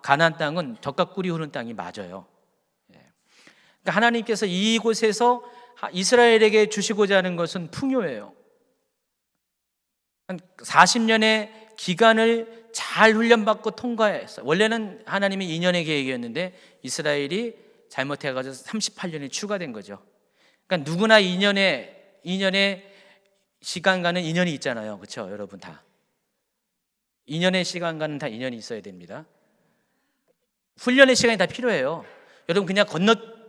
Speaker 1: 가나안 땅은 젖과 꿀이 흐르는 땅이 맞아요. 그러니까 하나님께서 이곳에서 이스라엘에게 주시고자 하는 것은 풍요예요. 40년의 기간을 잘 훈련받고 통과했어요. 원래는 하나님이 2년의 계획이었는데 이스라엘이 잘못해가지고 38년이 추가된 거죠. 그러니까 누구나 2년의 시간과는 2년이 있잖아요. 그렇죠? 여러분 다 2년의 시간과는 다 2년이 있어야 됩니다. 훈련의 시간이 다 필요해요. 여러분 그냥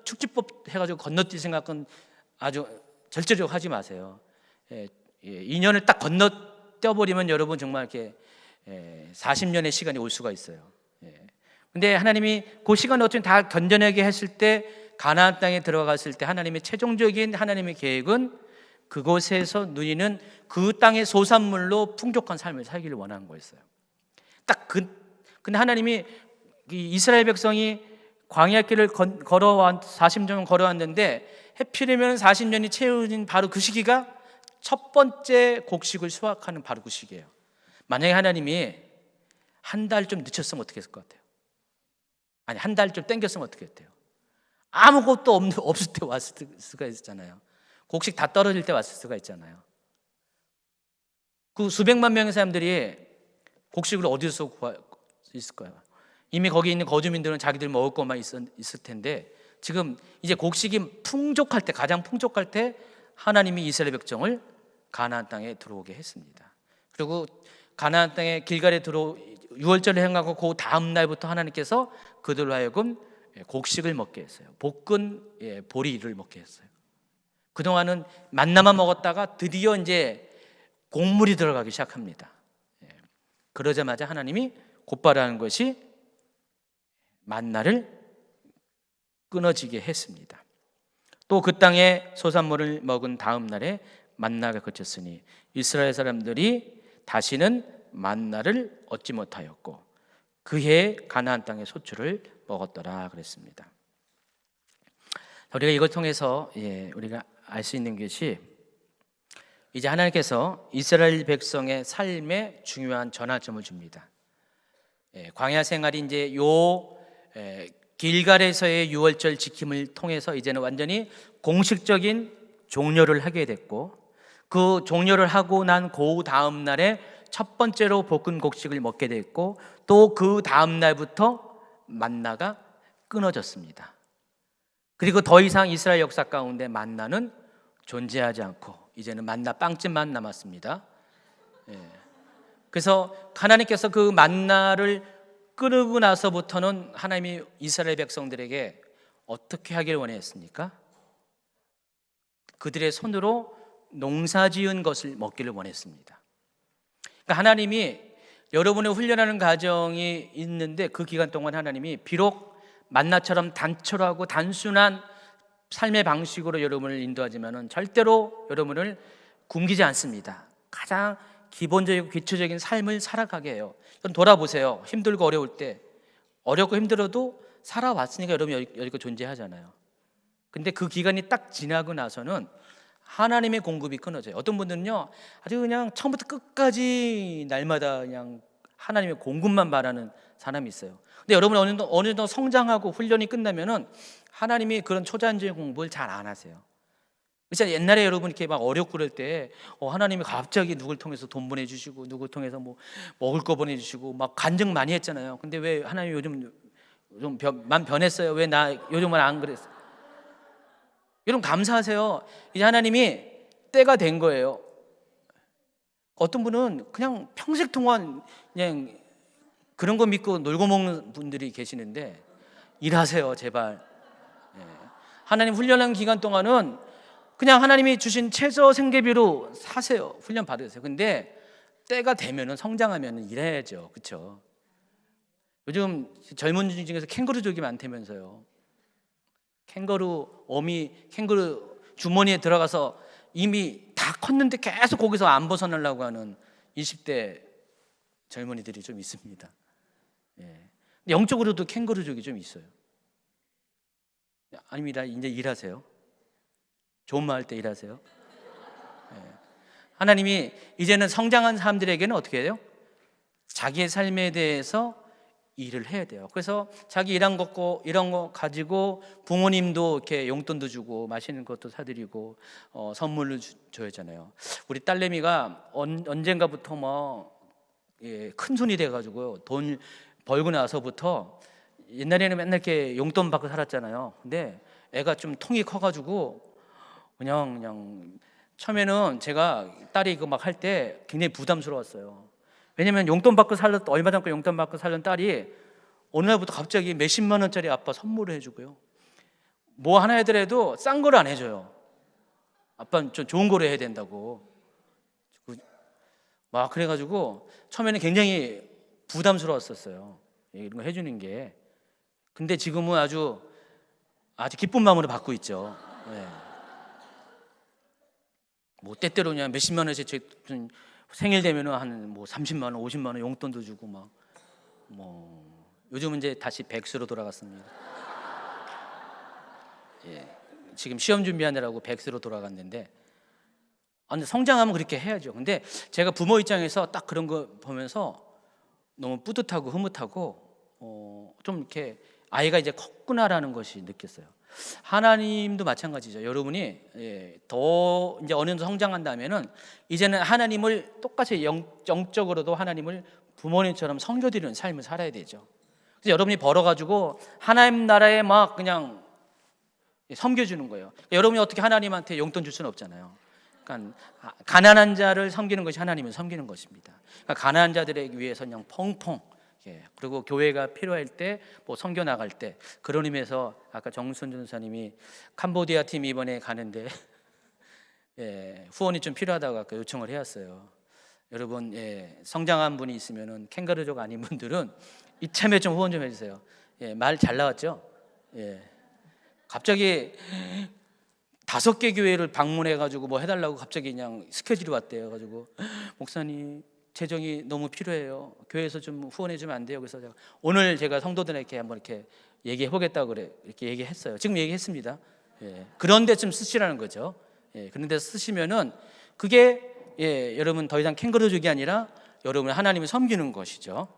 Speaker 1: 축지법 해가지고 건너뛸 생각은 아주 절대적으로 하지 마세요. 2년을 딱 건너뛰어버리면 여러분 정말 이렇게 40년의 시간이 올 수가 있어요. 근데 하나님이 그 시간을 어쩌면 다 견뎌내게 했을 때 가나안 땅에 들어갔을 때 하나님의 최종적인 하나님의 계획은 그곳에서 누리는 그 땅의 소산물로 풍족한 삶을 살기를 원하는 거였어요. 근데 하나님이 이스라엘 백성이 광야 길을 걸어왔 40년 걸어왔는데 해필이면 40년이 채워진 바로 그 시기가 첫 번째 곡식을 수확하는 바로 그 시기예요. 만약에 하나님이 한 달 좀 늦췄으면 어떻게 했을 것 같아요? 아니, 한 달 좀 땡겼으면 어떻게 했대요? 아무것도 없을 때 왔을 수가 있잖아요. 곡식 다 떨어질 때 왔을 수가 있잖아요. 그 수백만 명의 사람들이 곡식을 어디서 구할 수 있을까요? 이미 거기 있는 거주민들은 자기들 먹을 것만 있을 텐데 지금 이제 곡식이 풍족할 때, 가장 풍족할 때 하나님이 이스라엘 백성을 가나안 땅에 들어오게 했습니다. 그리고 가나안 땅에 길갈에 유월절을 행하고 그 다음 날부터 하나님께서 그들로 하여금 곡식을 먹게 했어요. 볶은 보리를 먹게 했어요. 그동안은 만나만 먹었다가 드디어 이제 곡물이 들어가기 시작합니다. 그러자마자 하나님이 곧바로 하는 것이 만나를 끊어지게 했습니다. 또 그 땅에 소산물을 먹은 다음 날에 만나가 그쳤으니 이스라엘 사람들이 다시는 만나를 얻지 못하였고 그해 가나안 땅의 소출을 먹었더라 그랬습니다. 우리가 이걸 통해서 우리가 알 수 있는 것이 이제 하나님께서 이스라엘 백성의 삶에 중요한 전환점을 줍니다. 광야 생활이 이제 길갈에서의 유월절 지킴을 통해서 이제는 완전히 공식적인 종료를 하게 됐고 그 종료를 하고 난 그 다음 날에 첫 번째로 볶은 곡식을 먹게 됐고 또 그 다음 날부터 만나가 끊어졌습니다. 그리고 더 이상 이스라엘 역사 가운데 만나는 존재하지 않고 이제는 만나 빵집만 남았습니다. 그래서 하나님께서 그 만나를 끊고 나서부터는 하나님이 이스라엘 백성들에게 어떻게 하길 원했습니까? 그들의 손으로 농사지은 것을 먹기를 원했습니다. 그러니까 하나님이 여러분의 훈련하는 과정이 있는데 그 기간 동안 하나님이 비록 만나처럼 단촐하고 단순한 삶의 방식으로 여러분을 인도하지만은 절대로 여러분을 굶기지 않습니다. 가장 기본적이고 기초적인 삶을 살아가게 해요. 돌아보세요. 힘들고 어려울 때 어렵고 힘들어도 살아왔으니까 여러분 여기가 존재하잖아요. 근데 그 기간이 딱 지나고 나서는 하나님의 공급이 끊어져요. 어떤 분들은요 아주 그냥 처음부터 끝까지 날마다 그냥 하나님의 공급만 바라는 사람이 있어요. 근데 여러분 어느 정도 성장하고 훈련이 끝나면은 하나님이 그런 초자연적인 공부를 잘 안 하세요. 진짜 옛날에 여러분 이렇게 막 어렵고 그럴 때 하나님이 갑자기 누굴 통해서 돈 보내주시고 누굴 통해서 뭐 먹을 거 보내주시고 막 간증 많이 했잖아요. 근데 왜 하나님 요즘 좀 변했어요? 왜 나 요즘은 안 그랬어? 여러분 감사하세요. 이제 하나님이 때가 된 거예요. 어떤 분은 그냥 평생 동안 그냥 그런 거 믿고 놀고 먹는 분들이 계시는데 일하세요 제발. 하나님 훈련하는 기간 동안은 그냥 하나님이 주신 최저 생계비로 사세요. 훈련 받으세요. 근데 때가 되면은 성장하면은 일해야죠. 그렇죠? 요즘 젊은 분 중에서 캥거루족이 많다면서요. 캥거루 주머니에 들어가서 이미 다 컸는데 계속 거기서 안 벗어나려고 하는 20대 젊은이들이 좀 있습니다. 영적으로도 캥거루족이 좀 있어요. 아닙니다. 이제 일하세요. 좋은 말 할 때 일하세요. 하나님이 이제는 성장한 사람들에게는 어떻게 해요? 자기의 삶에 대해서 일을 해야 돼요. 그래서 자기 일한 거 가지고 부모님도 이렇게 용돈도 주고 맛있는 것도 사드리고 선물을 줘야 하잖아요. 우리 딸내미가 언젠가부터 큰 손이 돼가지고 돈 벌고 나서부터 옛날에는 맨날 이렇게 용돈 받고 살았잖아요. 근데 애가 좀 통이 커가지고 그냥 처음에는 제가 딸이 이거 막 할 때 굉장히 부담스러웠어요. 왜냐면 얼마 전에 용돈 받고 살던 딸이 어느 날부터 갑자기 몇십만 원짜리 아빠 선물을 해주고요. 뭐 하나 해더라도 싼 거를 안 해줘요. 아빠는 좀 좋은 거를 해야 된다고. 막 그래가지고 처음에는 굉장히 부담스러웠었어요. 이런 거 해주는 게. 근데 지금은 아주 기쁜 마음으로 받고 있죠. 네. 뭐 때때로 그냥 몇십만 원씩 생일 되면은 한 뭐 30만 원, 50만 원 용돈도 주고 막 뭐 요즘은 이제 다시 백수로 돌아갔습니다. 예. 지금 시험 준비하느라고 백수로 돌아갔는데, 근데 성장하면 그렇게 해야죠. 근데 제가 부모 입장에서 딱 그런 거 보면서 너무 뿌듯하고 흐뭇하고 좀 이렇게 아이가 이제 컸구나라는 것이 느꼈어요. 하나님도 마찬가지죠. 여러분이 더 이제 어느 정도 성장한다면은 이제는 하나님을 똑같이 영적으로도 하나님을 부모님처럼 섬겨드리는 삶을 살아야 되죠. 그래서 여러분이 벌어가지고 하나님 나라에 막 그냥 섬겨주는 거예요. 그러니까 여러분이 어떻게 하나님한테 용돈 줄 수는 없잖아요. 그러니까 가난한 자를 섬기는 것이 하나님을 섬기는 것입니다. 그러니까 가난한 자들에게 위해서 그냥 펑펑. 그리고 교회가 필요할 때, 뭐 선교 나갈 때, 그런 의미에서 아까 정순 전사님이 캄보디아 팀 이번에 가는데 후원이 좀 필요하다고 아까 요청을 해왔어요. 여러분, 성장한 분이 있으면은 캥거루족 아닌 분들은 이참에 좀 후원 좀 해주세요. 말 잘 나왔죠? 갑자기 5개 교회를 방문해가지고 뭐 해달라고 갑자기 그냥 스케줄이 왔대요. 가지고 목사님 재정이 너무 필요해요. 교회에서 좀 후원해 주면 안 돼요? 그래서 오늘 제가 성도들에게 한번 이렇게 얘기해 보겠다고 그래 이렇게 얘기했어요. 지금 얘기했습니다. 그런 데 좀 쓰시라는 거죠. 그런 데 쓰시면은 그게 여러분 더 이상 캥거루족이 아니라 여러분 하나님을 섬기는 것이죠.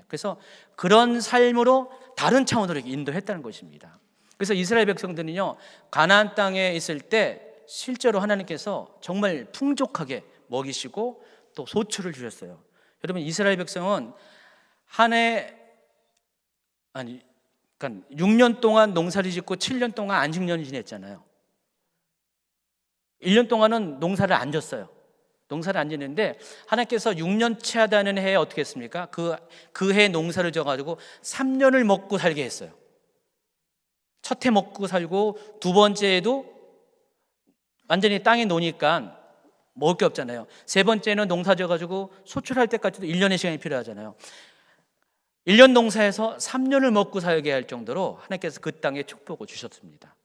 Speaker 1: 그래서 그런 삶으로 다른 차원으로 인도했다는 것입니다. 그래서 이스라엘 백성들은요, 가나안 땅에 있을 때 실제로 하나님께서 정말 풍족하게 먹이시고 또 소출을 주셨어요. 여러분, 이스라엘 백성은 그러니까 6년 동안 농사를 짓고 7년 동안 안식년을 지냈잖아요. 1년 동안은 농사를 안 졌어요. 농사를 안 짓는데 하나님께서 6년째 하다는 해에 어떻게 했습니까? 그 해 농사를 져가지고 3년을 먹고 살게 했어요. 첫 해 먹고 살고 두 번째에도 완전히 땅에 노니까 먹을 게 없잖아요. 세 번째는 농사 져가지고 소출할 때까지도 1년의 시간이 필요하잖아요. 1년 농사에서 3년을 먹고 살게 할 정도로 하나님께서 그 땅에 축복을 주셨습니다.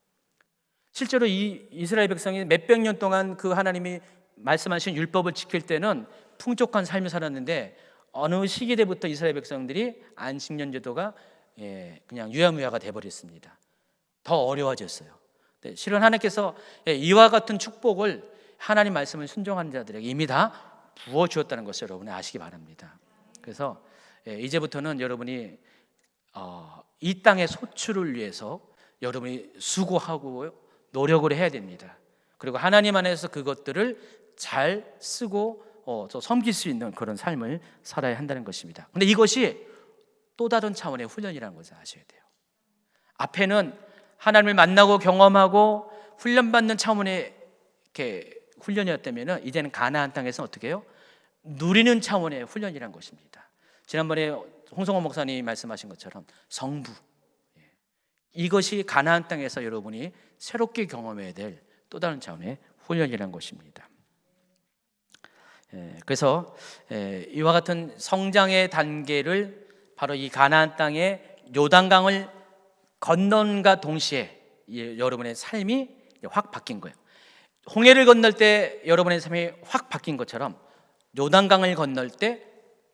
Speaker 1: 실제로 이 이스라엘 백성이 몇백 년 동안 그 하나님이 말씀하신 율법을 지킬 때는 풍족한 삶을 살았는데 어느 시기 때부터 이스라엘 백성들이 안식년 제도가 그냥 유야무야가 돼버렸습니다. 더 어려워졌어요. 실은 하나님께서 이와 같은 축복을 하나님 말씀을 순종하는 자들에게 이미 다 부어주었다는 것을 여러분이 아시기 바랍니다. 그래서 이제부터는 여러분이 이 땅의 소출을 위해서 여러분이 수고하고 노력을 해야 됩니다. 그리고 하나님 안에서 그것들을 잘 쓰고 또 섬길 수 있는 그런 삶을 살아야 한다는 것입니다. 그런데 이것이 또 다른 차원의 훈련이라는 것을 아셔야 돼요. 앞에는 하나님을 만나고 경험하고 훈련받는 차원의 이렇게 훈련이었다면 이제는 가나안 땅에서 어떻게 해요? 누리는 차원의 훈련이란 것입니다. 지난번에 홍성호 목사님이 말씀하신 것처럼 성부, 이것이 가나안 땅에서 여러분이 새롭게 경험해야 될 또 다른 차원의 훈련이란 것입니다. 그래서 이와 같은 성장의 단계를 바로 이 가나안 땅의 요단강을 건넌과 동시에 여러분의 삶이 확 바뀐 거예요. 홍해를 건널 때 여러분의 삶이 확 바뀐 것처럼 요단강을 건널 때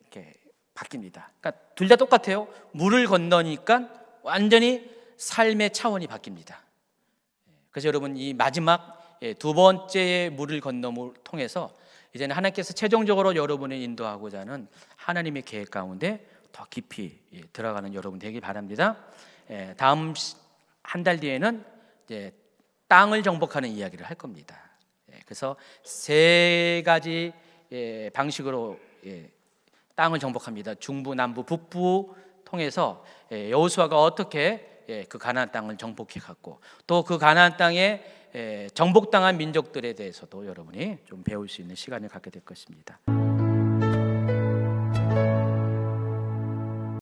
Speaker 1: 이렇게 바뀝니다. 그러니까 둘 다 똑같아요. 물을 건너니까 완전히 삶의 차원이 바뀝니다. 그래서 여러분 이 마지막 두 번째의 물을 건너을 통해서 이제는 하나님께서 최종적으로 여러분을 인도하고자 하는 하나님의 계획 가운데 더 깊이 들어가는 여러분 되길 바랍니다. 다음 한 달 뒤에는 이제 땅을 정복하는 이야기를 할 겁니다. 그래서 세 가지 방식으로 땅을 정복합니다. 중부, 남부, 북부 통해서 여호수아가 어떻게 그 가나안 땅을 정복해 갔고 또 그 가나안 땅에 정복당한 민족들에 대해서도 여러분이 좀 배울 수 있는 시간을 갖게 될 것입니다.